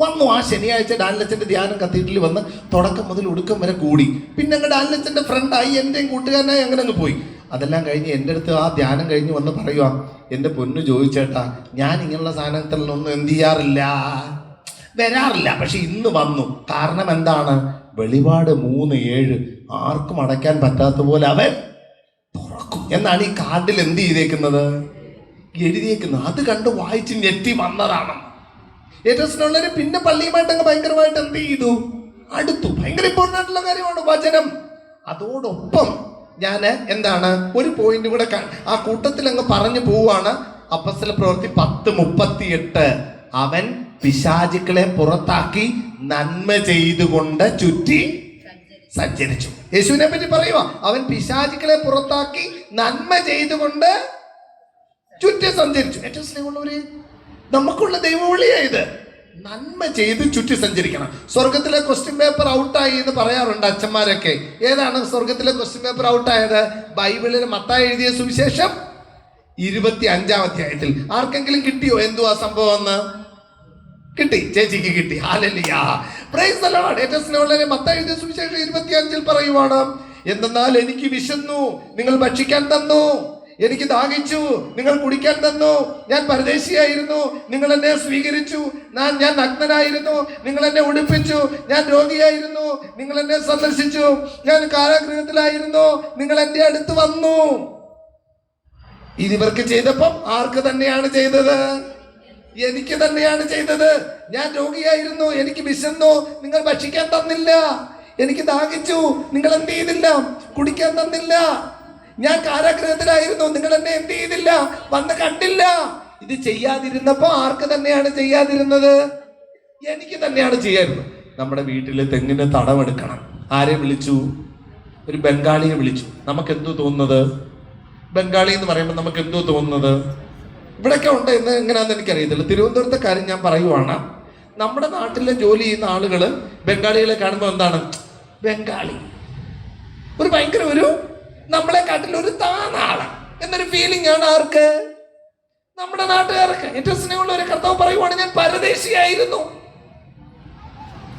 വന്നു. ആ ശനിയാഴ്ച ഡാനിലച്ചന്റെ ധ്യാനം കത്തീഡ്രലിൽ വന്ന് തുടക്കം മുതൽ ഒടുക്കം വരെ കൂടി. പിന്നെ അങ്ങ് ഡാനിലച്ചന്റെ ഫ്രണ്ടായി, എന്റെയും കൂട്ടുകാരനായി അങ്ങനെ അങ്ങ് പോയി. അതെല്ലാം കഴിഞ്ഞ് എൻ്റെ അടുത്ത് ആ ധ്യാനം കഴിഞ്ഞ് വന്ന് പറയുക, എൻ്റെ പൊന്നു ചോദിച്ചേട്ടാ, ഞാൻ ഇങ്ങനെയുള്ള സാധനത്തിലൊന്നും എന്ത് ചെയ്യാറില്ല, വരാറില്ല. പക്ഷെ ഇന്ന് വന്നു. കാരണം എന്താണ്? വെളിപാട് 3:7 ആർക്കും അടയ്ക്കാൻ പറ്റാത്ത പോലെ അവൻ തുറക്കും എന്നാണ് ഈ കാർഡിൽ എന്ത് ചെയ്തേക്കുന്നത്? എഴുതിയേക്കുന്നത്. അത് കണ്ട് വായിച്ച് ഞെട്ടി വന്നതാണ്. ഏറ്റവും പിന്നെ പള്ളിയുമായിട്ട് അങ്ങ് ഭയങ്കരമായിട്ട് എന്ത് ചെയ്തു? അടുത്തു. ഭയങ്കര ഇമ്പോർട്ടൻ്റ് ആയിട്ടുള്ള കാര്യമാണ് വചനം. അതോടൊപ്പം ഞാൻ എന്താണ് ഒരു പോയിന്റ് കൂടെ ആ കൂട്ടത്തിൽ അങ്ങ് പറഞ്ഞു പോവാണ്. അപ്പോസ്തല പ്രവൃത്തി 10:38. അവൻ പിശാചുക്കളെ പുറത്താക്കി നന്മ ചെയ്തുകൊണ്ട് ചുറ്റി സഞ്ചരിച്ചു. യേശുവിനെ പറ്റി പറയുക, അവൻ പിശാചുക്കളെ പുറത്താക്കി നന്മ ചെയ്തുകൊണ്ട് ചുറ്റി സഞ്ചരിച്ചു. ഏറ്റവും സ്നേഹമുള്ളവര്, നമുക്കുള്ള ദൈവവിളിയായത്. നന്മ ചെയ്ത് ചുറ്റി സഞ്ചരിക്കണം. സ്വർഗത്തിലെ ക്വസ്റ്റ്യൻ പേപ്പർ ഔട്ടായി എന്ന് പറയാറുണ്ട് അച്ഛന്മാരൊക്കെ. ഏതാണ് സ്വർഗത്തിലെ ക്വസ്റ്റ്യൻ പേപ്പർ ഔട്ടായത്? ബൈബിളിൽ മത്തായി എഴുതിയ സുവിശേഷം 25-ാം അധ്യായത്തിൽ. ആർക്കെങ്കിലും കിട്ടിയോ എന്തുവാ സംഭവം എന്ന്? കിട്ടി. ചേച്ചിക്ക് കിട്ടി. Hallelujah, praise the lord. ഏറ്റവും സ്നേഹമുള്ളവരെ, മത്തായി എഴുതിയ സുവിശേഷം 25-ൽ പറയുവാണ്, എന്തെന്നാൽ എനിക്ക് വിശന്നു, നിങ്ങൾ ഭക്ഷിക്കാൻ തന്നു, എനിക്ക് ദാഹിച്ചു, നിങ്ങൾ കുടിക്കാൻ തന്നു. ഞാൻ പരദേശിയായിരുന്നു, നിങ്ങൾ എന്നെ സ്വീകരിച്ചു. ഞാൻ നഗ്നനായിരുന്നു, നിങ്ങൾ എന്നെ ഉടുപ്പിച്ചു. ഞാൻ രോഗിയായിരുന്നു, നിങ്ങൾ എന്നെ സന്ദർശിച്ചു. ഞാൻ കാരാഗൃഹത്തിലായിരുന്നു, നിങ്ങൾ എന്റെ അടുത്ത് വന്നു. ഇതിവർക്ക് ചെയ്തപ്പം ആർക്ക് തന്നെയാണ് ചെയ്തത്? എനിക്ക് തന്നെയാണ് ചെയ്തത്. ഞാൻ രോഗിയായിരുന്നു, എനിക്ക് വിശന്നു, നിങ്ങൾ ഭക്ഷിക്കാൻ തന്നില്ല. എനിക്ക് ദാഹിച്ചു, നിങ്ങൾ എന്ത് ചെയ്തില്ല? കുടിക്കാൻ തന്നില്ല. ഞാൻ കാരാഗൃഹത്തിലായിരുന്നു, നിങ്ങൾ എന്നെ എന്ത് ചെയ്തില്ല? വന്ന് കണ്ടില്ല. ഇത് ചെയ്യാതിരുന്നപ്പോ ആർക്ക് തന്നെയാണ് ചെയ്യാതിരുന്നത്? എനിക്ക് തന്നെയാണ് ചെയ്യാതിരുന്നത്. നമ്മുടെ വീട്ടില് തെങ്ങിന് തടമെടുക്കണം. ആരെ വിളിച്ചു? ഒരു ബംഗാളിയെ വിളിച്ചു. നമുക്ക് എന്തോ തോന്നുന്നത്? ബംഗാളി എന്ന് പറയുമ്പോൾ നമുക്ക് എന്തോ തോന്നുന്നത്? ഇവിടെയൊക്കെ ഉണ്ട് എന്ന് എങ്ങനെയാണെന്ന് എനിക്കറിയത്തില്ല. തിരുവനന്തപുരത്തെ കാര്യം ഞാൻ പറയുവാണ്. നമ്മുടെ നാട്ടിലെ ജോലി ചെയ്യുന്ന ആളുകള് ബംഗാളികളെ കാണുമ്പോൾ എന്താണ്? ബംഗാളി ഒരു ഭയങ്കര ഒരു നമ്മളെക്കാട്ടിൽ ഒരു താനാള് എന്നൊരു ഫീലിംഗ് ആണ് ആർക്ക്? നമ്മുടെ നാട്ടുകാർക്ക്. ഏറ്റവും സ്നേഹമുള്ള ഒരു കർത്താവ് പറയുവാണ്, ഞാൻ പരദേശിയായിരുന്നു.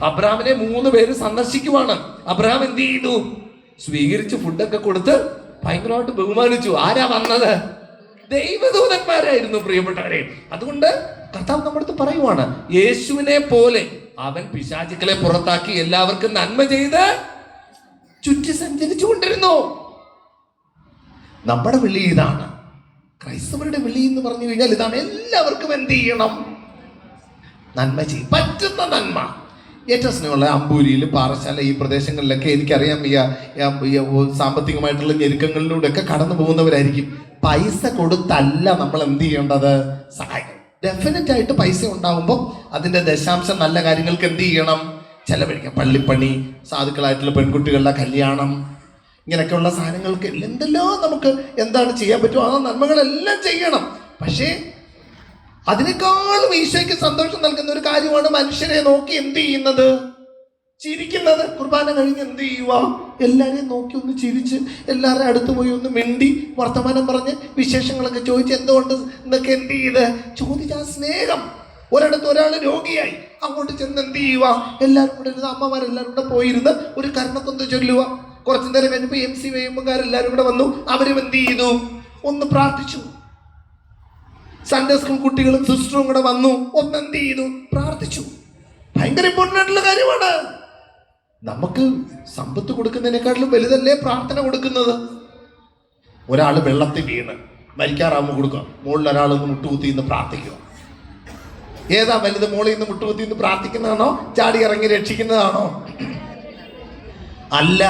അബ്രഹാമിനെ 3 പേര് സന്ദർശിക്കുവാണ്. അബ്രഹാം എന്ത് ചെയ്തു? സ്വീകരിച്ച് ഫുഡൊക്കെ കൊടുത്ത് ഭയങ്കരമായിട്ട് ബഹുമാനിച്ചു. ആരാ വന്നത്? ദൈവദൂതന്മാരായിരുന്നു പ്രിയപ്പെട്ടവരെ. അതുകൊണ്ട് കർത്താവ് നമ്മുടെ അടുത്ത് പറയുവാണ്, യേശുവിനെ പോലെ അവൻ പിശാചുക്കളെ പുറത്താക്കി എല്ലാവർക്കും നന്മ ചെയ്ത് ചുറ്റി സഞ്ചരിച്ചു കൊണ്ടിരുന്നു. നമ്മുടെ വിളി ഇതാണ്. ക്രൈസ്തവരുടെ വിളി എന്ന് പറഞ്ഞു കഴിഞ്ഞാൽ ഇതാണ്. എല്ലാവർക്കും എന്ത് ചെയ്യണം? നന്മ ചെയ്യും, പറ്റുന്ന നന്മ. ഏറ്റവും സ്നേഹമുള്ള അമ്പൂരിയിൽ, പാറശാല, ഈ പ്രദേശങ്ങളിലൊക്കെ എനിക്കറിയാം, ഈ സാമ്പത്തികമായിട്ടുള്ള ഞെരുക്കങ്ങളിലൂടെയൊക്കെ കടന്നു പോകുന്നവരായിരിക്കും. പൈസ കൊടുത്തല്ല നമ്മൾ എന്ത് ചെയ്യേണ്ടത്? സഹായിക്കണം. ഡെഫിനറ്റ് ആയിട്ട് പൈസ ഉണ്ടാകുമ്പോൾ അതിൻ്റെ ദശാംശം നല്ല കാര്യങ്ങൾക്ക് എന്ത് ചെയ്യണം? ചെലവഴിക്കാം. പള്ളിപ്പണി, സാധുക്കളായിട്ടുള്ള പെൺകുട്ടികളുടെ കല്യാണം, ഇങ്ങനെയൊക്കെയുള്ള സാധനങ്ങൾക്ക് എന്തെല്ലോ നമുക്ക് എന്താണ് ചെയ്യാൻ പറ്റുമോ ആ നന്മകളെല്ലാം ചെയ്യണം. പക്ഷേ അതിനേക്കാളും ഈശോയ്ക്ക് സന്തോഷം നൽകുന്ന ഒരു കാര്യമാണ് മനുഷ്യരെ നോക്കി എന്ത് ചെയ്യുന്നത്? ചിരിക്കുന്നത്. കുർബാന കഴിഞ്ഞ് എന്ത് ചെയ്യുക? എല്ലാവരെയും നോക്കി ഒന്ന് ചിരിച്ച്, എല്ലാവരുടെ അടുത്ത് പോയി ഒന്ന് മിണ്ടി വർത്തമാനം പറഞ്ഞ് വിശേഷങ്ങളൊക്കെ ചോദിച്ച് എന്തുകൊണ്ട് എന്നൊക്കെ എന്ത് ചെയ്ത് ചോദിച്ച ആ സ്നേഹം. ഒരിടത്ത് ഒരാൾ രോഗിയായി, അങ്ങോട്ട് ചെന്ന് എന്ത് ചെയ്യുക? എല്ലാവരും കൂടെ ഇരുന്ന്, അമ്മമാരെല്ലാവരും കൂടെ പോയിരുന്ന് ഒരു കർണക്കൊന്ന് ചൊല്ലുക. കുറച്ചു നേരം കഴിഞ്ഞപ്പോൾ MC വൈകുമ്പോഴെല്ലാവരും കൂടെ വന്നു. അവരും എന്ത് ചെയ്തു? ഒന്ന് പ്രാർത്ഥിച്ചു. സൺഡേ സ്കൂൾ കുട്ടികളും സിസ്റ്ററും കൂടെ വന്നു, ഒന്നെന്ത് ചെയ്തു? പ്രാർത്ഥിച്ചു. ഭയങ്കര ഇമ്പോർട്ടൻ്റ് ആയിട്ടുള്ള കാര്യമാണ്. നമുക്ക് സമ്പത്ത് കൊടുക്കുന്നതിനേക്കാട്ടിലും വലുതല്ലേ പ്രാർത്ഥന കൊടുക്കുന്നത്? ഒരാൾ വെള്ളത്തിൽ വീണ് മരിക്കാറാകുമ്പോൾ കൊടുക്കുക, മുകളിൽ ഒരാളൊന്ന് മുട്ടുകുത്തി ഇന്ന് പ്രാർത്ഥിക്കുക. ഏതാ വലുത്? മുകളിൽ നിന്ന് മുട്ടുകുത്തി ഇന്ന് പ്രാർത്ഥിക്കുന്നതാണോ ചാടി ഇറങ്ങി രക്ഷിക്കുന്നതാണോ? അല്ല,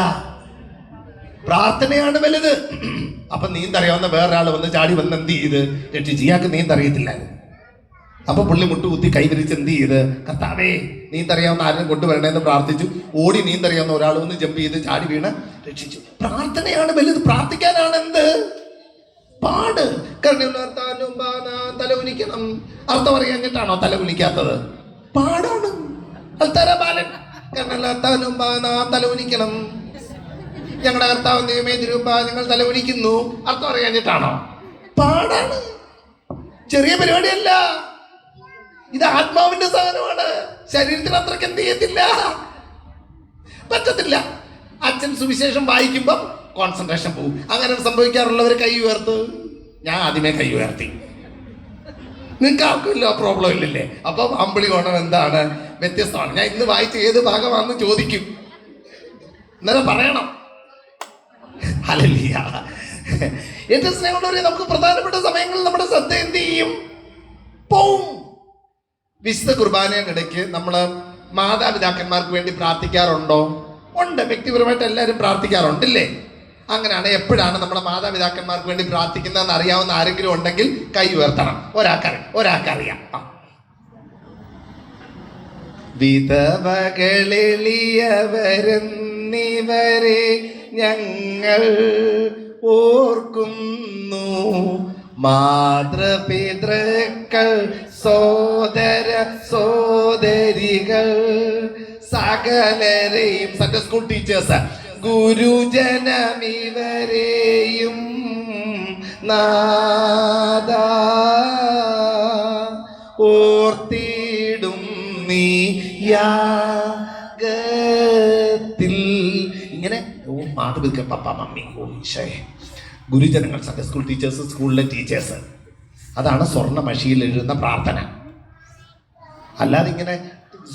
പ്രാർത്ഥനയാണ് വലുത്. അപ്പൊ നീന്തറിയാവുന്ന വേറൊരാൾ വന്ന് ചാടി വന്ന് എന്ത് ചെയ്ത് രക്ഷിച്ച്? ഇയാൾക്ക് നീന്തറിയത്തില്ലായിരുന്നു. അപ്പൊ പുള്ളി മുട്ടുകുത്തി കൈവിരിച്ച് എന്ത് ചെയ്ത്? കർത്താവേ, നീന്തറിയാവുന്ന ആരും കൊണ്ടുവരണേന്ന് പ്രാർത്ഥിച്ചു. ഓടി നീന്തറിയാവുന്ന ഒരാൾ വന്ന് ജമ്പ് ചെയ്ത് ചാടി വീണ് രക്ഷിച്ചു. പ്രാർത്ഥനയാണ് വലുത്. പ്രാർത്ഥിക്കാനാണ് എന്ത് പാട്. തലകുനിക്കണം. അർത്ഥം അറിയാഞ്ഞിട്ടാണോ തലകുനിക്കാത്തത്? പാടാണ്. തലകുനിക്കണം. ഞങ്ങളുടെ കർത്താവ് ദൈവമേ തിരുവ ഞങ്ങൾ തലകുനിക്കുന്നു. അർത്ഥം അറിയാഞ്ഞിട്ടാണോ? പാടാണ്. ചെറിയ പരിപാടിയല്ല. ഇത് ആത്മാവിന്റെ സാധനമാണ്. ശരീരത്തിന് അത്രയ്ക്ക് എന്ത് ചെയ്യത്തില്ല, പറ്റത്തില്ല. അച്ഛൻ സുവിശേഷം വായിക്കുമ്പം കോൺസെൻട്രേഷൻ പോകും. അങ്ങനെ സംഭവിക്കാറുള്ളവർ കൈ ഉയർത്ത്. ഞാൻ ആദ്യമേ കൈ ഉയർത്തി. നിങ്ങൾക്ക് ആർക്കുമില്ല, പ്രോബ്ലം ഇല്ലല്ലേ? അപ്പം അമ്പിളി കോണം എന്താണ് വ്യത്യസ്തമാണ്. ഞാൻ ഇന്ന് വായിച്ച ഏത് ഭാഗമാണെന്ന് ചോദിക്കും, അന്നേരം പറയണം. ഹല്ലേലൂയ. ഏറ്റവും സ്നേഹമുള്ളവരെ, നമുക്ക് പ്രധാനപ്പെട്ട സമയങ്ങളിൽ നമ്മുടെ ശ്രദ്ധ എന്ത് ചെയ്യും? പോവും. വിശുദ്ധ കുർബാനയിടയ്ക്ക് നമ്മൾ മാതാപിതാക്കന്മാർക്ക് വേണ്ടി പ്രാർത്ഥിക്കാറുണ്ടോ? ഉണ്ട്. വ്യക്തിപരമായിട്ട് എല്ലാവരും പ്രാർത്ഥിക്കാറുണ്ടല്ലേ? അങ്ങനെയാണ്. എപ്പോഴാണ് നമ്മുടെ മാതാപിതാക്കന്മാർക്ക് വേണ്ടി പ്രാർത്ഥിക്കുന്നതെന്ന് അറിയാവുന്ന ആരെങ്കിലും ഉണ്ടെങ്കിൽ കൈ ഉയർത്തണം. ഒരാൾക്കറിയാം. വിധവകളെളിയവരെന്നിവരെ ഞങ്ങൾ ഓർക്കുന്നു. മാതൃപിതൃക്കൾ, സോദര സോദരികൾ, സകലരെയും, സൺഡേ സ്കൂൾ ടീച്ചേഴ്സ്, ഗുരുജനമിവരെയും നാദാ ഓർത്തിടും നീ യാഗത്തിൽ. ഇങ്ങനെ മാതൃപിതൃക്കൾ, പപ്പ, മമ്മി, ഈശോയെ ഗുരുജനങ്ങൾ, സൺഡേ സ്കൂൾ ടീച്ചേഴ്സ്, സ്കൂളിലെ ടീച്ചേഴ്സ്. അതാണ് സ്വർണ്ണ മഷിയിൽ എഴുതുന്ന പ്രാർത്ഥന. അല്ലാതെ ഇങ്ങനെ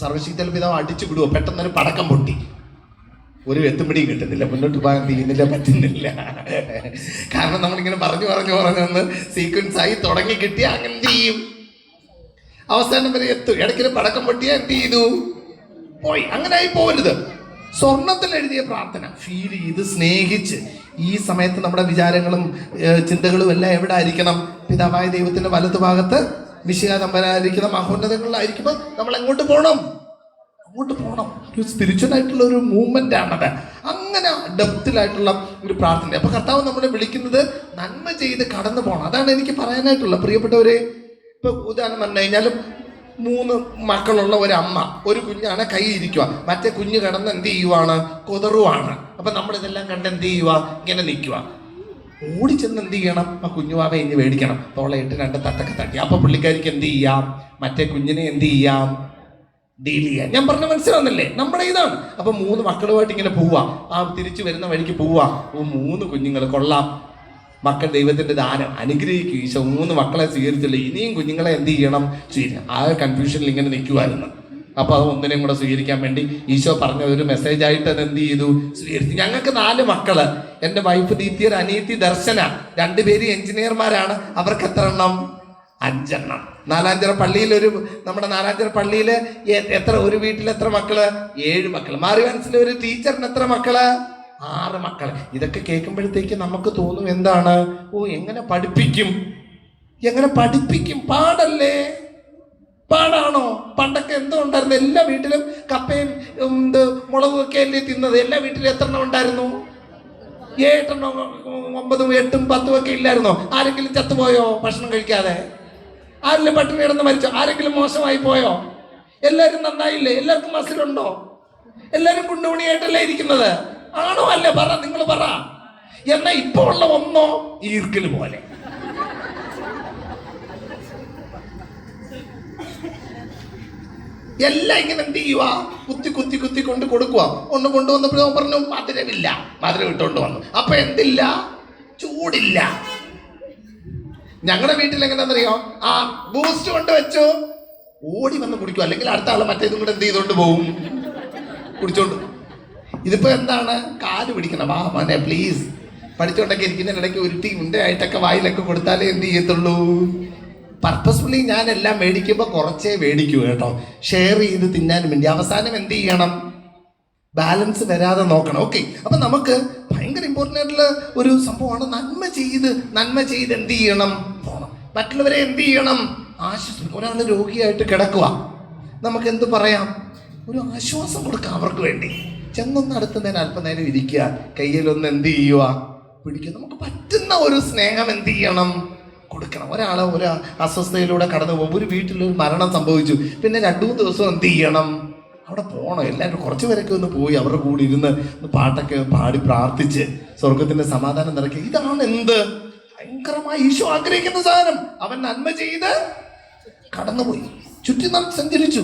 സർവശക്തൽ പിതാവ് അടിച്ചു വിടുവോ? പെട്ടെന്നൊരു പടക്കം പൊട്ടി, ഒരു എത്തുപിടിയും കിട്ടുന്നില്ല, മുന്നോട്ട് പോകാൻ തീരുന്നില്ല, പറ്റുന്നില്ല. കാരണം നമ്മളിങ്ങനെ പറഞ്ഞൊന്ന് സീക്വൻസ് ആയി തുടങ്ങി കിട്ടിയാൽ അങ്ങനെ എന്ത് ചെയ്യും? അവസാനം വരെ എത്തും. ഇടയ്ക്കിന് പടക്കം പൊട്ടിയാൽ എന്ത് ചെയ്തു? പോയി. അങ്ങനെ ആയി പോകരുത്. സ്വർണത്തിൽ എഴുതിയ പ്രാർത്ഥന ഫീൽ ചെയ്ത് സ്നേഹിച്ച്, ഈ സമയത്ത് നമ്മുടെ വിചാരങ്ങളും ചിന്തകളും എല്ലാം എവിടെ ആയിരിക്കണം? പിതാവായ ദൈവത്തിന്റെ വലതുഭാഗത്ത് വിശുദ്ധതമ്പരായിരിക്കുന്ന മഹോന്നതങ്ങളിലായിരിക്കുമ്പോൾ നമ്മൾ എങ്ങോട്ട് പോകണം? അങ്ങോട്ട് പോകണം. ഒരു സ്പിരിച്വൽ ആയിട്ടുള്ള ഒരു മൂവ്മെന്റ് ആണത്. അങ്ങനെ ഡെപ്തിലായിട്ടുള്ള ഒരു പ്രാർത്ഥന. അപ്പൊ കർത്താവ് നമ്മളെ വിളിക്കുന്നത് നന്മ ചെയ്ത് കടന്നു പോകണം. അതാണ് എനിക്ക് പറയാനായിട്ടുള്ള പ്രിയപ്പെട്ടവരെ. ഇപ്പൊ ഉദാഹരണം പറഞ്ഞു കഴിഞ്ഞാലും 3 മക്കളുള്ള ഒരമ്മ, ഒരു കുഞ്ഞാണ് കൈ ഇരിക്കുക, മറ്റേ കുഞ്ഞ് കിടന്ന് എന്ത് ചെയ്യുവാണ്? കൊതറുവാണ്. അപ്പൊ നമ്മളിതെല്ലാം കണ്ട് എന്ത് ചെയ്യുക? ഇങ്ങനെ നിൽക്കുക. ഓടിച്ചെന്ന് എന്ത് ചെയ്യണം? ആ കുഞ്ഞുവാവെ ഇനി മേടിക്കണം, തോളയിട്ട് 2 തട്ടൊക്കെ തട്ടി. അപ്പൊ പുള്ളിക്കാരിക്ക് എന്ത് ചെയ്യാം? മറ്റേ കുഞ്ഞിനെ എന്ത് ചെയ്യാം? ഡീൽ ചെയ്യാം. ഞാൻ പറഞ്ഞ മനസ്സിലാവുന്നില്ലേ? നമ്മുടെ ഇതാണ്. അപ്പൊ 3 മക്കളുമായിട്ട് ഇങ്ങനെ പോവാ, ആ തിരിച്ചു വരുന്ന വഴിക്ക് പോവാ. 3 കുഞ്ഞുങ്ങൾ കൊള്ളാം, മക്കൾ ദൈവത്തിന്റെ ദാനം, അനുഗ്രഹിക്കും. ഈശോ 3 മക്കളെ സ്വീകരിച്ചല്ലോ, ഇനിയും കുഞ്ഞുങ്ങളെ എന്ത് ചെയ്യണം? സ്വീകരിക്കണം. ആ കൺഫ്യൂഷനിൽ ഇങ്ങനെ നിൽക്കുമായിരുന്നു. അപ്പൊ അത് ഒന്നിനെയും കൂടെ സ്വീകരിക്കാൻ വേണ്ടി ഈശോ പറഞ്ഞ ഒരു മെസ്സേജ് ആയിട്ട് അത് എന്ത് ചെയ്തു? സ്വീകരിച്ചു. ഞങ്ങൾക്ക് 4 മക്കള്. എൻ്റെ വൈഫ് ദീപ്തിയുടെ അനിയത്തി ദർശന, 2 പേര് എഞ്ചിനീയർമാരാണ്. അവർക്ക് എത്ര എണ്ണം? 5 എണ്ണം. നാലാഞ്ചിറ പള്ളിയിൽ നമ്മുടെ നാലാഞ്ചിറ പള്ളിയിൽ എത്ര, ഒരു വീട്ടിൽ എത്ര മക്കള്? 7 മക്കള്. മാറിവാൻസിലെ ഒരു ടീച്ചറിന് എത്ര മക്കള്? 6 മക്കള്. ഇതൊക്കെ കേൾക്കുമ്പോഴത്തേക്ക് നമുക്ക് തോന്നും എന്താണ്? ഓ, എങ്ങനെ പഠിപ്പിക്കും? പാടല്ലേ? പാടാണോ? പണ്ടൊക്കെ എന്തോ ഉണ്ടായിരുന്നു? എല്ലാ വീട്ടിലും കപ്പയും മുളകും ഒക്കെ അല്ലേ തിന്നത്? എല്ലാ വീട്ടിലും എത്ര എണ്ണം ഉണ്ടായിരുന്നു? 7 എണ്ണം, 9, 8, 10 ഒക്കെ ഇല്ലായിരുന്നോ? ആരെങ്കിലും ചത്തുപോയോ ഭക്ഷണം കഴിക്കാതെ? ആരെങ്കിലും പട്ടിണി കിടന്ന് മരിച്ചോ? ആരെങ്കിലും മോശമായി പോയോ? എല്ലാവരും നന്നായില്ലേ? എല്ലാവർക്കും മസിലുണ്ടോ? എല്ലാവരും കുണ്ടുമണിയായിട്ടല്ലേ ഇരിക്കുന്നത്? ആണോ? അല്ലേ? പറ, നിങ്ങൾ പറ. എന്നാ ഇപ്പൊ ഉള്ള ഒന്നോ ഈർക്കല് പോലെ. എല്ലാം ഇങ്ങനെ എന്ത് ചെയ്യുക? കുത്തി കൊണ്ട് കൊടുക്കുക. ഒന്ന് കൊണ്ടുവന്നപ്പോഴും പറഞ്ഞു മധുരമില്ല, മധുരം ഇട്ടുകൊണ്ട് വന്നു. അപ്പൊ എന്തില്ല? ചൂടില്ല. ഞങ്ങളുടെ വീട്ടിൽ എങ്ങനെയാണെന്നറിയോ? ആ ബൂസ്റ്റ് കൊണ്ട് വെച്ചു, ഓടി വന്ന് കുടിക്കും. അല്ലെങ്കിൽ അടുത്ത ആള് മറ്റേതും കൂടെ എന്ത് ചെയ്തോണ്ട് പോവും, കുടിച്ചോണ്ട്. ഇതിപ്പോ എന്താണ്? കാല് പിടിക്കണം. വാ മോനെ പ്ലീസ്. പഠിച്ചോണ്ടൊക്കെ ഇരിക്കുന്നതിനിടയ്ക്ക് ഉരുട്ടി ഉണ്ടയായിട്ടൊക്കെ വായിലൊക്കെ കൊടുത്താലേ എന്ത് ചെയ്യത്തുള്ളൂ? പർപ്പസ്ഫുള്ളി ഞാൻ എല്ലാം മേടിക്കുമ്പോൾ കുറച്ചേ മേടിക്കൂ കേട്ടോ, ഷെയർ ചെയ്ത് തിന്നാനും വേണ്ടി. അവസാനം എന്ത് ചെയ്യണം? ബാലൻസ് വരാതെ നോക്കണം. ഓക്കെ. അപ്പൊ നമുക്ക് ഭയങ്കര ഇമ്പോർട്ടൻ്റ് ആയിട്ടുള്ള ഒരു സംഭവമാണ് നന്മ ചെയ്ത് എന്ത് ചെയ്യണം? പോണം. മറ്റുള്ളവരെ എന്ത് ചെയ്യണം? ആശ്വസിപ്പിക്കും. ഒരാൾ രോഗിയായിട്ട് കിടക്കുക, നമുക്ക് എന്ത് പറയാം? ഒരു ആശ്വാസം കൊടുക്കാം അവർക്ക് വേണ്ടി. ചെന്നൊന്ന് അടുത്തുന്നതിന് അല്പനേരം ഇരിക്കുക, കയ്യിലൊന്ന് എന്ത് ചെയ്യുക? പിടിക്കുക. നമുക്ക് പറ്റുന്ന ഒരു സ്നേഹം എന്ത് ചെയ്യണം? കൊടുക്കണം. ഒരാളെ ഒരു അസ്വസ്ഥതയിലൂടെ കടന്നു പോകും. ഒരു വീട്ടിലൊരു മരണം സംഭവിച്ചു, പിന്നെ 2-3 ദിവസം എന്ത് ചെയ്യണം? അവിടെ പോകണം. എല്ലാവരും കുറച്ച് പേരൊക്കെ ഒന്ന് പോയി അവരുടെ കൂടെ ഇരുന്ന് പാട്ടൊക്കെ പാടി പ്രാർത്ഥിച്ച് സ്വർഗത്തിന്റെ സമാധാനം നിറയ്ക്കുക. ഇതാണ് എന്ത്? ഭയങ്കരമായി ഈശോ ആഗ്രഹിക്കുന്ന സാധനം. അവൻ നന്മ ചെയ്ത് കടന്നുപോയി, ചുറ്റി സഞ്ചരിച്ചു.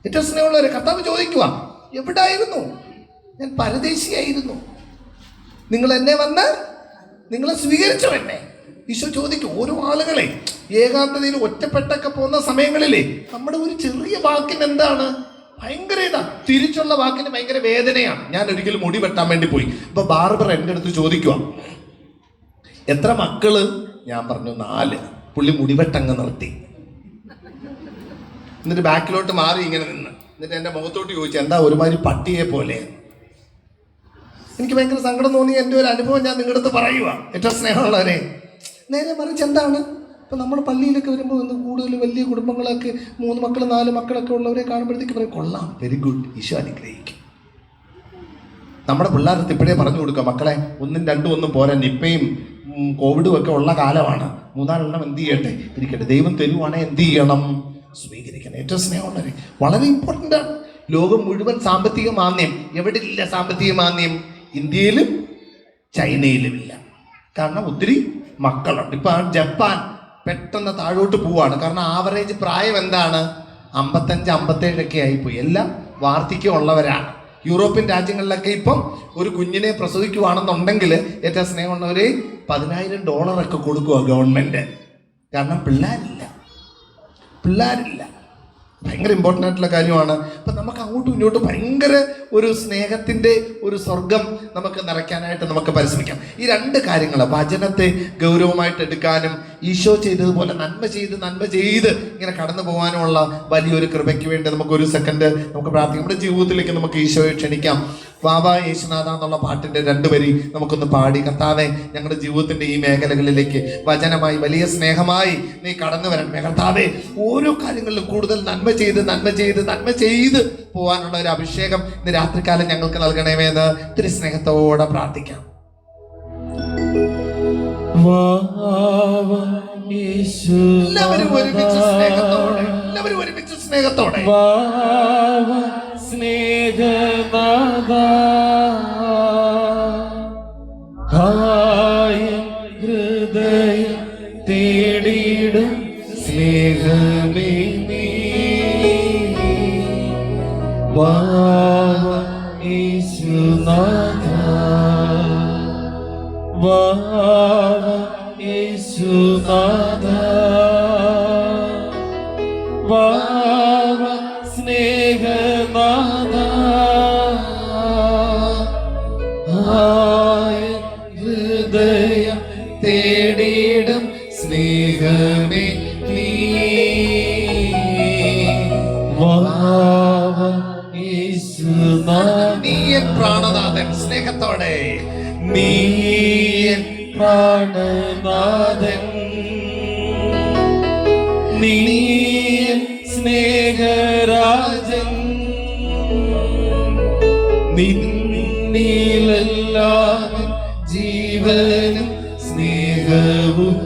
ഏറ്റവും സ്നേഹമുള്ളവരെ, കർത്താവ് ചോദിക്കുക, എവിടായിരുന്നു? ഞാൻ പരദേശിയായിരുന്നു, നിങ്ങൾ എന്നെ വന്ന് നിങ്ങളെ സ്വീകരിച്ചോ എന്നെ? ഈശോ ചോദിക്കും. ഓരോ ആളുകളെ ഏകാന്തതയിൽ ഒറ്റപ്പെട്ടൊക്കെ പോകുന്ന സമയങ്ങളിലെ നമ്മുടെ ഒരു ചെറിയ വാക്കിന് എന്താണ്? ഭയങ്കര തിരിച്ചുള്ള വാക്കിന് ഭയങ്കര വേദനയാണ്. ഞാൻ ഒരിക്കലും മുടി വെട്ടാൻ വേണ്ടി പോയി. അപ്പൊ ബാർബർ എൻ്റെ അടുത്ത് ചോദിക്കുക, എത്ര മക്കള്? ഞാൻ പറഞ്ഞു 4. പുള്ളി മുടിവെട്ടങ്ങ് നിർത്തി. എന്നിട്ട് ബാക്കിലോട്ട് മാറി ഇങ്ങനെ നിന്ന്, എന്നിട്ട് എൻ്റെ മുഖത്തോട്ട് ചോദിച്ചു, എന്താ ഒരുമാതിരി പട്ടിയെ പോലെ? എനിക്ക് ഭയങ്കര സങ്കടം തോന്നി. എൻ്റെ ഒരു അനുഭവം ഞാൻ നിങ്ങളുടെ അടുത്ത് പറയുക. ഏറ്റവും സ്നേഹമുള്ളവരെ, നേരെ മറിച്ച് എന്താണ്? ഇപ്പം നമ്മൾ പള്ളിയിലൊക്കെ വരുമ്പോൾ ഇന്ന് കൂടുതൽ വലിയ കുടുംബങ്ങളൊക്കെ 3 മക്കൾ 4 മക്കളൊക്കെ ഉള്ളവരെ കാണുമ്പോഴത്തേക്ക് പറയും, കൊള്ളാം, വെരി ഗുഡ്, ഈശോ അനുഗ്രഹിക്കും. നമ്മുടെ പിള്ളേർക്ക് ഇപ്പോഴേ പറഞ്ഞു കൊടുക്കുക, മക്കളെ 1, 2 ഒന്നും പോരാ, നിപ്പയും കോവിഡും ഒക്കെ ഉള്ള കാലമാണ്. 3-4 എണ്ണം എന്ത് ചെയ്യട്ടെ? ഇരിക്കട്ടെ. ദൈവം തരുവാണെങ്കിൽ എന്ത് ചെയ്യണം? സ്വീകരിക്കണം. ഏറ്റവും സ്നേഹമുള്ളവരെ, വളരെ ഇമ്പോർട്ടൻ്റ് ആണ്. ലോകം മുഴുവൻ സാമ്പത്തിക മാന്ദ്യം. എവിടെ ഇല്ല സാമ്പത്തിക മാന്ദ്യം? ഇന്ത്യയിലും ചൈനയിലും ഇല്ല. കാരണം ഒത്തിരി മക്കളുണ്ട്. ഇപ്പൊ ജപ്പാൻ പെട്ടെന്ന് താഴോട്ട് പോവാണ്. കാരണം ആവറേജ് പ്രായം എന്താണ്? 55-57 ഒക്കെ ആയിപ്പോയി. എല്ലാം വാർദ്ധക്യം ഉള്ളവരാണ്. യൂറോപ്യൻ രാജ്യങ്ങളിലൊക്കെ ഇപ്പം ഒരു കുഞ്ഞിനെ പ്രസവിക്കുവാണെന്നുണ്ടെങ്കിൽ ഏറ്റവും സ്നേഹമുള്ളവര് $10,000 കൊടുക്കുക ഗവൺമെന്റ്. കാരണം പിള്ളേരില്ല. ഭയങ്കര ഇമ്പോർട്ടൻ്റ് ആയിട്ടുള്ള കാര്യമാണ്. അപ്പം നമുക്ക് അങ്ങോട്ടും ഇങ്ങോട്ടും ഭയങ്കര ഒരു സ്നേഹത്തിൻ്റെ ഒരു സ്വർഗം നമുക്ക് നിറയ്ക്കാനായിട്ട് നമുക്ക് പരിശ്രമിക്കാം. ഈ രണ്ട് കാര്യങ്ങൾ, വചനത്തെ ഗൗരവമായിട്ട് എടുക്കാനും ഈശോ ചെയ്തതുപോലെ നന്മ ചെയ്ത് ഇങ്ങനെ കടന്നു പോകാനുമുള്ള വലിയൊരു കൃപയ്ക്ക് വേണ്ടി നമുക്കൊരു സെക്കൻഡ് നമുക്ക് പ്രാർത്ഥിക്കാം. നമ്മുടെ ജീവിതത്തിലേക്ക് നമുക്ക് ഈശോയെ ക്ഷണിക്കാം. വാവാ യേശുനാഥ എന്നുള്ള പാട്ടിൻ്റെ 2 വരി നമുക്കൊന്ന് പാടി, കർത്താവേ ഞങ്ങളുടെ ജീവിതത്തിൻ്റെ ഈ മേഖലകളിലേക്ക് വചനമായി വലിയ സ്നേഹമായി നീ കടന്നു വരണമേ. കർത്താവേ ഓരോ കാര്യങ്ങളിലും കൂടുതൽ നന്മ ചെയ്ത് പോകാനുള്ള ഒരു അഭിഷേകം ഇന്ന് രാത്രികാലം ഞങ്ങൾക്ക് നൽകണമേ എന്ന് ഇത്തിരി സ്നേഹത്തോടെ പ്രാർത്ഥിക്കാം. എല്ലാവരും ഒരുമിച്ച് സ്നേഹത്തോടെ സ്നേഹനാഥ ഹൃദയം തേടിയിടും സ്നേഹമേ നീ യേശുനാഥ യേശുനാഥ സ്നേഹനാഥ ഹൃദയം തേടിയിടും സ്നേഹമേ നീ നീയൻ പ്രാണനാഥൻ. സ്നേഹത്തോടെ നീയൻ പ്രാണനാഥൻ നീയൻ സ്നേഹരാജൻ നിന്നിലെല്ലാം ജീവനും സ്നേഹവും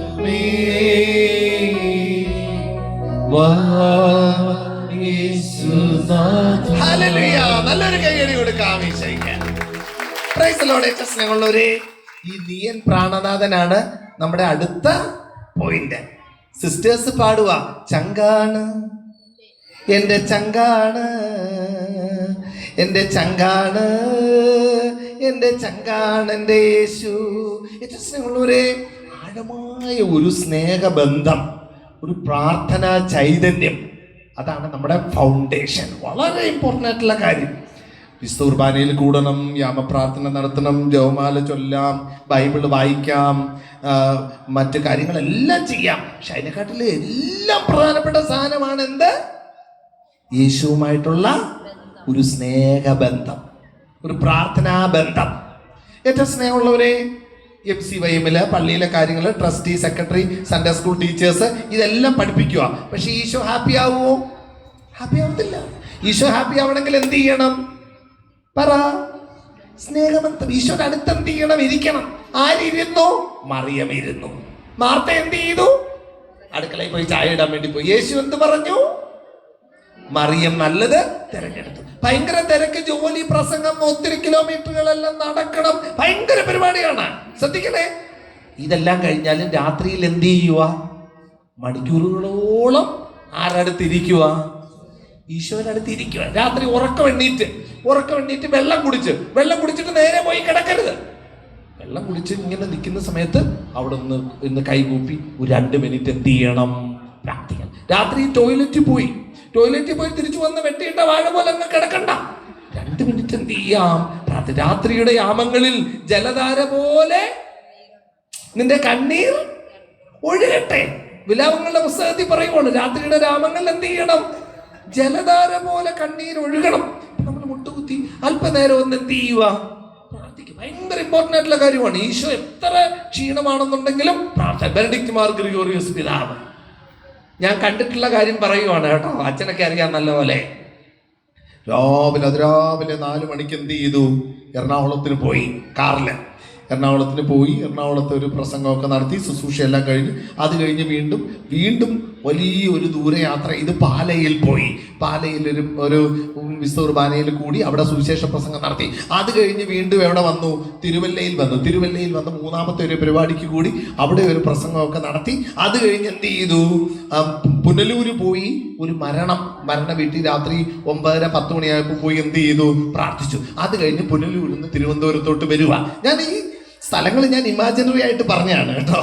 നല്ലൊരു കൈയടി കൊടുക്കാം. സ്നേഹമുള്ളവരെ, ഈ നീയൻ പ്രാണനാഥനാണ് നമ്മുടെ അടുത്ത പോയിന്റ്. സിസ്റ്റേഴ്സ് പാടുക, ചങ്കാണ് എൻ്റെ ചങ്കാണ് എൻ്റെ ചങ്കാണ് എൻ്റെ ചങ്കാണ് എൻ്റെ യേശു. ഏറ്റവും സ്നേഹമുള്ളവരെ, ആഴമായ ഒരു സ്നേഹബന്ധം, ഒരു പ്രാർത്ഥനാ ചൈതന്യം, അതാണ് നമ്മുടെ ഫൗണ്ടേഷൻ. വളരെ ഇമ്പോർട്ടൻ്റ് ആയിട്ടുള്ള കാര്യം. വിശുദ്ധ കുർബാനയിൽ കൂടണം, യാമപ്രാർത്ഥന നടത്തണം, ജപമാല ചൊല്ലാം, ബൈബിൾ വായിക്കാം, മറ്റു കാര്യങ്ങളെല്ലാം ചെയ്യാം. പക്ഷെ അതിനെക്കാട്ടിൽ എല്ലാം പ്രധാനപ്പെട്ട സാധനമാണ് എന്ത്? യേശുവുമായിട്ടുള്ള ഒരു സ്നേഹബന്ധം, ഒരു പ്രാർത്ഥനാ ബന്ധം. ഏറ്റവും സ്നേഹമുള്ളവരെ, MCYM പള്ളിയിലെ കാര്യങ്ങൾ, trustee, secretary, Sunday school teachers ഇതെല്ലാം പഠിപ്പിക്കുക. പക്ഷെ ഈശോ ഹാപ്പി ആവുമോ? ഹാപ്പി ആവത്തില്ല. ഈശോ ഹാപ്പി ആവണമെങ്കിൽ എന്ത് ചെയ്യണം? പറ. സ്നേഹബന്ധം. ഈശോയുടെ അടുത്ത് എന്ത് ചെയ്യണം? ഇരിക്കണം. ആരിരുന്നു? മറിയം ഇരുന്നു. മാർത്ത എന്ത് ചെയ്തു? അടുക്കളയിൽ പോയി ചായ ഇടാൻ വേണ്ടി പോയി. യേശു എന്ത് പറഞ്ഞു? മറിയം നല്ലത് തിരഞ്ഞെടുത്തു. ഭയങ്കര തിരക്ക്, ജോലി, പ്രസംഗം, ഒത്തിരി കിലോമീറ്ററുകളെല്ലാം നടക്കണം, ഭയങ്കര പരിപാടിയാണ്. ശ്രദ്ധിക്കണേ. ഇതെല്ലാം കഴിഞ്ഞാലും രാത്രിയിൽ എന്ത് ചെയ്യുക? മണിക്കൂറുകളോളം ആരടുത്തിരിക്കുക? ഈശോയുടെ അടുത്ത് ഇരിക്കുക. രാത്രി ഉറക്കം എണ്ണീറ്റ് വെള്ളം കുടിച്ചിട്ട് നേരെ പോയി കിടക്കരുത്. വെള്ളം കുടിച്ച് ഇങ്ങനെ നിൽക്കുന്ന സമയത്ത് അവിടെ ഒന്ന് കൈകൂപ്പി ഒരു 2 മിനിറ്റ് എന്ത് ചെയ്യണം? പ്രാർത്ഥിക്കണം. രാത്രി ടോയ്ലറ്റിൽ പോയി തിരിച്ചു വന്ന് വെട്ടിയിട്ട വാഴ പോലെ അങ്ങ് കിടക്കണ്ട. 2 മിനിറ്റ് എന്ത് ചെയ്യാം? രാത്രിയുടെ യാമങ്ങളിൽ ജലധാര പോലെ നിന്റെ കണ്ണീർ ഒഴുകട്ടെ. വിലാപങ്ങളുടെ പുസ്തകത്തിൽ പറയുവാണ്, രാത്രിയുടെ യാമങ്ങളിൽ എന്ത് ചെയ്യണം? ജലധാര പോലെ കണ്ണീർ ഒഴുകണം. നമ്മൾ മുട്ടുകുത്തി അല്പനേരം ഒന്ന് എന്ത് ചെയ്യുക? പ്രാർത്ഥിക്കും. ഭയങ്കര ഇമ്പോർട്ടൻ്റ് ആയിട്ടുള്ള കാര്യമാണ്. ഈശോ എത്ര ക്ഷീണമാണെന്നുണ്ടെങ്കിലും പ്രാർത്ഥന. ബെനഡിക്റ്റ് മാർ ഗ്രിഗോറിയോസ് പിതാവ്, ഞാൻ കണ്ടിട്ടുള്ള കാര്യം പറയുവാണ് കേട്ടോ, അച്ഛനൊക്കെ അറിയാം നല്ലപോലെ. അതിരാവിലെ 4 മണിക്ക് എന്ത് ചെയ്തു? എറണാകുളത്തിന് പോയി. കാറിൽ എറണാകുളത്തിന് പോയി. എറണാകുളത്ത് ഒരു പ്രസംഗമൊക്കെ നടത്തി, ശുശ്രൂഷയെല്ലാം കഴിഞ്ഞ് അത് കഴിഞ്ഞ് വീണ്ടും വലിയൊരു ദൂരയാത്ര. ഇത് പാലയിൽ പോയി. പാലയിൽ ഒരു വിശുദ്ധ കുർബാനയിൽ കൂടി അവിടെ സുവിശേഷ പ്രസംഗം നടത്തി. അത് കഴിഞ്ഞ് വീണ്ടും എവിടെ വന്നു? തിരുവല്ലയിൽ വന്ന് മൂന്നാമത്തെ ഒരു പരിപാടിക്ക് കൂടി അവിടെ ഒരു പ്രസംഗമൊക്കെ നടത്തി. അത് കഴിഞ്ഞ് എന്ത് ചെയ്തു? പുനലൂര് പോയി. ഒരു മരണ വീട്ടിൽ രാത്രി 9:30-10 മണിയായപ്പോൾ പോയി എന്ത് ചെയ്തു? പ്രാർത്ഥിച്ചു. അത് കഴിഞ്ഞ് പുനലൂരിൽ നിന്ന് തിരുവനന്തപുരത്തോട്ട് വരിക. ഞാൻ ഈ സ്ഥലങ്ങൾ ഞാൻ ഇമാജിനറി ആയിട്ട് പറഞ്ഞാണ് കേട്ടോ.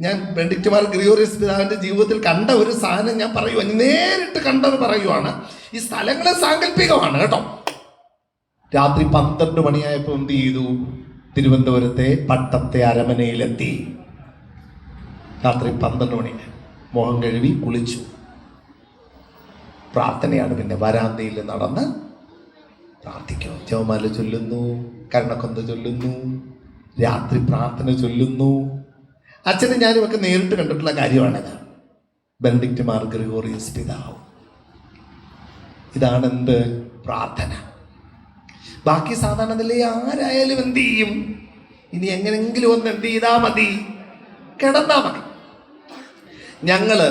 ഞാൻ ബെനഡിക്ട് മാർ ഗ്രിഗോറിയോസ് പിതാവിന്റെ ജീവിതത്തിൽ കണ്ട ഒരു സാധനം ഞാൻ പറയുക, നേരിട്ട് കണ്ടത് പറയുവാണ്. ഈ സ്ഥലങ്ങളെ സാങ്കല്പികമാണ് കേട്ടോ. രാത്രി 12 മണിയായപ്പോൾ എന്ത് ചെയ്തു? തിരുവനന്തപുരത്തെ പട്ടത്തെ അരമനയിലെത്തി. രാത്രി 12 മണി. മുഖം കഴുകി കുളിച്ചു. പ്രാർത്ഥനയാണ്. പിന്നെ വരാന്തയിൽ നടന്ന് പ്രാർത്ഥിക്കും. ജപമാല ചൊല്ലുന്നു, കരുണക്കൊന്ത ചൊല്ലുന്നു, രാത്രി പ്രാർത്ഥന ചൊല്ലുന്നു. അച്ഛനെ ഞാനും ഒക്കെ നേരിട്ട് കണ്ടിട്ടുള്ള കാര്യമാണത്. ബെനഡിക്ട് മാർ ഗ്രിഗോറിയോസ് പിതാവ്. ഇതാണ് എന്ത്? പ്രാർത്ഥന. ബാക്കി സാധാരണ നിലയിൽ ആരായാലും എന്ത് ചെയ്യും? ഇനി എങ്ങനെങ്കിലും ഒന്ന് എന്ത് ചെയ്താൽ മതി? കിടന്നാ മതി. ഞങ്ങള്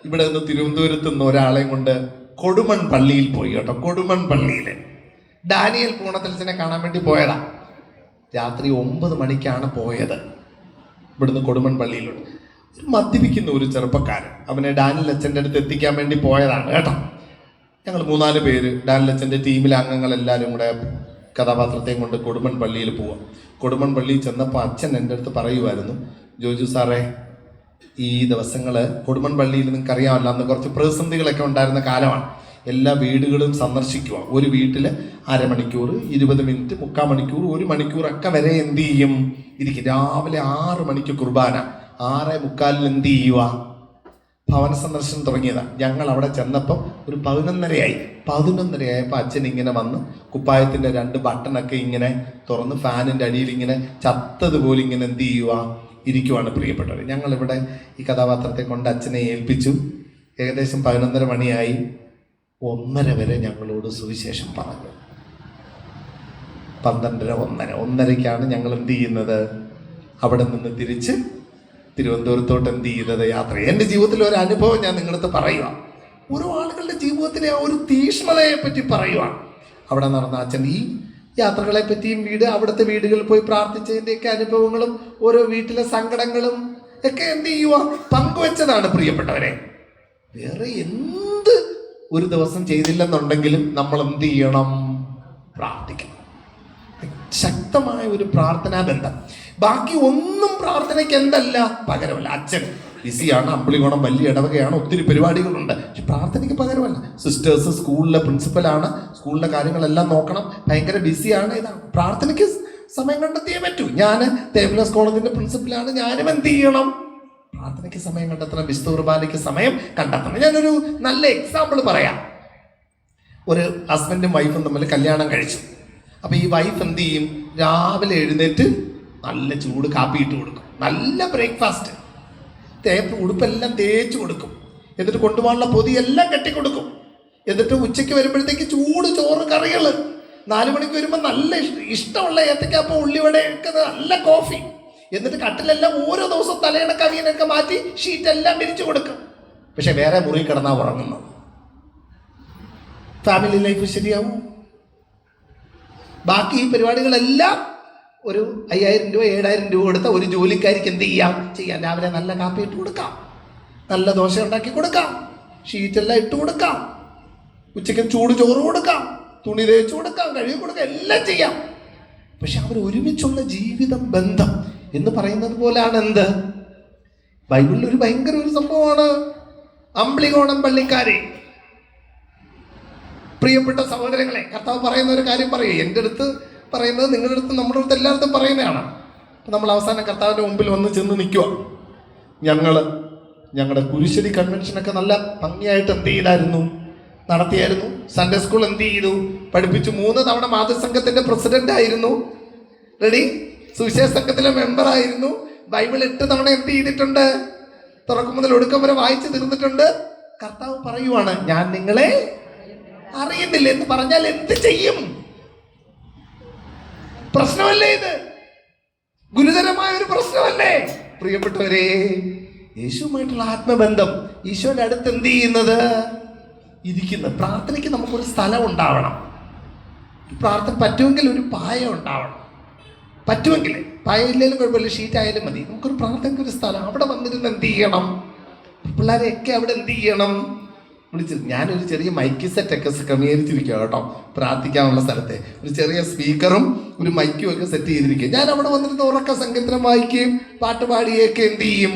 ഇവിടെ നിന്ന് തിരുവനന്തപുരത്ത് നിന്ന് ഒരാളെയും കൊണ്ട് കൊടുമൺ പള്ളിയിൽ പോയി കേട്ടോ. കൊടുമൺ പള്ളിയിൽ ഡാനിയൽ പൂണത്തലച്ചനെ കാണാൻ വേണ്ടി പോയതാ. രാത്രി 9 മണിക്കാണ് പോയത്. ഇവിടുന്ന് കൊടുമൺ പള്ളിയിലുണ്ട്. മദ്യപിക്കുന്ന ഒരു ചെറുപ്പക്കാരൻ അവനെ ഡാനിയൽ അച്ഛൻ്റെ അടുത്ത് എത്തിക്കാൻ വേണ്ടി പോയതാണ് കേട്ടോ. ഞങ്ങൾ 3-4 പേര് ഡാനിയൽ അച്ഛൻ്റെ ടീമിലെ അംഗങ്ങളെല്ലാവരും കൂടെ കഥാപാത്രത്തെയും കൊണ്ട് കൊടുമൺ പള്ളിയിൽ പോവാം. കൊടുമൺ പള്ളിയിൽ ചെന്നപ്പോൾ അച്ഛൻ എൻ്റെ അടുത്ത് പറയുമായിരുന്നു, ജോജു സാറേ, ഈ ദിവസങ്ങൾ കൊടുമൺ പള്ളിയിൽ നിങ്ങൾക്കറിയാമല്ലോ, അന്ന് കുറച്ച് പ്രതിസന്ധികളൊക്കെ ഉണ്ടായിരുന്ന കാലമാണ്. എല്ലാ വീടുകളും സന്ദർശിക്കുക. ഒരു വീട്ടിൽ അരമണിക്കൂർ, 20 മിനിറ്റ്, 3/4 മണിക്കൂർ, 1 മണിക്കൂറൊക്കെ വരെ എന്ത് ചെയ്യും? ഇരിക്കും. രാവിലെ 6 മണിക്ക് കുർബാന, 6:45 എന്ത് ചെയ്യുക? ഭവന സന്ദർശനം തുടങ്ങിയതാണ്. ഞങ്ങൾ അവിടെ ചെന്നപ്പോൾ ഒരു 11:30 11:30 അച്ഛൻ ഇങ്ങനെ വന്ന് കുപ്പായത്തിൻ്റെ 2 ബട്ടണൊക്കെ ഇങ്ങനെ തുറന്ന് ഫാനിൻ്റെ അടിയിൽ ഇങ്ങനെ ചത്തതുപോലെ ഇങ്ങനെ എന്ത് ചെയ്യുക? ഇരിക്കുവാണ് പ്രിയപ്പെട്ടവർ. ഞങ്ങളിവിടെ ഈ കഥാപാത്രത്തെ കൊണ്ട് അച്ഛനെ ഏൽപ്പിച്ചു. ഏകദേശം 11:30 മണിയായി. 1:30 വരെ ഞങ്ങളോട് സുവിശേഷം പറഞ്ഞു. 12:30, 1:30ക്കാണ് ഞങ്ങൾ എന്ത് ചെയ്യുന്നത്? അവിടെ നിന്ന് തിരിച്ച് തിരുവനന്തപുരത്തോട്ട് എന്ത് ചെയ്തത്? യാത്ര. എൻ്റെ ജീവിതത്തിലെ ഒരു അനുഭവം ഞാൻ നിങ്ങളടുത്ത് പറയുക. ഓരോ ആളുകളുടെ ജീവിതത്തിലെ ആ ഒരു തീക്ഷ്ണതയെ പറ്റി പറയുക. അവിടെ നടന്ന അച്ഛൻ ഈ യാത്രകളെ പറ്റിയും അവിടുത്തെ വീടുകളിൽ പോയി പ്രാർത്ഥിച്ചതിൻ്റെയൊക്കെ അനുഭവങ്ങളും ഓരോ വീട്ടിലെ സങ്കടങ്ങളും ഒക്കെ എന്ത് ചെയ്യുക? പങ്കുവെച്ചതാണ് പ്രിയപ്പെട്ടവരെ. വേറെ എന്ത് ഒരു ദിവസം ചെയ്തില്ലെന്നുണ്ടെങ്കിലും നമ്മൾ എന്ത് ചെയ്യണം? പ്രാർത്ഥിക്കണം. ശക്തമായ ഒരു പ്രാർത്ഥനാ ബന്ധം. ബാക്കി ഒന്നും പ്രാർത്ഥനയ്ക്ക് എന്തല്ല, പകരമല്ല. അച്ഛൻ ബിസിയാണ്, അമ്പിളികോണം വലിയ ഇടവകയാണ്, ഒത്തിരി പരിപാടികളുണ്ട്. പക്ഷെ പ്രാർത്ഥനയ്ക്ക് പകരമല്ല. സിസ്റ്റേഴ്സ് സ്കൂളിലെ പ്രിൻസിപ്പലാണ്, സ്കൂളിലെ കാര്യങ്ങളെല്ലാം നോക്കണം, ഭയങ്കര ബിസിയാണ്. ഇതാണ് പ്രാർത്ഥനയ്ക്ക് സമയം കണ്ടെത്തിയേ പറ്റൂ. ഞാൻ തേവലസ് കോളേജിന്റെ പ്രിൻസിപ്പലാണ്. ഞാനും എന്ത് ചെയ്യണം? പ്രാർത്ഥനയ്ക്ക് സമയം കണ്ടെത്തണം, വിശുദ്ധ കുർബാനയ്ക്ക് സമയം കണ്ടെത്തണം. ഞാനൊരു നല്ല എക്സാമ്പിൾ പറയാം. ഒരു ഹസ്ബൻഡും വൈഫും തമ്മിൽ കല്യാണം കഴിച്ചു. അപ്പോൾ ഈ വൈഫ് എന്ത് ചെയ്യും? രാവിലെ എഴുന്നേറ്റ് നല്ല ചൂട് കാപ്പി ഇട്ട് കൊടുക്കും, നല്ല ബ്രേക്ക്ഫാസ്റ്റ്, ഉടുപ്പെല്ലാം തേച്ച് കൊടുക്കും, എന്നിട്ട് കൊണ്ടുപോകാനുള്ള പൊതിയെല്ലാം കെട്ടിക്കൊടുക്കും. എന്നിട്ട് ഉച്ചയ്ക്ക് വരുമ്പോഴത്തേക്ക് ചൂട് ചോറ് കറികൾ, 4 മണിക്ക് വരുമ്പോൾ നല്ല ഇഷ്ടമുള്ള ഏത്തക്കാപ്പം, ഉള്ളിവടയൊക്കെ, നല്ല കോഫി. എന്നിട്ട് കട്ടിലെല്ലാം ഓരോ ദിവസം തലയുടെ കവിയനൊക്കെ മാറ്റി ഷീറ്റെല്ലാം വിരിച്ചു കൊടുക്കും. പക്ഷെ വേറെ മുറി കിടന്നാ ഉറങ്ങുന്നു. ഫാമിലി ലൈഫ് ശരിയാവും? ബാക്കി ഈ പരിപാടികളെല്ലാം ഒരു 5000 രൂപ 7000 രൂപ കൊടുത്ത ഒരു ജോലിക്കാരിക്ക് എന്ത് ചെയ്യാം? രാവിലെ നല്ല കാപ്പി ഇട്ട് കൊടുക്കാം, നല്ല ദോശ ഉണ്ടാക്കി കൊടുക്കാം, ഷീറ്റെല്ലാം ഇട്ട് കൊടുക്കാം, ഉച്ചയ്ക്ക് ചൂട് ചോറ് കൊടുക്കാം, തുണി തേച്ച് കൊടുക്കാം, കഴുകി കൊടുക്കാം, എല്ലാം ചെയ്യാം. പക്ഷെ അവർ ഒരുമിച്ചുള്ള ജീവിതം, ബന്ധം എന്ന് പറയുന്നത് പോലെയാണ് എന്ത്? ബൈബിളിൽ ഒരു ഭയങ്കര ഒരു സംഭവമാണ് അമ്പിളികോണം പള്ളിക്കാരെ. പ്രിയപ്പെട്ട സഹോദരങ്ങളെ, കർത്താവ് പറയുന്ന ഒരു കാര്യം പറയും. എൻ്റെ അടുത്ത് പറയുന്നത് നിങ്ങളുടെ അടുത്ത്, നമ്മുടെ അടുത്ത് എല്ലായിടത്തും പറയുന്നതാണ്. നമ്മൾ അവസാനം കർത്താവിൻ്റെ മുമ്പിൽ വന്ന് ചെന്ന് നിൽക്കുക. ഞങ്ങളുടെ കുരിശടി കൺവെൻഷനൊക്കെ നല്ല ഭംഗിയായിട്ട് എന്ത് ചെയ്തായിരുന്നു? നടത്തിയായിരുന്നു. സൺഡേ സ്കൂൾ എന്ത് ചെയ്തു? പഠിപ്പിച്ചു. 3 തവണ മാതൃസംഘത്തിന്റെ പ്രസിഡന്റ് ആയിരുന്നു. റെഡി? സുവിശേഷ സംഘത്തിലെ മെമ്പർ ആയിരുന്നു. ബൈബിൾ 8 തവണ എന്ത് ചെയ്തിട്ടുണ്ട്? തുറക്കും മുതൽ ഒടുക്കം വരെ വായിച്ചു തീർന്നിട്ടുണ്ട്. കർത്താവ് പറയുവാണ്, ഞാൻ നിങ്ങളെ അറിയുന്നില്ല എന്ന് പറഞ്ഞാൽ എന്ത് ചെയ്യും? പ്രശ്നമല്ലേ ഇത്? ഗുരുതരമായ ഒരു പ്രശ്നമല്ലേ പ്രിയപ്പെട്ടവരെ? യേശുവുമായിട്ടുള്ള ആത്മബന്ധം. ഈശോയുടെ അടുത്ത് എന്ത് ചെയ്യുന്നത്? ഇരിക്കുന്നത്. പ്രാർത്ഥനയ്ക്ക് നമുക്കൊരു സ്ഥലം ഉണ്ടാവണം. പ്രാർത്ഥന പറ്റുമെങ്കിൽ ഒരു പായ ഉണ്ടാവണം. പറ്റുമെങ്കിൽ പായ ഇല്ലെങ്കിലും കുഴപ്പമില്ല, ഷീറ്റ് ആയാലും മതി. നമുക്കൊരു പ്രാർത്ഥനയ്ക്ക് ഒരു സ്ഥലം, അവിടെ വന്നിരുന്ന് എന്ത് ചെയ്യണം? പിള്ളേരെയൊക്കെ അവിടെ എന്ത് ചെയ്യണം? വിളിച്ചത്. ഞാനൊരു ചെറിയ മൈക്ക് സെറ്റൊക്കെ ക്രമീകരിച്ചിരിക്കുക കേട്ടോ. പ്രാർത്ഥിക്കാനുള്ള സ്ഥലത്തെ ഒരു ചെറിയ സ്പീക്കറും ഒരു മൈക്കും ഒക്കെ സെറ്റ് ചെയ്തിരിക്കുക. ഞാൻ അവിടെ വന്നിരുന്ന് ഉറക്ക സങ്കീർത്തനം വായിക്കുകയും പാട്ട് പാടുകയൊക്കെ എന്ത് ചെയ്യും?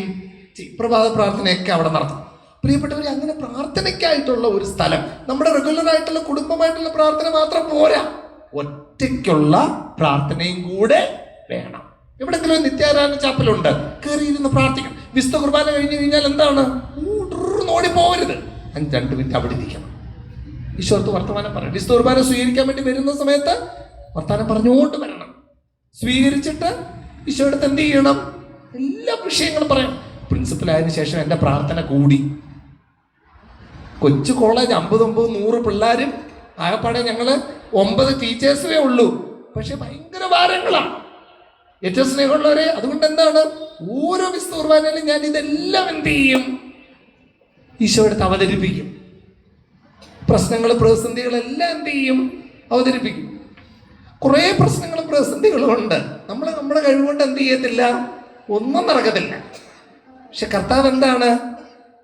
പ്രഭാത പ്രാർത്ഥനയൊക്കെ അവിടെ നടത്തും. പ്രിയപ്പെട്ടവർ, അങ്ങനെ പ്രാർത്ഥനയ്ക്കായിട്ടുള്ള ഒരു സ്ഥലം, നമ്മുടെ റെഗുലർ ആയിട്ടുള്ള കുടുംബമായിട്ടുള്ള പ്രാർത്ഥന മാത്രം പോരാ, ഒറ്റയ്ക്കുള്ള പ്രാർത്ഥനയും കൂടെ വേണം. എവിടെങ്കിലും നിത്യാരാധന ചാപ്പലുണ്ട്, കയറിയിരുന്ന് പ്രാർത്ഥിക്കണം. വിശുദ്ധ കുർബാന കഴിഞ്ഞു കഴിഞ്ഞാൽ എന്താണ്? ഓടി പോകരുത്, 2 മിനിറ്റ് അവിടെ ഇരിക്കണം. ഈശോർത്ത് വർത്തമാനം പറയണം. വിശുദ്ധ കുർബാന സ്വീകരിക്കാൻ വേണ്ടി വരുന്ന സമയത്ത് വർത്തമാനം പറഞ്ഞുകൊണ്ട് വരണം. സ്വീകരിച്ചിട്ട് ഈശോയുടെ എന്ത് ചെയ്യണം? എല്ലാ വിഷയങ്ങളും പറയണം. പ്രിൻസിപ്പലായതിനു ശേഷം എൻ്റെ പ്രാർത്ഥന കൂടി. കൊച്ചു കോളേജ് 50-90 100 പിള്ളേരും ആകപ്പാടെ ഞങ്ങൾ 9 ടീച്ചേഴ്സേ ഉള്ളൂ. പക്ഷെ ഭയങ്കര ഭാരങ്ങളാണ്. ഏറ്റവും സ്നേഹമുള്ളവരെ, അതുകൊണ്ട് എന്താണ്, ഓരോ വിശുദ്ധ കുർബാനയിലും ഞാൻ ഇതെല്ലാം എന്ത് ചെയ്യും? ഈശോയുടെ അവതരിപ്പിക്കും. പ്രശ്നങ്ങൾ, പ്രതിസന്ധികളെല്ലാം എന്ത് ചെയ്യും? അവതരിപ്പിക്കും. കുറേ പ്രശ്നങ്ങളും പ്രതിസന്ധികളും ഉണ്ട്. നമ്മൾ നമ്മുടെ കഴിവുകൊണ്ട് എന്ത് ചെയ്യത്തില്ല, ഒന്നും നടക്കത്തില്ല. പക്ഷെ കർത്താവ് എന്താണ്?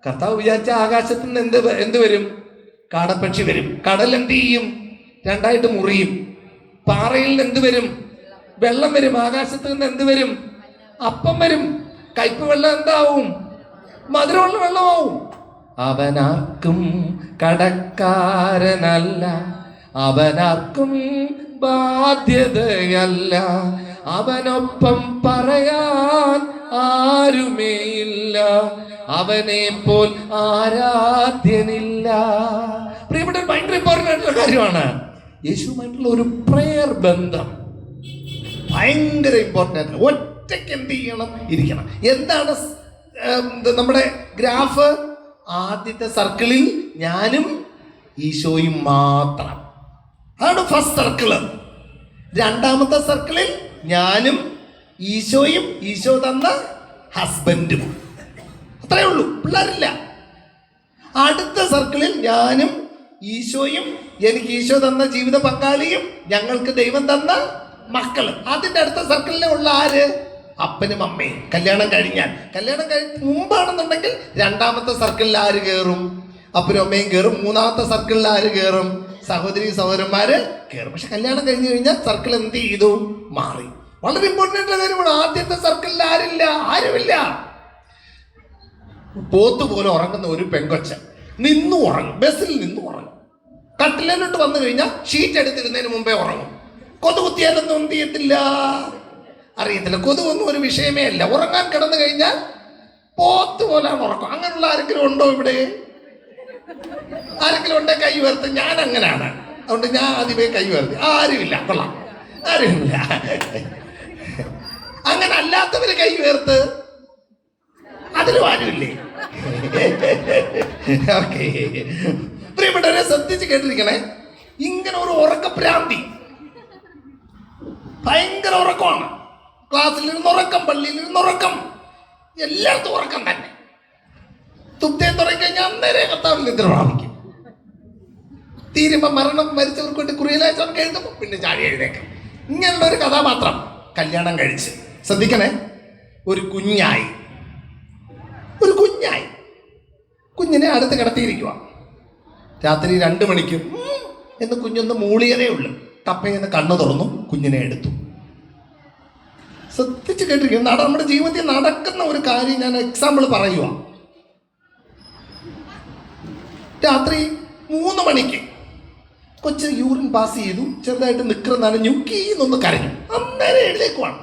കർത്താവ് വിചാരിച്ച ആകാശത്ത് നിന്ന് എന്ത് വരും? കാടപ്പക്ഷി വരും. കടൽ എന്ത് ചെയ്യും? 2 മുറിയും. പാറയിൽ നിന്ന് എന്ത് വരും? വെള്ളം വരും. ആകാശത്ത് നിന്ന് എന്ത് വരും? അപ്പം വരും. കയ്പ് വെള്ളം എന്താവും? മധുരമുള്ള വെള്ളമാവും. അവനാർക്കും കടക്കാരനല്ല, അവനാർക്കും ബാധ്യതയല്ല, അവനൊപ്പം പറയാൻ ആരുമേയില്ല, അവനെ പോൽ ആരാധ്യനില്ല. പ്രിയപ്പെട്ട, ഭയങ്കര ഇമ്പോർട്ടൻ്റ് ആയിട്ടുള്ള കാര്യമാണ് യേശുവുമായിട്ടുള്ള ഒരു പ്രയർ ബന്ധം. ഭയങ്കര ഇമ്പോർട്ടൻ്റ് ആയിട്ടുള്ള. ഒറ്റയ്ക്ക് എന്ത് ചെയ്യണം? ഇരിക്കണം. എന്താണ് നമ്മുടെ ഗ്രാഫ്? ആദ്യത്തെ സർക്കിളിൽ ഞാനും ഈശോയും മാത്രം, അതാണ് ഫസ്റ്റ് സർക്കിള്. രണ്ടാമത്തെ സർക്കിളിൽ ഞാനും ഈശോയും ഈശോ തന്ന ഹസ്ബൻഡും, അത്രേ ഉള്ളൂ, പിള്ളേരില്ല. അടുത്ത സർക്കിളിൽ ഞാനും ഈശോയും എനിക്ക് ഈശോ തന്ന ജീവിത പങ്കാളിയും ഞങ്ങൾക്ക് ദൈവം തന്ന മക്കള്. അതിൻ്റെ അടുത്ത സർക്കിളിലെ ഉള്ള ആര്? അപ്പനും അമ്മയും. കല്യാണം കഴിഞ്ഞാൽ, കല്യാണം മുമ്പാണെന്നുണ്ടെങ്കിൽ രണ്ടാമത്തെ സർക്കിളിൽ ആര് കയറും? അപ്പനും അമ്മയും കയറും. മൂന്നാമത്തെ സർക്കിളിൽ ആര് കയറും? സഹോദരി സഹോദരന്മാര് കയറും. പക്ഷെ കല്യാണം കഴിഞ്ഞു കഴിഞ്ഞാൽ സർക്കിൾ എന്ത് ചെയ്തു? മാറി. വളരെ ഇമ്പോർട്ടൻ്റ് ആയിട്ടുള്ള കാര്യമാണ്. ആദ്യത്തെ സർക്കിളിൽ ആരില്ല? ആരുമില്ല. പോത്ത് പോലെ ഉറങ്ങുന്ന ഒരു പെങ്കൊച്ച നിന്നു ഉറങ്ങും, ബസ്സിൽ നിന്നു ഉറങ്ങും. കട്ടിലോട്ട് വന്നു കഴിഞ്ഞാൽ ഷീറ്റ് എടുത്തിരുന്നതിന് മുമ്പേ ഉറങ്ങും. കൊതുകുത്തിയാലൊന്നും എന്ത് ചെയ്യത്തില്ല, അറിയത്തില്ല. കൊതുകൊന്നും ഒരു വിഷയമേ അല്ല. ഉറങ്ങാൻ കിടന്നു കഴിഞ്ഞാൽ പോത്ത് പോലാണ് ഉറക്കം. അങ്ങനെയുള്ള ആരെങ്കിലും ഉണ്ടോ ഇവിടെ? ആരെങ്കിലും ഉണ്ടെ കൈ ഉയർത്ത്. ഞാൻ അങ്ങനെയാണ്, അതുകൊണ്ട് ഞാൻ ആദ്യമേ കൈ ഉയർത്തി. ആരുമില്ല, കൊള്ളാം, ആരുമില്ല. അങ്ങനെ അല്ലാത്തവര് കൈ ഉയർത്ത്. അതിലും ആരുമില്ലേ? ഓക്കെ, പ്രിയപ്പെട്ടവരെ ശ്രദ്ധിച്ച് കേട്ടിരിക്കണേ. ഇങ്ങനെ ഒരു ഉറക്കഭ്രാന്തി, ഭയങ്കര ഉറക്കമാണ്. ക്ലാസ്സിലിരുന്ന് ഉറക്കം, പള്ളിയിലിരുന്ന് ഉറക്കം, എല്ലായിടത്തും ഉറക്കം തന്നെ. തുപ്തയെ തുടങ്ങിക്കഴിഞ്ഞാൽ അന്നേരം കർത്താവിൽ നിദ്ര പ്രാപിക്കും. തീരുമ്പോ മരിച്ചവർക്ക് വേണ്ടി കുറിയിലയച്ചവർക്ക് എഴുതുമ്പോൾ പിന്നെ ചാടി എഴുതേക്കും. ഇങ്ങനെയുള്ള ഒരു കഥാപാത്രം കല്യാണം കഴിച്ച്, ശ്രദ്ധിക്കണേ, ഒരു കുഞ്ഞായി കുഞ്ഞിനെ അടുത്ത് കിടത്തിയിരിക്കുക. രാത്രി 2 മണിക്ക് എന്ന് കുഞ്ഞൊന്ന് മൂളിയതേ ഉള്ളു. ടപ്പയെന്ന് കണ്ണു തുറന്നു, കുഞ്ഞിനെ എടുത്തു. ശ്രദ്ധിച്ച് കേട്ടിരിക്കും. നമ്മുടെ ജീവിതത്തിൽ നടക്കുന്ന ഒരു കാര്യം ഞാൻ എക്സാമ്പിൾ പറയുക. രാത്രി 3 മണിക്ക് കൊച്ച് യൂറിൻ പാസ് ചെയ്തു, ചെറുതായിട്ട് നിക്കറ് നനഞ്ഞു, കീന്നൊന്ന് കരഞ്ഞു. അന്നേരം എഴുതേക്കുവാണ്.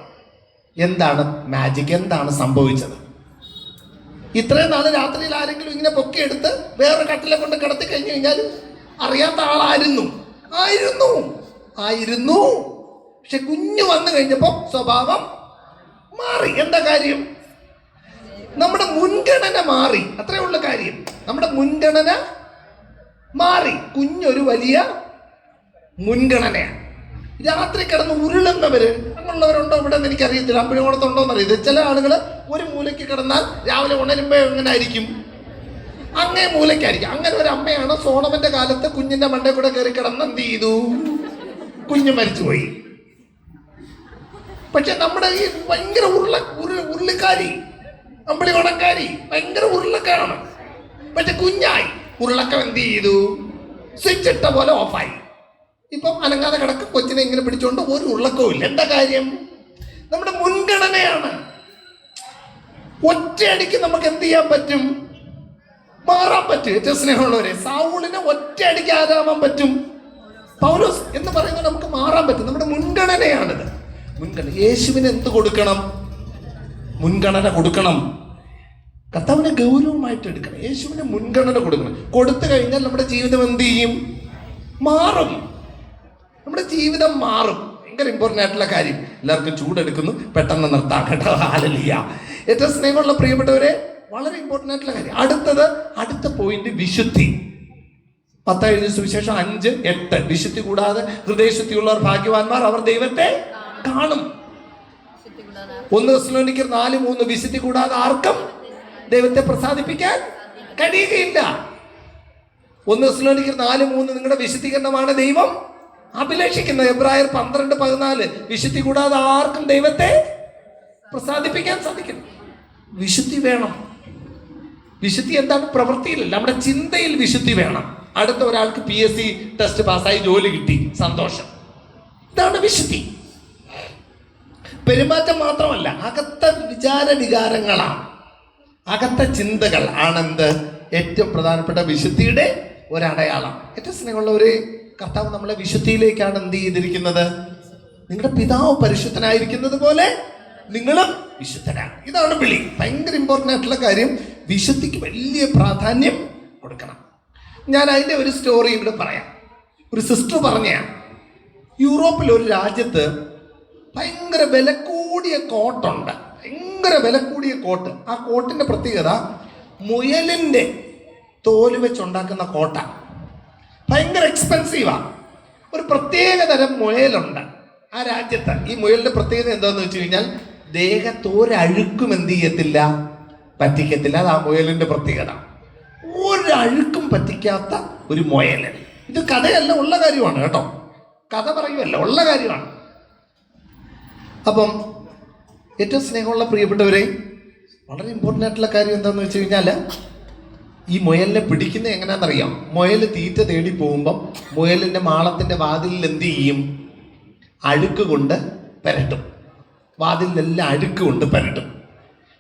എന്താണ് മാജിക്? എന്താണ് സംഭവിച്ചത്? ഇത്രയും നാള് രാത്രിയിൽ ആരെങ്കിലും ഇങ്ങനെ പൊക്കിയെടുത്ത് വേറെ കട്ടിലെ കൊണ്ട് കിടത്തി കഴിഞ്ഞു കഴിഞ്ഞാൽ അറിയാത്ത ആളായിരുന്നു. പക്ഷെ കുഞ്ഞു വന്നു കഴിഞ്ഞപ്പോ സ്വഭാവം മാറി. എന്താ കാര്യം? നമ്മുടെ മുൻഗണന മാറി. അത്രേ ഉള്ള കാര്യം. നമ്മുടെ മുൻഗണന മാറി. കുഞ്ഞൊരു വലിയ മുൻഗണനയാണ്. രാത്രി കിടന്ന് ഉരുളുന്നവര് അങ്ങനെയുള്ളവരുണ്ടോ ഇവിടെ എന്ന് എനിക്കറിയത്തില്ല. അമ്പലകുളത്തുണ്ടോ എന്നറിയത്. ചില ആളുകൾ ഒരു മൂലയ്ക്ക് കിടന്നാൽ രാവിലെ ഉണരുമ്പോൾ എങ്ങനെ ആയിരിക്കും? അങ്ങേ മൂലയ്ക്കായിരിക്കും. അങ്ങനെ ഒരു അമ്മയാണ് സോളമന്റെ കാലത്ത് കുഞ്ഞിന്റെ മണ്ടയിൽ കൂടെ കയറി കിടന്ന് എന്ത് ചെയ്തു? കുഞ്ഞ് മരിച്ചുപോയി. പക്ഷെ നമ്മുടെ ഈ ഭയങ്കര ഉരുളിക്കാരി, അമ്പളി ഉണക്കാരി, ഭയങ്കര ഉരുളക്കാരാണ്. പക്ഷെ കുഞ്ഞായി ഉരുളക്കം എന്ത് ചെയ്തു? സ്വിച്ച് ഇട്ട പോലെ ഓഫായി. ഇപ്പം അനങ്ങാതെ കിടക്കും. കൊച്ചിനെ ഇങ്ങനെ പിടിച്ചുകൊണ്ട് ഒരു ഉരുളക്കവും ഇല്ല. എന്താ കാര്യം? നമ്മുടെ മുൻഗണനയാണ്. ഒറ്റയടിക്ക് നമുക്ക് എന്ത് ചെയ്യാൻ പറ്റും? മാറാൻ പറ്റും. ഏറ്റവും സ്നേഹമുള്ളവരെ, സൗളിനെ ഒറ്റയടിക്ക് ആരാവാൻ പറ്റും? പൗലോസ് എന്ന് പറയുന്നത് നമുക്ക് മാറാൻ പറ്റും. നമ്മുടെ മുൻഗണനയാണിത്. മുൻഗണന. യേശുവിന് എന്ത് കൊടുക്കണം? മുൻഗണന കൊടുക്കണം. കർത്താവിനെ ഗൗരവമായിട്ട് എടുക്കണം. യേശുവിന് മുൻഗണന കൊടുക്കണം. കൊടുത്തു കഴിഞ്ഞാൽ നമ്മുടെ ജീവിതം എന്ത് ചെയ്യും? മാറും. നമ്മുടെ ജീവിതം മാറും. ഭയങ്കര ഇമ്പോർട്ടൻ്റ് ആയിട്ടുള്ള കാര്യം. എല്ലാവർക്കും ചൂടെടുക്കുന്നു, പെട്ടെന്ന് നിർത്താം കേട്ടോ. ഹല്ലേലൂയ. ഏറ്റവും സ്നേഹമുള്ള പ്രിയപ്പെട്ടവരെ, വളരെ ഇമ്പോർട്ടൻ്റ് ആയിട്ടുള്ള കാര്യം. അടുത്ത പോയിന്റ് വിശുദ്ധി. മത്തായി എഴുതിയ സുവിശേഷം 5:8. വിശുദ്ധി കൂടാതെ ഹൃദയശുദ്ധിയുള്ളവർ ഭാഗ്യവാന്മാർ, അവർ ദൈവത്തെ കാണും. 1 തെസ്സലോനിക്കർ 4:3. വിശുദ്ധി കൂടാതെ ആർക്കും ദൈവത്തെ പ്രസാദിപ്പിക്കാൻ കഴിയുകയില്ല. 1 തെസ്സലോനിക്കർ 4:3. നിങ്ങളുടെ വിശുദ്ധീകരണമാണ് ദൈവം അഭിലഷിക്കുന്നത്. എബ്രായർ 12:14. വിശുദ്ധി കൂടാതെ ആർക്കും ദൈവത്തെ പ്രസാദിപ്പിക്കാൻ സാധിക്കും. വിശുദ്ധി വേണം. വിശുദ്ധി എന്താണ്? പ്രവൃത്തിയിലല്ല, നമ്മുടെ ചിന്തയിൽ വിശുദ്ധി വേണം. അടുത്ത ഒരാൾക്ക് PSC ടെസ്റ്റ് പാസ്സായി ജോലി കിട്ടി, സന്തോഷം. ഇതാണ് വിശുദ്ധി. പെരുമാറ്റം മാത്രമല്ല, അകത്ത വികാരങ്ങളാണ്, അകത്ത ചിന്തകൾ ആണെന്ത് ഏറ്റവും പ്രധാനപ്പെട്ട വിശുദ്ധിയുടെ ഒരടയാളം. ഏറ്റവും സ്നേഹമുള്ളവരെ, കർത്താവ് നമ്മളെ വിശുദ്ധിയിലേക്കാണ് എന്ത് ചെയ്തിരിക്കുന്നത്? നിങ്ങളുടെ പിതാവ് പരിശുദ്ധനായിരിക്കുന്നത് പോലെ നിങ്ങളും വിശുദ്ധനാണ്. ഇതാണ് വിളി. ഭയങ്കര ഇമ്പോർട്ടൻ്റ് ആയിട്ടുള്ള കാര്യം. വിശുദ്ധിക്ക് വലിയ പ്രാധാന്യം കൊടുക്കണം. ഞാൻ അതിൻ്റെ ഒരു സ്റ്റോറി ഇവിടെ പറയാം. ഒരു സിസ്റ്റർ പറഞ്ഞാണ്, യൂറോപ്പിൽ ഒരു രാജ്യത്ത് ഭയങ്കര വില കൂടിയ കോട്ടുണ്ട്. ഭയങ്കര വില കൂടിയ കോട്ട്. ആ കോട്ടിൻ്റെ പ്രത്യേകത മുയലിൻ്റെ തോല് വെച്ചുണ്ടാക്കുന്ന കോട്ട. ഭയങ്കര എക്സ്പെൻസീവാണ്. ഒരു പ്രത്യേക തരം മുയലുണ്ട് ആ രാജ്യത്ത്. ഈ മുയലിൻ്റെ പ്രത്യേകത എന്താണെന്ന് വെച്ച് കഴിഞ്ഞാൽ ദേഹത്തൊരഴുക്കും എന്ത് ചെയ്യത്തില്ല, പറ്റിക്കത്തില്ല. അത് ആ മുയലിൻ്റെ പ്രത്യേകത. ഒരഴുക്കും പറ്റിക്കാത്ത ഒരു മുയൽ. ഇത് കഥയല്ല, ഉള്ള കാര്യമാണ് കേട്ടോ. കഥ പറയുമല്ല, ഉള്ള കാര്യമാണ്. അപ്പം ഏറ്റവും സ്നേഹമുള്ള പ്രിയപ്പെട്ടവരെ, വളരെ ഇമ്പോർട്ടൻ്റ് ആയിട്ടുള്ള കാര്യം എന്താണെന്ന് വെച്ച് കഴിഞ്ഞാൽ, ഈ മുയലിനെ പിടിക്കുന്നത് എങ്ങനെയാണെന്നറിയാം? മുയൽ തീറ്റ തേടി പോകുമ്പം മുയലിൻ്റെ മാളത്തിൻ്റെ വാതിലിൽ എന്ത് ചെയ്യും? അഴുക്ക് കൊണ്ട് പുരട്ടും. വാതിലിലെല്ലാം അഴുക്ക് കൊണ്ട് പുരട്ടും.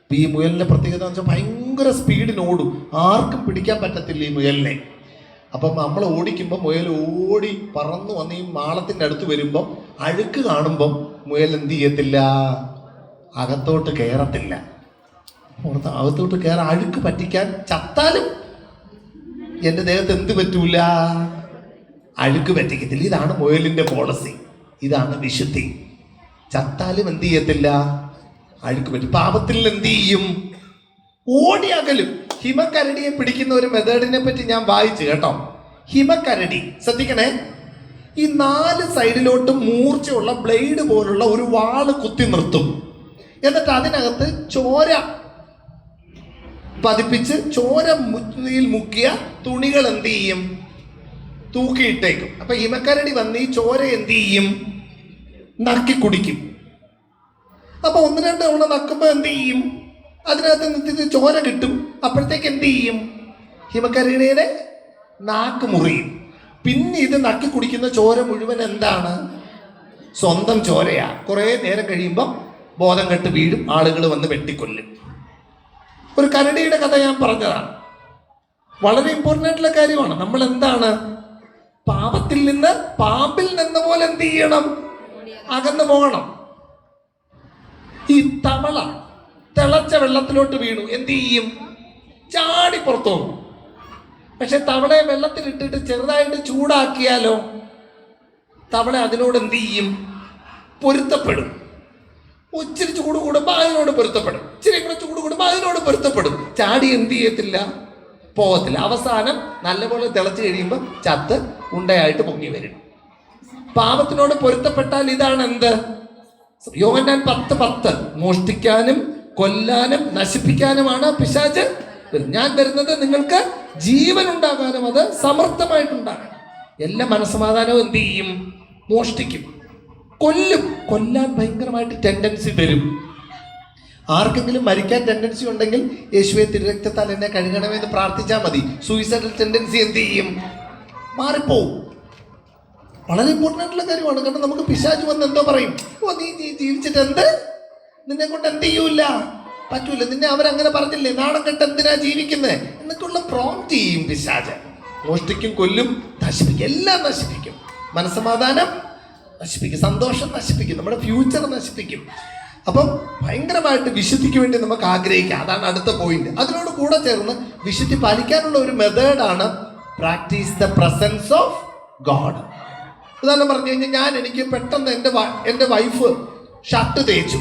അപ്പം ഈ മുയലിൻ്റെ പ്രത്യേകത എന്ന് വെച്ചാൽ ഭയങ്കര സ്പീഡിനോടും. ആർക്കും പിടിക്കാൻ പറ്റത്തില്ല ഈ മുയലിനെ. അപ്പം നമ്മൾ ഓടിക്കുമ്പോൾ മുയൽ ഓടി പറന്നു വന്ന് ഈ മാളത്തിൻ്റെ അടുത്ത് വരുമ്പം അഴുക്ക് കാണുമ്പം മുയൽ എന്ത് ചെയ്യത്തില്ല? അകത്തോട്ട് കയറത്തില്ല. അകത്തോട്ട് കയറാൻ അഴുക്ക് പറ്റിക്കാൻ ചത്താലും എൻ്റെ ദേഹത്ത് എന്ത് പറ്റൂല? അഴുക്ക് പറ്റിക്കത്തില്ല. ഇതാണ് മുയലിൻ്റെ പോളിസി. ഇതാണ് വിശുദ്ധി. ചത്താലും എന്ത് ചെയ്യത്തില്ല? അഴുക്ക് പറ്റും. പാപത്തിൽ എന്ത് ചെയ്യും? ഓടി അകലും. ഹിമക്കരടിയെ പിടിക്കുന്ന ഒരു മെത്തേഡിനെ പറ്റി ഞാൻ വായിച്ചു കേട്ടോ. ഹിമക്കരടി, ശ്രദ്ധിക്കണേ, ഈ 4 സൈഡിലോട്ടും മൂർച്ചയുള്ള ബ്ലേഡ് പോലുള്ള ഒരു വാള് കുത്തി നിർത്തും. എന്നിട്ട് അതിനകത്ത് ചോര പതിപ്പിച്ച് ചോര മുക്കിയ തുണികൾ എന്ത് ചെയ്യും? തൂക്കിയിട്ടേക്കും. അപ്പൊ ഹിമക്കരടി വന്ന് ഈ ചോര എന്ത് ചെയ്യും? നക്കി കുടിക്കും. അപ്പൊ 1-2 തവണ നക്കുമ്പോ എന്ത് ചെയ്യും? അതിനകത്ത് നിർത്തിയിട്ട് ചോര കിട്ടും. അപ്പോഴത്തേക്ക് എന്ത് ചെയ്യും? ഹിമക്കരടിയുടെ നാക്ക് മുറിയും. പിന്നെ ഇത് നക്കി കുടിക്കുന്ന ചോര മുഴുവൻ എന്താണ്? സ്വന്തം ചോരയാ. കുറേ നേരം കഴിയുമ്പം ബോധം കെട്ട് വീഴും. ആളുകൾ വന്ന് വെട്ടിക്കൊല്ലും. ഒരു കരടിയുടെ കഥ ഞാൻ പറഞ്ഞതാണ്. വളരെ ഇമ്പോർട്ടൻ്റ് ആയിട്ടുള്ള കാര്യമാണ്. നമ്മൾ എന്താണ്? പാപത്തിൽ നിന്ന്, പാമ്പിൽ നിന്ന് പോലെ എന്ത് ചെയ്യണം? അകന്നു പോകണം. ഈ തവള തിളച്ച വെള്ളത്തിലോട്ട് വീണു, എന്ത് ചെയ്യും? ചാടി പുറത്തു പോകും. പക്ഷെ തവളയെ വെള്ളത്തിലിട്ടിട്ട് ചെറുതായിട്ട് ചൂടാക്കിയാലോ തവള അതിനോട് എന്ത് ചെയ്യും? പൊരുത്തപ്പെടും. ഇച്ചിരി ചൂട് കൂടുമ്പോൾ അതിനോട് പൊരുത്തപ്പെടും. ഇച്ചിരി കൂടെ ചൂട് കൂടുമ്പോൾ അതിനോട് പൊരുത്തപ്പെടും. ചാടി എന്ത് ചെയ്യത്തില്ല? പോകത്തില്ല. അവസാനം നല്ലപോലെ തിളച്ച് കഴിയുമ്പോൾ ചത്ത് ഉണ്ടയായിട്ട് പൊങ്ങി വരും. പാപത്തിനോട് പൊരുത്തപ്പെട്ടാൽ ഇതാണ് എന്ത്? യോഹന്നാൻ 10:10 മോഷ്ടിക്കാനും കൊല്ലാനും നശിപ്പിക്കാനുമാണ് പിശാച് വരുന്നത്. ഞാൻ വരുന്നത് നിങ്ങൾക്ക് ജീവൻ ഉണ്ടാകാനും അത് സമർത്ഥമായിട്ടുണ്ടാകണം. എല്ലാ മനസ്സമാധാനവും എന്ത് ചെയ്യും? മോഷ്ടിക്കും, കൊല്ലും. കൊല്ലാൻ ഭയങ്കരമായിട്ട് ടെൻഡൻസി വരും. ആർക്കെങ്കിലും മരിക്കാൻ ടെൻഡൻസി ഉണ്ടെങ്കിൽ യേശുവെ തിരുരക്തത്താൽ എന്നെ കഴുകണമെന്ന് പ്രാർത്ഥിച്ചാൽ മതി. സൂയിസൈഡൽ ടെൻഡൻസി എന്ത് ചെയ്യും? മാറിപ്പോവും. വളരെ ഇമ്പോർട്ടൻ്റ് ആയിട്ടുള്ള കാര്യമാണ്. കാരണം നമുക്ക് പിശാച് വന്ന് എന്തോ പറയും, ഓ നീ ജീവിച്ചിട്ട് എന്ത്, നിന്നെ കൊണ്ട് എന്ത് ചെയ്യൂല, പറ്റൂല, നിന്നെ അവരങ്ങനെ പറഞ്ഞില്ലേ, നാണം കെട്ട് എന്തിനാ ജീവിക്കുന്നത് എന്നൊക്കെയുള്ള പ്രോംപ്റ്റ് ചെയ്യും പിശാച്. മോഷ്ടിക്കും, കൊല്ലും, നശിപ്പിക്കും, എല്ലാം നശിപ്പിക്കും. മനസ്സമാധാനം നശിപ്പിക്കും, സന്തോഷം നശിപ്പിക്കും, നമ്മുടെ ഫ്യൂച്ചർ നശിപ്പിക്കും. അപ്പം ഭയങ്കരമായിട്ട് വിശുദ്ധിക്ക് വേണ്ടി നമുക്ക് ആഗ്രഹിക്കാം. അതാണ് അടുത്ത പോയിന്റ്. അതിനോട് കൂടെ ചേർന്ന് വിശുദ്ധി പാലിക്കാനുള്ള ഒരു മെത്തേഡാണ് practice the presence of God. ഉദാഹരണം പറഞ്ഞു കഴിഞ്ഞാൽ എനിക്ക് പെട്ടെന്ന് എൻ്റെ വൈഫ് ഷർട്ട് തേച്ചു,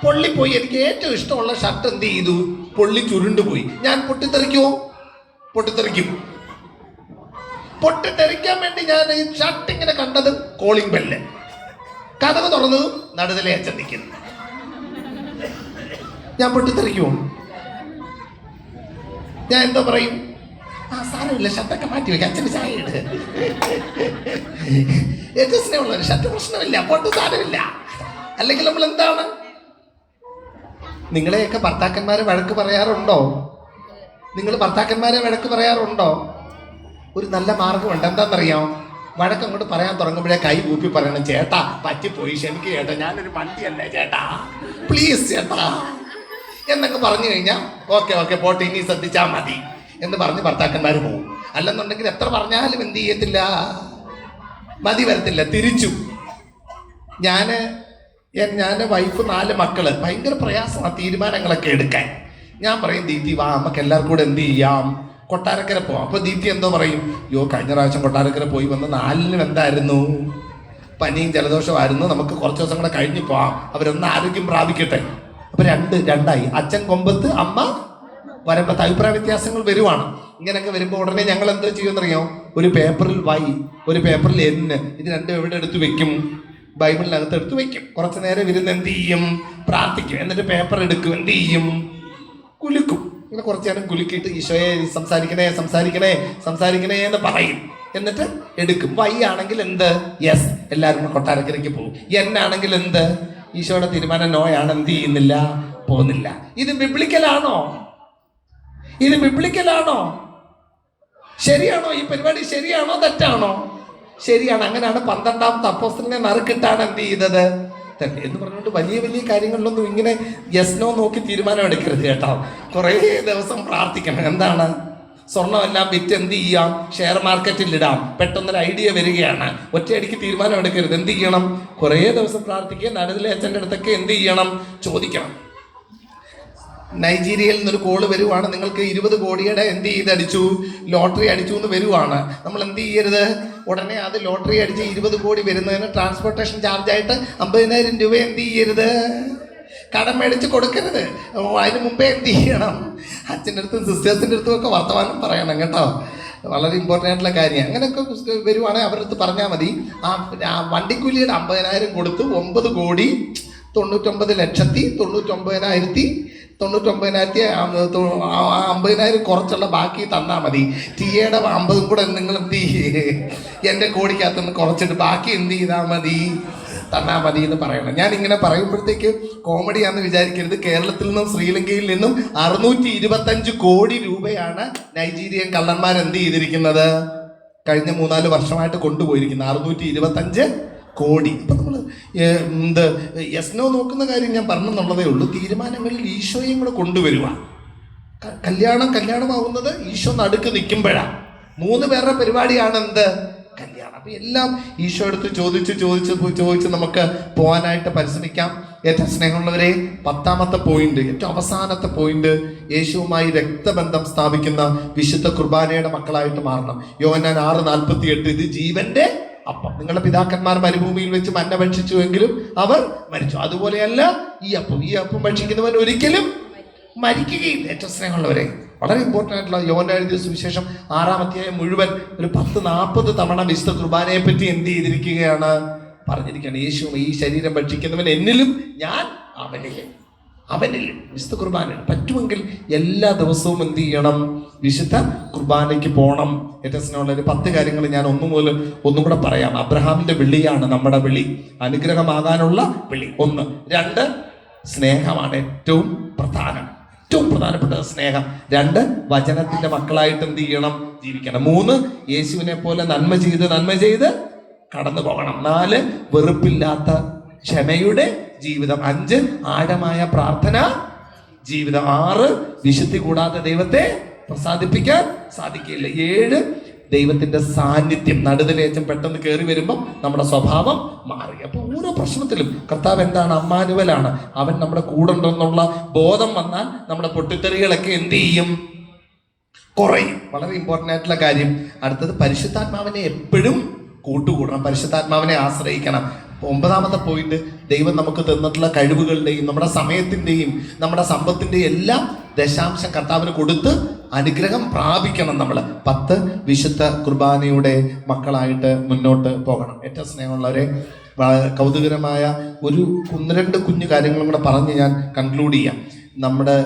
പൊള്ളിപ്പോയി. എനിക്ക് ഏറ്റവും ഇഷ്ടമുള്ള ഷർട്ട് എന്ത് ചെയ്തു? പൊള്ളി ചുരുണ്ടുപോയി. ഞാൻ പൊട്ടിത്തെറിക്കുമോ? പൊട്ടിത്തെറിക്കും. പൊട്ടിത്തെറിക്കാൻ വേണ്ടി ഞാൻ ഈ ഷർട്ട് ഇങ്ങനെ കണ്ടത് കോളിംഗ് ബെല്ല്, കഥക് തുറന്നതും നടുതലേ അച്ഛൻ നിൽക്കുന്നു. ഞാൻ പൊട്ടിത്തെറിക്കുമോ? ഞാൻ എന്തോ പറയും? ആ സാരമില്ല, ഷർട്ടൊക്കെ മാറ്റി വെക്കാം, അച്ഛന് ചായ ഇട്, ഏറ്റവും സ്നേഹമുള്ള ഷർട്ട് പ്രശ്നമില്ല, പൊട്ട് സാരമില്ല. അല്ലെങ്കിൽ നമ്മൾ എന്താണ്? നിങ്ങളെയൊക്കെ ഭർത്താക്കന്മാരെ വഴക്ക് പറയാറുണ്ടോ? നിങ്ങൾ ഭർത്താക്കന്മാരെ വഴക്ക് പറയാറുണ്ടോ? ഒരു നല്ല മാർഗമുണ്ട്. എന്താണെന്നറിയാം? വഴക്ക് അങ്ങോട്ട് പറയാൻ തുടങ്ങുമ്പോഴേ കൈ കൂപ്പി പറയണം, ചേട്ടാ പറ്റിപ്പോയി, ക്ഷമിക്ക് ചേട്ടാ, ഞാനൊരു വണ്ടിയല്ലേ ചേട്ടാ, പ്ലീസ് ചേട്ടാ എന്നൊക്കെ പറഞ്ഞു കഴിഞ്ഞാൽ ഓക്കെ പോട്ടെ, ഇനി ശ്രദ്ധിച്ചാൽ മതി എന്ന് പറഞ്ഞ് ഭർത്താക്കന്മാർ പോകും. അല്ലെന്നുണ്ടെങ്കിൽ എത്ര പറഞ്ഞാലും എന്ത് ചെയ്യത്തില്ല, മതി വരത്തില്ല. തിരിച്ചു ഞാൻ വൈഫ് 4 മക്കള്, ഭയങ്കര പ്രയാസമാണ് തീരുമാനങ്ങളൊക്കെ എടുക്കാൻ. ഞാൻ പറയും, ദീപ്തി വാ നമുക്ക് എല്ലാവർക്കും കൂടെ എന്ത് ചെയ്യാം, കൊട്ടാരക്കര പോവാം. അപ്പോൾ ദീപ്തി എന്തോ പറയും, യോ കഴിഞ്ഞ പ്രാവശ്യം കൊട്ടാരക്കര പോയി വന്ന് 4-നും എന്തായിരുന്നു, പനിയും ജലദോഷമായിരുന്നു, നമുക്ക് കുറച്ച് ദിവസം കൂടെ കഴിഞ്ഞ് പോവാം, അവരൊന്ന് ആരോഗ്യം പ്രാപിക്കട്ടെ. അപ്പോൾ രണ്ടായി, അച്ഛൻ കൊമ്പത്ത് അമ്മ വരമ്പത്ത്. അഭിപ്രായ വ്യത്യാസങ്ങൾ വരുവാണ്. ഇങ്ങനെയൊക്കെ വരുമ്പോൾ ഉടനെ ഞങ്ങൾ എന്താ ചെയ്യുമെന്നറിയോ? ഒരു പേപ്പറിൽ വൈ, ഒരു പേപ്പറിൽ എന്ന്, ഇത് രണ്ടും എവിടെ എടുത്ത് വെക്കും? ബൈബിളിനകത്ത് എടുത്ത് വെക്കും. കുറച്ച് നേരം ഇരുന്ന് എന്ത് ചെയ്യും? പ്രാർത്ഥിക്കും. എന്നിട്ട് പേപ്പർ എടുക്കും, എന്ത് ചെയ്യും? കുലുക്കും. ഇങ്ങനെ കുറച്ച് നേരം കുലുക്കിയിട്ട് ഈശോയെ സംസാരിക്കണേ എന്ന് പറയും. എന്നിട്ട് എടുക്കും. വൈ ആണെങ്കിൽ എന്ത്? യെസ്, എല്ലാവരും കൊട്ടാരക്കരയ്ക്ക് പോകും. എന്നാണെങ്കിൽ എന്ത്? ഈശോയുടെ തീരുമാനം നോയാണ്, എന്ത് ചെയ്യുന്നില്ല, പോകുന്നില്ല. ഇത് ബിബ്ലിക്കലാണോ? ശരിയാണോ? ഈ പരിപാടി ശരിയാണോ തെറ്റാണോ? ശരിയാണ്. അങ്ങനെയാണ് 12ാമത്തെ അപ്പോസ്തലനെ നറുക്കിട്ടാണ് എന്ത് ചെയ്തത്? തെറ്റ് എന്ന് പറഞ്ഞുകൊണ്ട് വലിയ കാര്യങ്ങളിലൊന്നും ഇങ്ങനെ യെസ് നോ നോക്കി തീരുമാനം എടുക്കരുത് കേട്ടോ. കുറേ ദിവസം പ്രാർത്ഥിക്കണം. എന്താണ്? സ്വർണ്ണമെല്ലാം വിറ്റ് എന്ത് ചെയ്യാം? ഷെയർ മാർക്കറ്റിൽ ഇടാം. പെട്ടെന്നൊരു ഐഡിയ വരികയാണ്, ഒറ്റയടിക്ക് തീരുമാനം എടുക്കരുത്. എന്ത് ചെയ്യണം? കുറേ ദിവസം പ്രാർത്ഥിക്കുക. നടുതലേ അച്ഛൻ്റെ അടുത്തൊക്കെ എന്ത് ചെയ്യണം? ചോദിക്കണം. നൈജീരിയയിൽ നിന്നൊരു കോള് വരുവാണ്, നിങ്ങൾക്ക് 20 കോടിയുടെ എന്ത് ചെയ്തടിച്ചു, ലോട്ടറി അടിച്ചു എന്ന് വരുവാണ്. നമ്മൾ എന്ത് ചെയ്യരുത്? ഉടനെ അത് ലോട്ടറി അടിച്ച് 20 കോടി വരുന്നതിന് ട്രാൻസ്പോർട്ടേഷൻ ചാർജായിട്ട് 50,000 രൂപ എന്ത് ചെയ്യരുത്? കടം മേടിച്ച് കൊടുക്കരുത്. അതിന് മുമ്പേ എന്ത് ചെയ്യണം? അച്ഛൻ്റെ അടുത്തും സിസ്റ്റേഴ്സിൻ്റെ അടുത്തും ഒക്കെ വർത്തമാനം പറയണം കേട്ടോ. വളരെ ഇമ്പോർട്ടൻ്റ് ആയിട്ടുള്ള കാര്യം. അങ്ങനെയൊക്കെ വരുവാണെങ്കിൽ അവരുടെ അടുത്ത് പറഞ്ഞാൽ മതി. ആ വണ്ടിക്കൂലിയുടെ 50,000 കൊടുത്ത് 9,99,99,000 കുറച്ചുള്ള ബാക്കി തന്നാൽ മതി. ടിയുടെ 50 കൂടെ നിങ്ങൾ എന്ത് ചെയ്യേ, എൻ്റെ കോടിക്കകത്തുനിന്ന് കുറച്ചിട്ട് ബാക്കി എന്ത് ചെയ്താൽ മതി, തന്നാൽ മതി എന്ന് പറയണം. ഞാൻ ഇങ്ങനെ പറയുമ്പോഴത്തേക്ക് കോമഡിയാണെന്ന് വിചാരിക്കരുത്. കേരളത്തിൽ നിന്നും ശ്രീലങ്കയിൽ നിന്നും 625 കോടി രൂപയാണ് നൈജീരിയൻ കള്ളന്മാർ എന്ത് ചെയ്തിരിക്കുന്നത്? കഴിഞ്ഞ 3-4 വർഷമായിട്ട് കൊണ്ടുപോയിരിക്കുന്നത് 625 കോടി. ഇപ്പം നമ്മൾ യെസ് നോ നോക്കുന്ന കാര്യം ഞാൻ പറഞ്ഞെന്നുള്ളതേ ഉള്ളൂ. തീരുമാനങ്ങളിൽ ഈശോയും കൂടെ കൊണ്ടുവരുക. കല്യാണമാവുന്നത് ഈശോ നടുക്ക് നിൽക്കുമ്പോഴാണ്. 3 പേരുടെ പരിപാടിയാണ് എന്ത്? കല്യാണം. അപ്പം എല്ലാം ഈശോ എടുത്ത് ചോദിച്ച് നമുക്ക് പോകാനായിട്ട് പരിശ്രമിക്കാം. ഏറ്റവും സ്നേഹമുള്ളവരെ, 10ാമത്തെ പോയിന്റ്, ഏറ്റവും അവസാനത്തെ പോയിന്റ്, യേശുവുമായി രക്തബന്ധം സ്ഥാപിക്കുന്ന വിശുദ്ധ കുർബാനയുടെ മക്കളായിട്ട് മാറണം. യോഹന്നാൻ 6:48 ഇത് ജീവന്റെ അപ്പം. നിങ്ങളുടെ പിതാക്കന്മാർ മരുഭൂമിയിൽ വെച്ച് മന്ന ഭക്ഷിച്ചുവെങ്കിലും അവർ മരിച്ചു, അതുപോലെയല്ല ഈ അപ്പം ഭക്ഷിക്കുന്നവൻ ഒരിക്കലും മരിക്കുകയില്ല. ഏറ്റവും സ്നേഹമുള്ളവരെ, വളരെ ഇമ്പോർട്ടൻ്റ് ആയിട്ടുള്ള യോഹന്നാൻ എഴുതിയ സുവിശേഷം 6-ാം അധ്യായം മുഴുവൻ ഒരു 10-40 തവണ വിശുദ്ധ കുർബാനയെ പറ്റി എന്ത് ചെയ്തിരിക്കുകയാണ്? പറഞ്ഞിരിക്കുകയാണ്, യേശു ഈ ശരീരം ഭക്ഷിക്കുന്നവൻ എന്നിലും ഞാൻ അവനിലും. വിശുദ്ധ കുർബാന പറ്റുമെങ്കിൽ എല്ലാ ദിവസവും എന്ത് ചെയ്യണം? വിശുദ്ധ കുർബാനയ്ക്ക് പോകണം. ഏറ്റവും സ്നേഹമുള്ള ഒരു 10 കാര്യങ്ങൾ ഞാൻ ഒന്നും കൂടെ പറയാം. അബ്രഹാമിന്റെ വിളിയാണ് നമ്മുടെ വിളി, അനുഗ്രഹമാകാനുള്ള വിളി. 1. 2, സ്നേഹമാണ് ഏറ്റവും പ്രധാനപ്പെട്ട സ്നേഹം. 2, വചനത്തിന്റെ മക്കളായിട്ട് എന്ത് ചെയ്യണം? ജീവിക്കണം. 3, യേശുവിനെ പോലെ നന്മ ചെയ്ത് കടന്നു പോകണം. 4, വെറുപ്പില്ലാത്ത ക്ഷമയുടെ ജീവിതം. 5, ആഴമായ പ്രാർത്ഥന ജീവിതം. 6, വിശുദ്ധി കൂടാതെ ദൈവത്തെ പ്രസാദിപ്പിക്കാൻ സാധിക്കില്ല. 7, ദൈവത്തിന്റെ സാന്നിധ്യം. നടുതലേച്ചം പെട്ടെന്ന് കയറി വരുമ്പോൾ നമ്മുടെ സ്വഭാവം മാറി. അപ്പൊ ഓരോ പ്രശ്നത്തിലും കർത്താവ് എന്താണ്? അമ്മാനുവലാണ്. അവൻ നമ്മുടെ കൂടെ ഉണ്ടെന്നുള്ള ബോധം വന്നാൽ നമ്മുടെ പൊട്ടിത്തെറികളൊക്കെ എന്ത് ചെയ്യും? കുറയും. വളരെ ഇമ്പോർട്ടൻ്റ് ആയിട്ടുള്ള കാര്യം. അടുത്തത്, പരിശുദ്ധാത്മാവിനെ എപ്പോഴും കൂട്ടുകൂടണം, പരിശുദ്ധാത്മാവിനെ ആശ്രയിക്കണം. 9ാമത്തെ പോയിന്റ്, ദൈവം നമുക്ക് തന്നിട്ടുള്ള കഴിവുകളുടെയും നമ്മുടെ സമയത്തിൻ്റെയും നമ്മുടെ സമ്പത്തിൻ്റെയും എല്ലാം ദശാംശം കർത്താവിന് കൊടുത്ത് അനുഗ്രഹം പ്രാപിക്കണം നമ്മൾ. 10, വിശുദ്ധ കുർബാനയുടെ മക്കളായിട്ട് മുന്നോട്ട് പോകണം. ഏറ്റവും സ്നേഹമുള്ളവരെ, കൗതുകരമായ ഒരു 1-2 കുഞ്ഞു കാര്യങ്ങളും കൂടെ പറഞ്ഞ് ഞാൻ കൺക്ലൂഡ് ചെയ്യാം. നമ്മുടെ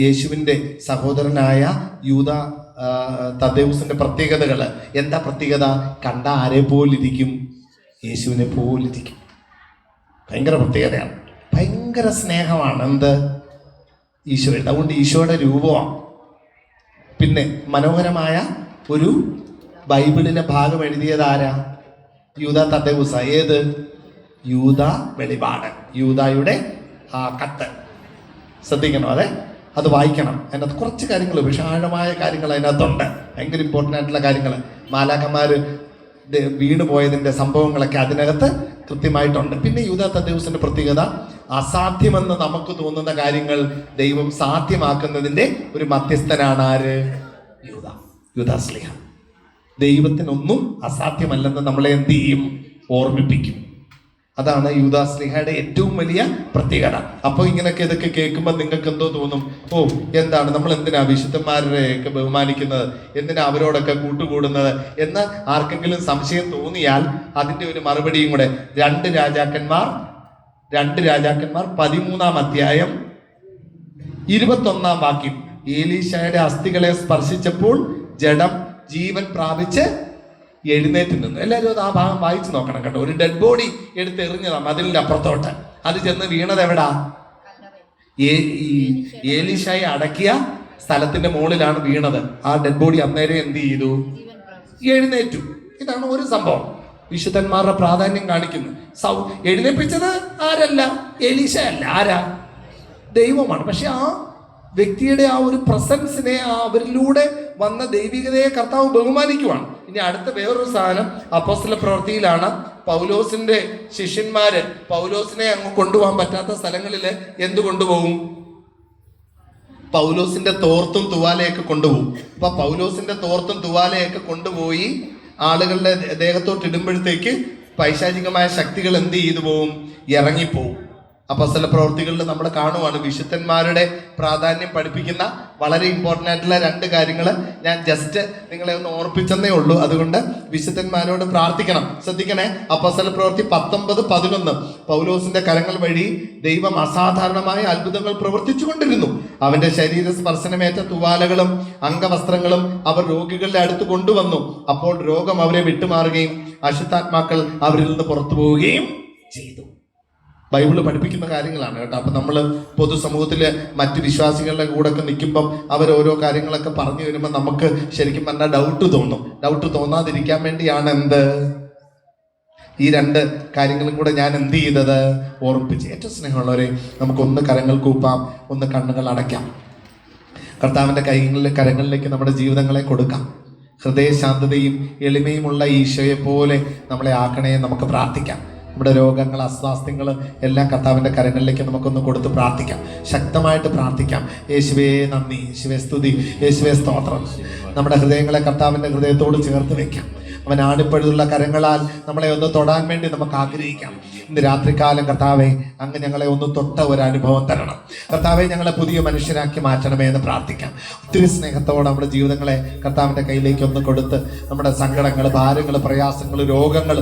യേശുവിൻ്റെ സഹോദരനായ യൂദ തദ്ദേവൂസിന്റെ പ്രത്യേകതകൾ എന്താ? പ്രത്യേകത, കണ്ട ആരെ പോലിരിക്കും? യേശുവിനെ പോലിരിക്കും. ഭയങ്കര പ്രത്യേകതയാണ്, ഭയങ്കര സ്നേഹമാണ്. എന്ത്? ഈശോയുടെ. അതുകൊണ്ട് ഈശോയുടെ രൂപമാണ്. പിന്നെ മനോഹരമായ ഒരു ബൈബിളിലെ ഭാഗം എഴുതിയത് ആരാ? യൂദ തദ്ദേവൂസ. ഏത്? യൂദ വെളിപാട്, യൂദായുടെ ആ കത്ത്. ശ്രദ്ധിക്കണം, അതെ, അത് വായിക്കണം. അതിനകത്ത് കുറച്ച് കാര്യങ്ങൾ, വിശാലമായ കാര്യങ്ങൾ അതിനകത്തുണ്ട്, ഭയങ്കര ഇമ്പോർട്ടൻ്റ് ആയിട്ടുള്ള കാര്യങ്ങൾ. മാലാഖമാർ വീണ് പോയതിൻ്റെ സംഭവങ്ങളൊക്കെ അതിനകത്ത് കൃത്യമായിട്ടുണ്ട്. പിന്നെ യൂദ തദ്ദേവൂസിന്റെ പ്രത്യേകത, അസാധ്യമെന്ന് നമുക്ക് തോന്നുന്ന കാര്യങ്ങൾ ദൈവം സാധ്യമാക്കുന്നതിൻ്റെ ഒരു മധ്യസ്ഥനാണ്. ആര്? യൂദാ ശ്ലീഹ. ദൈവത്തിനൊന്നും അസാധ്യമല്ലെന്ന് നമ്മളെ എന്ത് ചെയ്യും? ഓർമ്മിപ്പിക്കും. അതാണ് യൂദാ ശ്ലീഹയുടെ ഏറ്റവും വലിയ പ്രത്യേകത. അപ്പോൾ ഇതൊക്കെ കേൾക്കുമ്പോൾ നിങ്ങൾക്ക് എന്തോ തോന്നും? ഓ, എന്താണ് നമ്മൾ എന്തിനാ വിശുദ്ധന്മാരെയൊക്കെ ബഹുമാനിക്കുന്നത്, എന്തിനാ അവരോടൊക്കെ കൂട്ടുകൂടുന്നത് എന്ന് ആർക്കെങ്കിലും സംശയം തോന്നിയാൽ അതിൻ്റെ ഒരു മറുപടിയും കൂടെ. 2 രാജാക്കന്മാർ 13-ാം അധ്യായം 21-ാം വാക്യം. ഏലീശയുടെ അസ്ഥികളെ സ്പർശിച്ചപ്പോൾ ജഡം ജീവൻ പ്രാപിച്ച് എഴുന്നേറ്റ് നിന്നു. എല്ലാവരും അത് ആ ഭാഗം വായിച്ചു നോക്കണം കേട്ടോ. ഒരു ഡെഡ് ബോഡി എടുത്ത് എറിഞ്ഞതാ മതിലിന്റെ അപ്പുറത്തോട്ട്. അത് ചെന്ന് വീണത് എവിടാ? ഏലീശയെ അടക്കിയ സ്ഥലത്തിന്റെ മുകളിലാണ് വീണത്. ആ ഡെഡ് ബോഡി അന്നേരം എന്ത് ചെയ്തു? എഴുന്നേറ്റു. ഇതാണ് ഒരു സംഭവം. വിശുദ്ധന്മാരുടെ പ്രാധാന്യം കാണിക്കുന്നു. എഴുന്നേപ്പിച്ചത് ആരല്ല? ഏലീശ അല്ല. ആരാ? ദൈവമാണ്. പക്ഷെ ആ വ്യക്തിയുടെ ആ ഒരു പ്രസൻസിനെ, ആ അവരിലൂടെ വന്ന ദൈവികതയെ കർത്താവ് ബഹുമാനിക്കുവാണ്. ഇനി അടുത്ത വേറൊരു സാധനം അപ്പോസ്തല പ്രവൃത്തിയിലാണ്. പൗലോസിന്റെ ശിഷ്യന്മാര് പൗലോസിനെ അങ്ങ് കൊണ്ടുപോകാൻ പറ്റാത്ത സ്ഥലങ്ങളിൽ എന്ത് കൊണ്ടുപോകും? പൗലോസിന്റെ തോർത്തും തുവാലയൊക്കെ കൊണ്ടുപോകും. അപ്പൊ പൗലോസിന്റെ തോർത്തും തുവാലയൊക്കെ കൊണ്ടുപോയി ആളുകളുടെ ദേഹത്തോട്ട് ഇടുമ്പോഴത്തേക്ക് പൈശാചികമായ ശക്തികൾ എന്ത് ചെയ്തു പോവും? ഇറങ്ങിപ്പോവും. അപ്പോസ്തല പ്രവൃത്തികളിൽ നമ്മൾ കാണുവാണ് വിശുദ്ധന്മാരുടെ പ്രാധാന്യം പഠിപ്പിക്കുന്ന വളരെ ഇമ്പോർട്ടൻ്റ് ആയിട്ടുള്ള 2 കാര്യങ്ങൾ ഞാൻ ജസ്റ്റ് നിങ്ങളെ ഒന്ന് ഓർപ്പിച്ചെന്നേ ഉള്ളൂ. അതുകൊണ്ട് വിശുദ്ധന്മാരോട് പ്രാർത്ഥിക്കണം. ശ്രദ്ധിക്കണേ. അപ്പോസ്തല പ്രവൃത്തി 19-11. പൗലോസിന്റെ കരങ്ങൾ വഴി ദൈവം അസാധാരണമായ അത്ഭുതങ്ങൾ പ്രവർത്തിച്ചു കൊണ്ടിരുന്നു. അവന്റെ ശരീര സ്പർശനമേറ്റ തുവാലകളും അംഗവസ്ത്രങ്ങളും അവർ രോഗികളുടെ അടുത്ത് കൊണ്ടുവന്നു. അപ്പോൾ രോഗം അവരെ വിട്ടുമാറുകയും അശുദ്ധാത്മാക്കൾ അവരിൽ നിന്ന് പുറത്തു പോവുകയും ചെയ്തു. ബൈബിള് പഠിപ്പിക്കുന്ന കാര്യങ്ങളാണ് കേട്ടോ. അപ്പം നമ്മൾ പൊതുസമൂഹത്തിലെ മറ്റ് വിശ്വാസികളുടെ കൂടെ ഒക്കെ നിൽക്കുമ്പം അവർ ഓരോ കാര്യങ്ങളൊക്കെ പറഞ്ഞു വരുമ്പോൾ നമുക്ക് ശരിക്കും പറഞ്ഞാൽ ഡൗട്ട് തോന്നും. ഡൗട്ട് തോന്നാതിരിക്കാൻ വേണ്ടിയാണ് ഈ 2 കാര്യങ്ങളും കൂടെ ഞാൻ എന്ത് ചെയ്തത്? ഓർമ്മിപ്പിച്ച്. ഏറ്റവും സ്നേഹമുള്ളവരെ, നമുക്കൊന്ന് കരങ്ങൾ കൂപ്പാം, ഒന്ന് കണ്ണുകൾ അടയ്ക്കാം. കർത്താവിൻ്റെ കരങ്ങളിലേക്ക് നമ്മുടെ ജീവിതങ്ങളെ കൊടുക്കാം. ഹൃദയശാന്തതയും എളിമയുമുള്ള ഈശോയെ പോലെ നമ്മളെ ആക്കണേ. നമുക്ക് പ്രാർത്ഥിക്കാം. നമ്മുടെ രോഗങ്ങൾ, അസ്വാസ്ഥ്യങ്ങൾ എല്ലാം കർത്താവിൻ്റെ കരങ്ങളിലേക്ക് നമുക്കൊന്ന് കൊടുത്ത് പ്രാർത്ഥിക്കാം. ശക്തമായിട്ട് പ്രാർത്ഥിക്കാം. യേശുവേ നന്ദി, യേശുവേ സ്തുതി, യേശുവേ സ്തോത്രം. നമ്മുടെ ഹൃദയങ്ങളെ കർത്താവിൻ്റെ ഹൃദയത്തോട് ചേർത്ത് വെക്കാം. അവൻ ആണിപ്പഴുതുള്ള കരങ്ങളാൽ നമ്മളെ ഒന്ന് തൊടാൻ വേണ്ടി നമുക്ക് ആഗ്രഹിക്കാം. ഇന്ന് രാത്രികാലം കർത്താവെ, അങ്ങ് ഞങ്ങളെ ഒന്ന് തൊട്ട ഒരു അനുഭവം തരണം. കർത്താവെ, ഞങ്ങളെ പുതിയ മനുഷ്യരാക്കി മാറ്റണമേ എന്ന് പ്രാർത്ഥിക്കാം. ഒത്തിരി സ്നേഹത്തോടെ നമ്മുടെ ജീവിതങ്ങളെ കർത്താവിൻ്റെ കയ്യിലേക്ക് ഒന്ന് കൊടുത്ത് നമ്മുടെ സങ്കടങ്ങൾ, ഭാരങ്ങൾ, പ്രയാസങ്ങൾ, രോഗങ്ങൾ,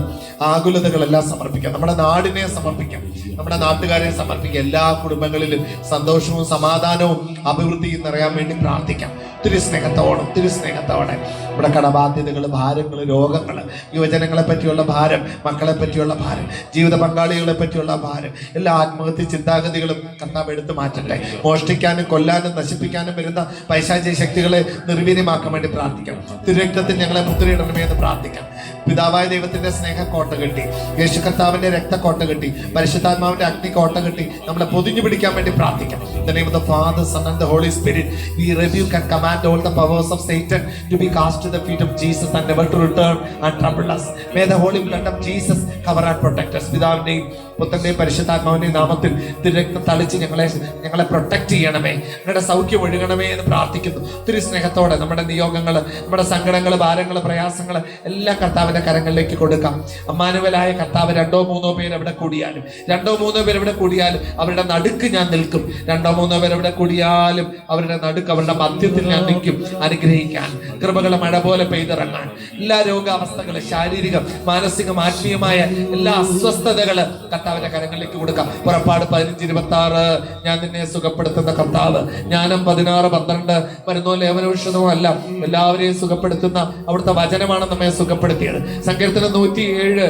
ആകുലതകളെല്ലാം സമർപ്പിക്കാം. നമ്മുടെ നാടിനെ സമർപ്പിക്കാം, നമ്മുടെ നാട്ടുകാരെ സമർപ്പിക്കാം. എല്ലാ കുടുംബങ്ങളിലും സന്തോഷവും സമാധാനവും അഭിവൃദ്ധിയും നിറയാൻ വേണ്ടി പ്രാർത്ഥിക്കാം. ഒത്തിരി സ്നേഹത്തോടെ നമ്മുടെ കടബാധ്യതകൾ, ഭാരങ്ങൾ, രോഗങ്ങൾ, യുവജനങ്ങളെ പറ്റിയുള്ള ഭാരം, മക്കളെ പറ്റിയുള്ള ഭാരം, ജീവിത പങ്കാളികളെ പറ്റിയുള്ള ഭാരം, എല്ലാ ആത്മഹത്യ ചിന്താഗതികളും കർത്താവ് എടുത്തു മാറ്റട്ടെ. മോഷ്ടിക്കാനും കൊല്ലാനും നശിപ്പിക്കാനും വരുന്ന പൈശാചിക ശക്തികളെ നിർവീര്യമാക്കാൻ വേണ്ടി പ്രാർത്ഥിക്കാം. തിരുരക്തത്തിൽ ഞങ്ങളെ മുദ്രയിടണമേ എന്ന് പ്രാർത്ഥിക്കാം. പിതാവായ ദൈവത്തിന്റെ സ്നേഹ കോട്ട കെട്ടി, യേശു കർത്താവിന്റെ രക്തക്കോട്ട കെട്ടി, പരിശുദ്ധാത്മാവിന്റെ അഗ്നി കോട്ട കെട്ടി നമ്മളെ പൊതിഞ്ഞു പിടിക്കാൻ വേണ്ടി പ്രാർത്ഥിക്കാം. In the name of the Father, Son and the Holy Spirit, we rebuke and command all the powers of Satan to be cast to the feet of Jesus and never to return and trouble us. May the holy blood of Jesus cover and protect us. പിതാവിന്റെയും പുത്രന്റെയും പരിശുദ്ധാത്മാവിന്റെയും നാമത്തിൽ തിരുരക്തം തളിച്ച് ഞങ്ങളെ പ്രൊട്ടക്ട് ചെയ്യണമേ, ഞങ്ങളുടെ സൗഖ്യം ഒഴുകണമേ എന്ന് പ്രാർത്ഥിക്കുന്നു. ഒത്തിരി സ്നേഹത്തോടെ നമ്മുടെ നിയോഗങ്ങൾ, നമ്മുടെ സങ്കടങ്ങൾ, ഭാരങ്ങൾ, പ്രയാസങ്ങൾ എല്ലാം കർത്താവിന്റെ കരങ്ങളിലേക്ക് കൊടുക്കാം. അമ്മാനുവലായ കർത്താവ്, 2-3 പേർ എവിടെ കൂടിയാലും, 2-3 പേർ എവിടെ കൂടിയാലും അവരുടെ നടുക്ക് ഞാൻ നിൽക്കും. 2-3 പേർ എവിടെ കൂടിയാലും അവരുടെ നടുക്ക്, അവരുടെ മധ്യത്തിൽ ഞാൻ നിൽക്കും. അനുഗ്രഹിക്കാൻ, കൃപകളെ മഴ പോലെ പെയ്തിറങ്ങാൻ, എല്ലാ രോഗാവസ്ഥകള്, ശാരീരിക, മാനസിക, ആത്മീയമായ എല്ലാ അസ്വസ്ഥതകള് കർത്താവിന്റെ കരങ്ങളിലേക്ക് കൊടുക്കാം. പുറപ്പാട് 15:26 ഞാൻ നിന്നെ സുഖപ്പെടുത്തുന്ന കർത്താവ്. ജ്ഞാനം 16:12 മരുന്നോ ലേവനൌഷധമോ അല്ല, എല്ലാവരെയും സുഖപ്പെടുത്തുന്ന അവിടുത്തെ വചനമാണ് നമ്മെ സുഖപ്പെടുത്തിയത്. സങ്കീർത്തനം 107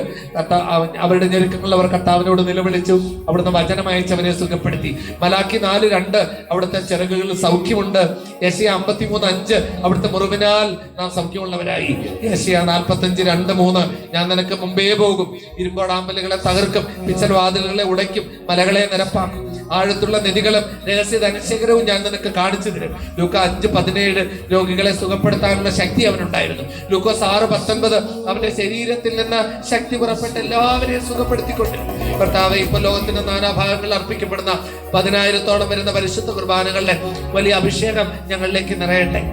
അവരുടെ ഞെരുക്കങ്ങളിൽ അവർ കർത്താവിനോട് നിലവിളിച്ചു, അവിടുന്ന് വചനം അയച്ചവരെ സുഖപ്പെടുത്തി. മലാക്കി 4:2 അവിടുത്തെ ചിറകുകളിൽ സൗഖ്യമുണ്ട്. യെശയ്യാ 53:5 അവിടുത്തെ മുറിവിനാൽ നാം സൗഖ്യമുള്ളവരായി. യെശയ്യാ 45:2-3 ഞാൻ നിനക്ക് മുമ്പേ പോകും, ഇരുമ്പോടാമ്പലുകളെ തകർക്കും, പിച്ചൽ വാതിലുകളെ ഉടയ്ക്കും, മലകളെ നിരപ്പാക്കും, ആഴത്തുള്ള നദികളും രഹസ്യ ധനശേഖരവും ഞാൻ നിനക്ക് കാണിച്ചു തരും. ലൂക്ക 5:17 രോഗികളെ സുഖപ്പെടുത്താനുള്ള ശക്തി അവനുണ്ടായിരുന്നു. ലൂക്കോസ് 6:19 അവന്റെ ശരീരത്തിൽ നിന്ന് ശക്തി പുറപ്പെട്ട് എല്ലാവരെയും സുഖപ്പെടുത്തിക്കൊണ്ടിരുന്നു. കർത്താവേ, ഇപ്പൊ ലോകത്തിന്റെ നാനാഭാഗങ്ങളിൽ അർപ്പിക്കപ്പെടുന്ന 10,000-ഓളം വരുന്ന പരിശുദ്ധ കുർബാനകളുടെ വലിയ അഭിഷേകം ഞങ്ങളിലേക്ക് നിറയട്ടെ.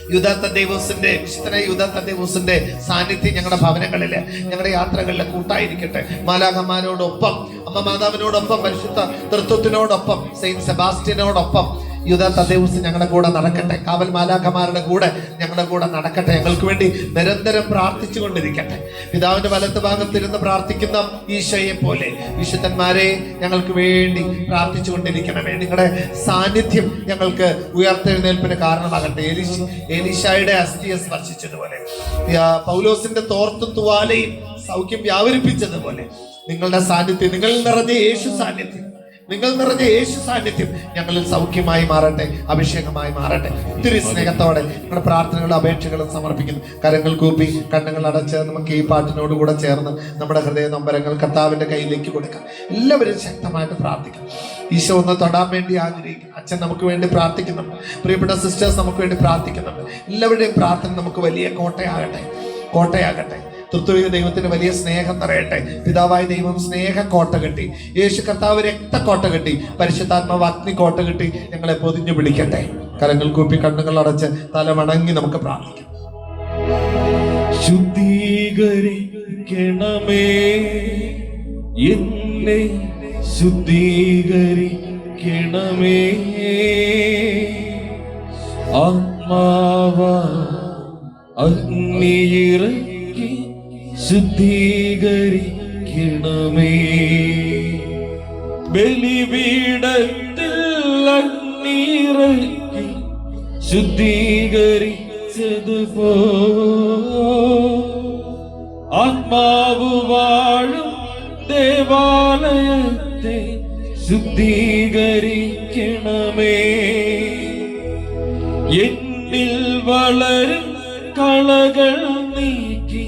വിശുദ്ധനായ യൂദാ തദ്ദേവൂസിന്റെ സാന്നിധ്യം ഞങ്ങളുടെ ഭവനങ്ങളില്, ഞങ്ങളുടെ യാത്രകളില് കൂട്ടായിരിക്കട്ടെ. മാലാഖമാരോടൊപ്പം, അമ്മ മാതാവിനോടൊപ്പം, പരിശുദ്ധ തൃത്വത്തിനോടൊപ്പം, സെയിന്റ് സെബാസ്റ്റ്യനോടൊപ്പം യൂദാ തദ്ദേവൂസ് ഞങ്ങളുടെ കൂടെ നടക്കട്ടെ. കാവൽ മാലാഖമാരുടെ കൂടെ ഞങ്ങളുടെ കൂടെ നടക്കട്ടെ. ഞങ്ങൾക്ക് വേണ്ടി നിരന്തരം പ്രാർത്ഥിച്ചു കൊണ്ടിരിക്കട്ടെ. പിതാവിന്റെ വലത്ത് ഭാഗത്തിരുന്ന് പ്രാർത്ഥിക്കുന്ന ഈശോയെ പോലെ വിശുദ്ധന്മാരെ ഞങ്ങൾക്ക് വേണ്ടി പ്രാർത്ഥിച്ചു കൊണ്ടിരിക്കണമേ. നിങ്ങളുടെ സാന്നിധ്യം ഞങ്ങൾക്ക് ഉയർത്തെഴുന്നേൽപ്പിന് കാരണമാകട്ടെ. എലീശായുടെ അസ്ഥിയെ സ്പർശിച്ചതുപോലെ, പൗലോസിന്റെ തോർത്തും തുവാലയും സൗഖ്യം വ്യാപരിപ്പിച്ചതുപോലെ നിങ്ങളുടെ സാന്നിധ്യം, നിങ്ങൾ നിറഞ്ഞ യേശു സാന്നിധ്യം ഞങ്ങളിൽ സൗഖ്യമായി മാറട്ടെ, അഭിഷേകമായി മാറട്ടെ. ഒത്തിരി സ്നേഹത്തോടെ നിങ്ങളുടെ പ്രാർത്ഥനകളും അപേക്ഷകളും സമർപ്പിക്കുന്നു. കരങ്ങൾ കൂപ്പി, കണ്ണുകൾ അടച്ച് നമുക്ക് ഈ പാട്ടിനോടുകൂടെ ചേർന്ന് നമ്മുടെ ഹൃദയ നൊമ്പരങ്ങൾ കർത്താവിന്റെ കയ്യിലേക്ക് കൊടുക്കാം. എല്ലാവരും ശക്തമായിട്ട് പ്രാർത്ഥിക്കാം. ഈശോ ഒന്ന് തൊടാൻ വേണ്ടി ആഗ്രഹിക്കും. അച്ഛൻ നമുക്ക് വേണ്ടി പ്രാർത്ഥിക്കുന്നുണ്ട്, പ്രിയപ്പെട്ട സിസ്റ്റേഴ്സ് നമുക്ക് വേണ്ടി പ്രാർത്ഥിക്കുന്നുണ്ട്. എല്ലാവരുടെയും പ്രാർത്ഥന നമുക്ക് വലിയ കോട്ടയാകട്ടെ. തൃത്വൈക ദൈവത്തിന് വലിയ സ്നേഹം നിറയട്ടെ. പിതാവായ ദൈവം സ്നേഹ കോട്ട കെട്ടി, യേശു കർത്താവ് രക്തക്കോട്ട കെട്ടി, പരിശുദ്ധാത്മാവ് അഗ്നി കോട്ട കെട്ടി ഞങ്ങളെ പൊതിഞ്ഞു പിടിക്കട്ടെ. കരങ്ങൾ കൂപ്പി, കണ്ണുകൾ അടച്ച്, തല വണങ്ങി നമുക്ക് പ്രാർത്ഥിക്കാം. ശുദ്ധീകരിക്കണമേ എന്നെ, ശുദ്ധീകരിക്കണമേ ആത്മാവ അഗ്നിയിറക്കി ശുദ്ധീകരിക്കണമേ. ബലിപീഠത്തിൽ അഗ്നിയിറക്കി ശുദ്ധീകരിച്ചതുപോ ആത്മാവ് വാഴും ദേവാലയത്തെ ശുദ്ധീകരിക്കണമേ. എന്നിൽ വളരും കളകൾ നീക്കി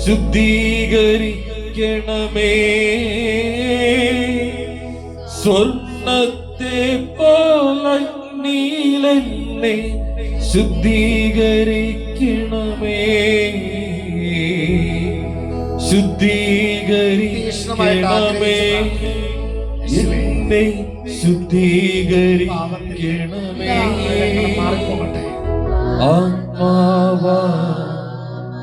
ശുദ്ധീകരിക്കണമേ. സ്വർണ്ണത്തെ പോലെ നീലെന്നെ ശുദ്ധീകരിക്കണമേ. ശുദ്ധീകരിക്കണമേ, എന്നെ ശുദ്ധീകരിക്കണമേ. ആത്മാവ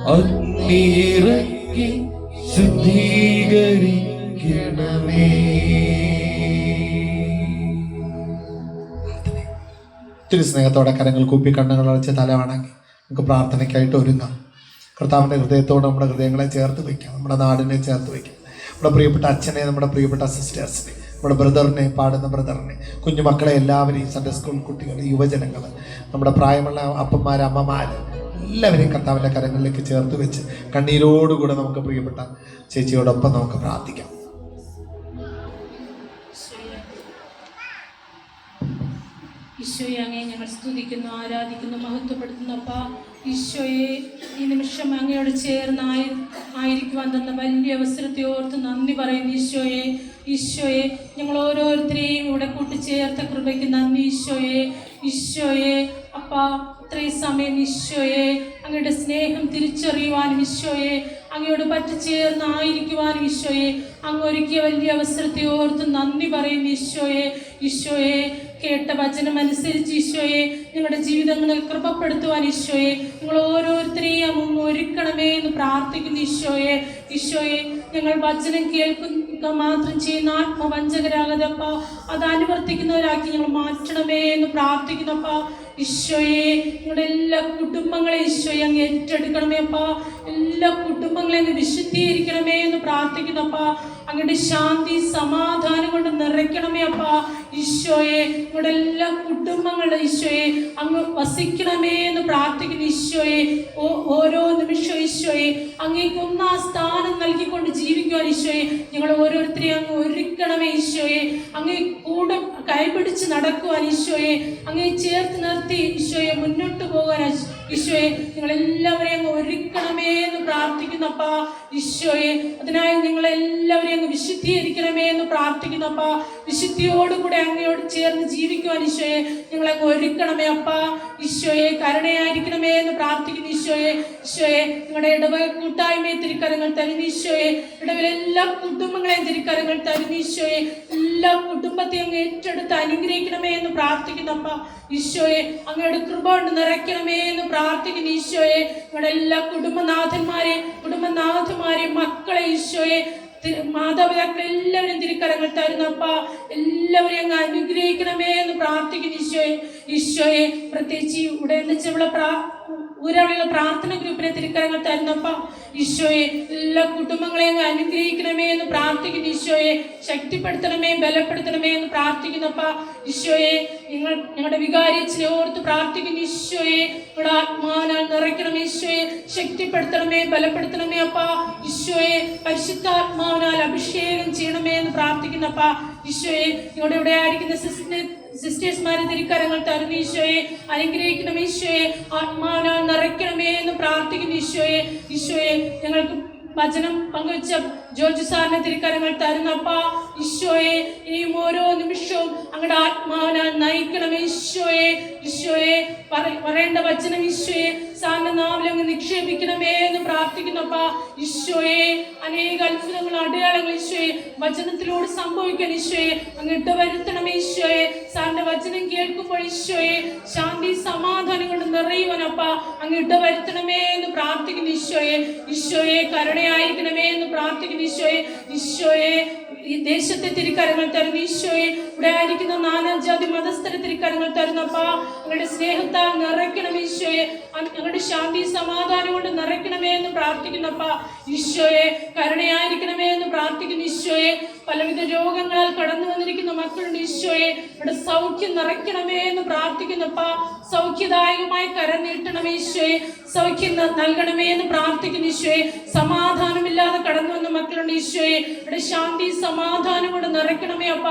അഗ്നിയിറക്കി ശുദ്ധീകരിക്കണമേ. ഒത്തിരി സ്നേഹത്തോടെ കരങ്ങൾ കൂപ്പി കണ്ണുകൾ അടച്ച് തല വണങ്ങി നമുക്ക് പ്രാർത്ഥനയ്ക്കായിട്ട് ഒരുങ്ങാം. കർത്താവിൻ്റെ ഹൃദയത്തോട് നമ്മുടെ ഹൃദയങ്ങളെ ചേർത്ത് വയ്ക്കാം, നമ്മുടെ നാടിനെ ചേർത്ത് വയ്ക്കാം. നമ്മുടെ പ്രിയപ്പെട്ട അച്ഛനെ, നമ്മുടെ പ്രിയപ്പെട്ട സിസ്റ്റേഴ്സിനെ, നമ്മുടെ ബ്രദറിനെ, പാടുന്ന ബ്രദറിനെ, കുഞ്ഞുമക്കളെ എല്ലാവരെയും, സൺഡേ സ്കൂൾ കുട്ടികൾ, യുവജനങ്ങൾ, നമ്മുടെ പ്രായമുള്ള അപ്പന്മാർ, അമ്മമാർ, എല്ലാവരെയും കർത്താവിൻ്റെ കരങ്ങളിലേക്ക് ചേർത്ത് വെച്ച് കണ്ണീരോടുകൂടെ നമുക്ക് പ്രിയപ്പെട്ട ചേച്ചിയോടൊപ്പം നമുക്ക് പ്രാർത്ഥിക്കാം. ഈശോയെ, അങ്ങേ ഞങ്ങൾ സ്തുതിക്കുന്നു, ആരാധിക്കുന്നു, മഹത്വപ്പെടുത്തുന്നു. അപ്പാ ഈശോയെ, ഈ നിമിഷം അങ്ങയോട് ചേർന്ന് ആയിരിക്കുവാൻ തന്ന വലിയ അവസരത്തെ ഓർത്ത് നന്ദി പറയുന്നു. ഈശോയെ, ഈശോയെ, ഞങ്ങൾ ഓരോരുത്തരെയും ഇവിടെ കൂട്ടിച്ചേർത്ത കൃപയ്ക്ക് നന്ദി. ഈശോയെ, ഈശോയെ, അപ്പാ ഇത്രയും സമയം ഈശോയെ അങ്ങയുടെ സ്നേഹം തിരിച്ചറിയുവാനും ഈശോയെ അങ്ങയോട് പറ്റിച്ചേർന്ന് ആയിരിക്കുവാനും ഈശോയെ അങ്ങ് ഒരുക്കിയ വലിയ അവസരത്തെ ഓർത്ത് നന്ദി പറയുന്നു. ഈശോയെ, ഈശോയെ, കേട്ട വചനം അനുസരിച്ച് ഈശോയെ ഞങ്ങളുടെ ജീവിതങ്ങളിൽ കൃപപ്പെടുത്തുവാൻ ഈശോയെ നിങ്ങൾ ഓരോരുത്തരെയും അങ്ങ് ഒരുക്കണമേ എന്ന് പ്രാർത്ഥിക്കുന്നു. ഈശോയെ, ഈശോയെ, ഞങ്ങൾ വചനം കേൾക്കുക മാത്രം ചെയ്യുന്ന ആത്മവഞ്ചകരാകതപ്പ അത് അനുവർത്തിക്കുന്നവരാക്കി ഞങ്ങൾ മാറ്റണമേ എന്ന് പ്രാർത്ഥിക്കുന്നപ്പ. ഈശോയെ, ഞങ്ങളുടെ എല്ലാ കുടുംബങ്ങളെ ഈശോയെ അങ്ങ് ഏറ്റെടുക്കണമേ അപ്പ. എല്ലാ കുടുംബങ്ങളെ അങ്ങ് വിശുദ്ധീകരിക്കണമേ എന്ന് പ്രാർത്ഥിക്കുന്നപ്പ. അങ്ങയുടെ ശാന്തി സമാധാനം കൊണ്ട് നിറയ്ക്കണമേ അപ്പ. ഈശോയെ, ഞങ്ങളുടെ എല്ലാ കുടുംബങ്ങളുടെ ഈശോയെ അങ്ങ് വസിക്കണമേ എന്ന് പ്രാർത്ഥിക്കുന്നു. ഈശോയെ, ഓരോ നിമിഷവും ഈശോയെ അങ്ങേക്ക് ഒന്നാം സ്ഥാനം നൽകിക്കൊണ്ട് ജീവിക്കുവാൻ ഈശോയെ ഞങ്ങൾ ഓരോരുത്തരെയും അങ്ങ് ഒരുക്കണമേ. ഈശോയെ, അങ്ങേ കൂടെ കൈപിടിച്ച് നടക്കുവാൻ ഈശോയെ അങ്ങേ ചേർത്ത് നിർത്തി ഈശോയെ മുന്നോട്ട് പോകാൻ ഈശോയെ ഞങ്ങളെല്ലാവരെയും അങ്ങ് ഒരുക്കണമേ എന്ന് പ്രാർത്ഥിക്കുന്നപ്പ. ഈശോയെ, അതിനായി ഞങ്ങളെല്ലാവരെയും അങ്ങ് വിശുദ്ധീകരിക്കണമേ എന്ന് പ്രാർത്ഥിക്കുന്നപ്പ. വിശുദ്ധിയോടുകൂടെ അങ്ങയോട് ചേർന്ന് ജീവിക്കുവാൻ ഈശോയെ ഞങ്ങളങ്ങ് ഒരുക്കണമേ അപ്പ. ഈശോയെ, കരുണയായിരിക്കണമേ എന്ന് പ്രാർത്ഥിക്കുന്നു. ഈശോയെ, ഈശോയെ, നിങ്ങളുടെ ഇടവക കൂട്ടായ്മയെ തിരുക്കരങ്ങൾ തരുന്നു. ഈശോയെ, ഇടവിലെ എല്ലാ കുടുംബങ്ങളെയും തിരുക്കരങ്ങൾ തരുന്നു. ഈശോയെ, എല്ലാ കുടുംബത്തെയും അങ്ങ് ഏറ്റെടുത്ത് അനുഗ്രഹിക്കണമേ എന്ന് പ്രാർത്ഥിക്കുന്നപ്പ. ഈശോയെ, അങ്ങയുടെ കൃപ കൊണ്ട് നിറയ്ക്കണമേ എന്ന് പ്രാർത്ഥിക്കുന്നു. ഈശോയെ, നിങ്ങളുടെ എല്ലാ കുടുംബനാഥന്മാരെയും മക്കളെ ഈശോയെ മാതാപിതാക്കളെ എല്ലാവരും തിരുക്കരങ്ങൾ തരുന്നപ്പ. എല്ലാവരെയും അങ്ങ് അനുഗ്രഹിക്കണമേ എന്ന് പ്രാർത്ഥിക്കുന്നു. ഈശോയെ, ഈശോയെ, പ്രത്യേകിച്ച് ഊരവിളിയുള്ള പ്രാർത്ഥന ഗ്രൂപ്പിനെ തിരുക്കരങ്ങൾ തരുന്നപ്പ. ഈശോയെ, എല്ലാ കുടുംബങ്ങളെയും അനുഗ്രഹിക്കണമേ എന്ന് പ്രാർത്ഥിക്കുന്നു. ഈശോയെ, ശക്തിപ്പെടുത്തണമേ, ബലപ്പെടുത്തണമേ എന്ന് പ്രാർത്ഥിക്കുന്നപ്പ. ഈശോയെ, ഞങ്ങളുടെ വികാരിച്ചിനെ ഓർത്ത് പ്രാർത്ഥിക്കുന്നു. ഈശോയെ, ഞങ്ങളുടെ ആത്മാവിനാൽ നിറയ്ക്കണമേ. ഈശോയെ, ശക്തിപ്പെടുത്തണമേ, ബലപ്പെടുത്തണമേ അപ്പ. ഈശോയെ, പരിശുദ്ധാത്മാവിനാൽ അഭിഷേകം ചെയ്യണമേ എന്ന് പ്രാർത്ഥിക്കുന്നപ്പ. ഈശോയെ, ഞങ്ങളുടെ ഇവിടെ ആയിരിക്കുന്ന സിസ്റ്റേഴ്സ്മാരെ തിരുക്കരങ്ങൾ തരുന്നു. ഈശോയെ, അനുഗ്രഹിക്കണം. ഈശോയെ, ആത്മാവിനാൽ നിറയ്ക്കണമേ എന്ന് പ്രാർത്ഥിക്കുന്നു. ഈശോയെ, ഈശോയെ, ഞങ്ങൾക്ക് വചനം പങ്കുവെച്ച ജോർജ് സാറിനെ തിരുക്കരങ്ങൾ തരുന്നപ്പ. ഈശോയെ, ഇനിയും ഓരോ നിമിഷവും അങ്ങയുടെ ആത്മാവിനാൽ നയിക്കണം. ഈശോയെ, ഈശോയെ, പറയേണ്ട വചനം ഈശോയെ സാറിന്റെ നാവിൽ അങ്ങ് നിക്ഷേപിക്കണമേ എന്ന് പ്രാർത്ഥിക്കുന്നപ്പ. ഈശോയെ, അനേക അത്ഭുതങ്ങൾ, അടയാളങ്ങൾ ഈശോയെ വചനത്തിലൂടെ സംഭവിക്കാൻ ഈശോയെ അങ്ങ് ഇടവരുത്തണമേ. ഈശോയെ, സാറിന്റെ വചനം കേൾക്കുമ്പോൾ ഈശോയെ ശാന്തി സമാധാനം കൊണ്ട് നിറയുവാനപ്പ അങ്ങ് ഇടവരുത്തണമേ എന്ന് പ്രാർത്ഥിക്കുന്നു. ഈശോയെ, ഈശോയെ, കരുണയായിരിക്കണമേ എന്ന് പ്രാർത്ഥിക്കുന്നു. ഈശോയെ, ഈശോയെ, ഈ ദേശത്തെ തിരുക്കരങ്ങൾ തരുന്നു. ഈശോയെ, ഇവിടെ ആയിരിക്കുന്ന നാനാജാതി മതസ്ഥരെ തിരുക്കരങ്ങൾ തരുന്നപ്പ. അങ്ങയുടെ സ്നേഹത്താൽ നിറയ്ക്കണം. ഈശോയെ, ഞങ്ങളുടെ ശാന്തി സമാധാനം കൊണ്ട് നിറയ്ക്കണമേ എന്ന് പ്രാർത്ഥിക്കുന്നപ്പ. ഈശോയെ, കരുണയായിരിക്കണമേ എന്ന് പ്രാർത്ഥിക്കുന്നു. ഈശോയെ, പലവിധ രോഗങ്ങളാൽ കടന്നു വന്നിരിക്കുന്ന മക്കളുണ്ട്. ഈശോയെ, ഇവിടെ സൗഖ്യം നിറയ്ക്കണമേ എന്ന് പ്രാർത്ഥിക്കുന്നപ്പ. സൗഖ്യദായകമായി കരം നീട്ടണമേ. ഈശോയെ, സൗഖ്യം നൽകണമേ എന്ന് പ്രാർത്ഥിക്കുന്നു. ഈശോയെ, സമാധാനമില്ലാതെ കടന്നു വന്ന മക്കളുണ്ട്. ഈശോയെ, ഇവിടെ ശാന്തി സമാധാനം കൊണ്ട് നിറയ്ക്കണമേ അപ്പ.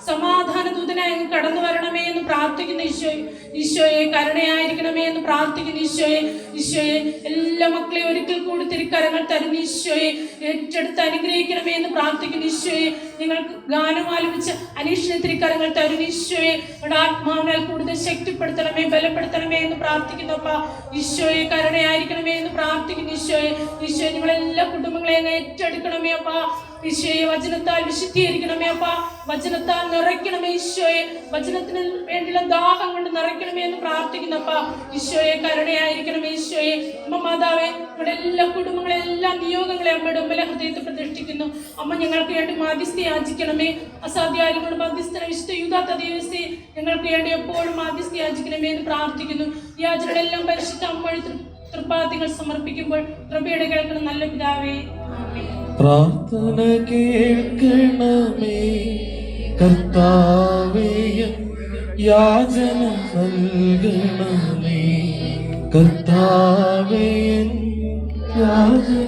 സമാധാന ദൂതനായി അങ്ങ് കടന്നു വരണമേ എന്ന് പ്രാർത്ഥിക്കുന്നു. ഈശോയെ, ഈശോയെ, കരുണയായിരിക്കണമേ എന്ന് പ്രാർത്ഥിക്കുന്നു. ഈശോയെ, ഈശോയെ, എല്ലാ മക്കളെയും ഒരിക്കൽ കൂടി തിരുക്കരങ്ങൾ തരുന്നു. ഈശോയെ, ഏറ്റെടുത്ത് അനുഗ്രഹിക്കണമേ എന്ന് പ്രാർത്ഥിക്കുന്നു. ഈശോയെ, നിങ്ങൾക്ക് ഗാനം ആലപിച്ച അനീഷിനെ തിരുക്കരങ്ങൾ തരുന്നു. ഈശോയെ, ഇവിടെ ആത്മാവിനാൽ കൂടുതൽ ശക്തിപ്പെടുത്തണമേ, ബലപ്പെടുത്തണമേ എന്ന് പ്രാർത്ഥിക്കുന്നു അപ്പ. ഈശോയെ, കരുണയായിരിക്കണമേ എന്ന് പ്രാർത്ഥിക്കുന്നു. ഈശോയെ, ഈശോയെ, നിങ്ങളെല്ലാ കുടുംബങ്ങളെയും ഏറ്റെടുക്കണമേ അപ്പ. ഈശോയെ വചനത്താൽ വിശുദ്ധീകരിക്കണമേ അപ്പ, വചനത്താൽ നിറയ്ക്കണമേ ഈശോയെ, വചനത്തിന് വേണ്ടിയുള്ള ദാഹം കൊണ്ട് നിറയ്ക്കണമേ എന്ന് പ്രാർത്ഥിക്കുന്നപ്പ. ഈശോയെ കരുണയായിരിക്കണമേ ഈശോയെ. അമ്മ മാതാവേ, നമ്മുടെ എല്ലാ കുടുംബങ്ങളെ, എല്ലാ നിയോഗങ്ങളെ അമ്മയുടെ ഉമ്മല ഹൃദയത്തെ പ്രതിഷ്ഠിക്കുന്നു. അമ്മ ഞങ്ങൾക്ക് വേണ്ടി മാധ്യസ്ഥ യാചിക്കണമേ. അസാധ്യങ്ങളുടെ മധ്യസ്ഥന വിശുദ്ധ യൂദാത്ത ദിവസേ ഞങ്ങൾക്ക് വേണ്ടി എപ്പോഴും മാധ്യസ്ഥ യാചിക്കണമേ എന്ന് പ്രാർത്ഥിക്കുന്നു. യാചനകളെല്ലാം പരിശുദ്ധ അമ്മ തൃപ്പാത്തികൾ സമർപ്പിക്കുമ്പോൾ കൃപയുടെ കേൾക്കണം നല്ല പിതാവേ. പ്രാർത്ഥന കേൾക്കണമേ കർത്താവേ, യാചന നൽകണമേ കർത്താവേ, യാചന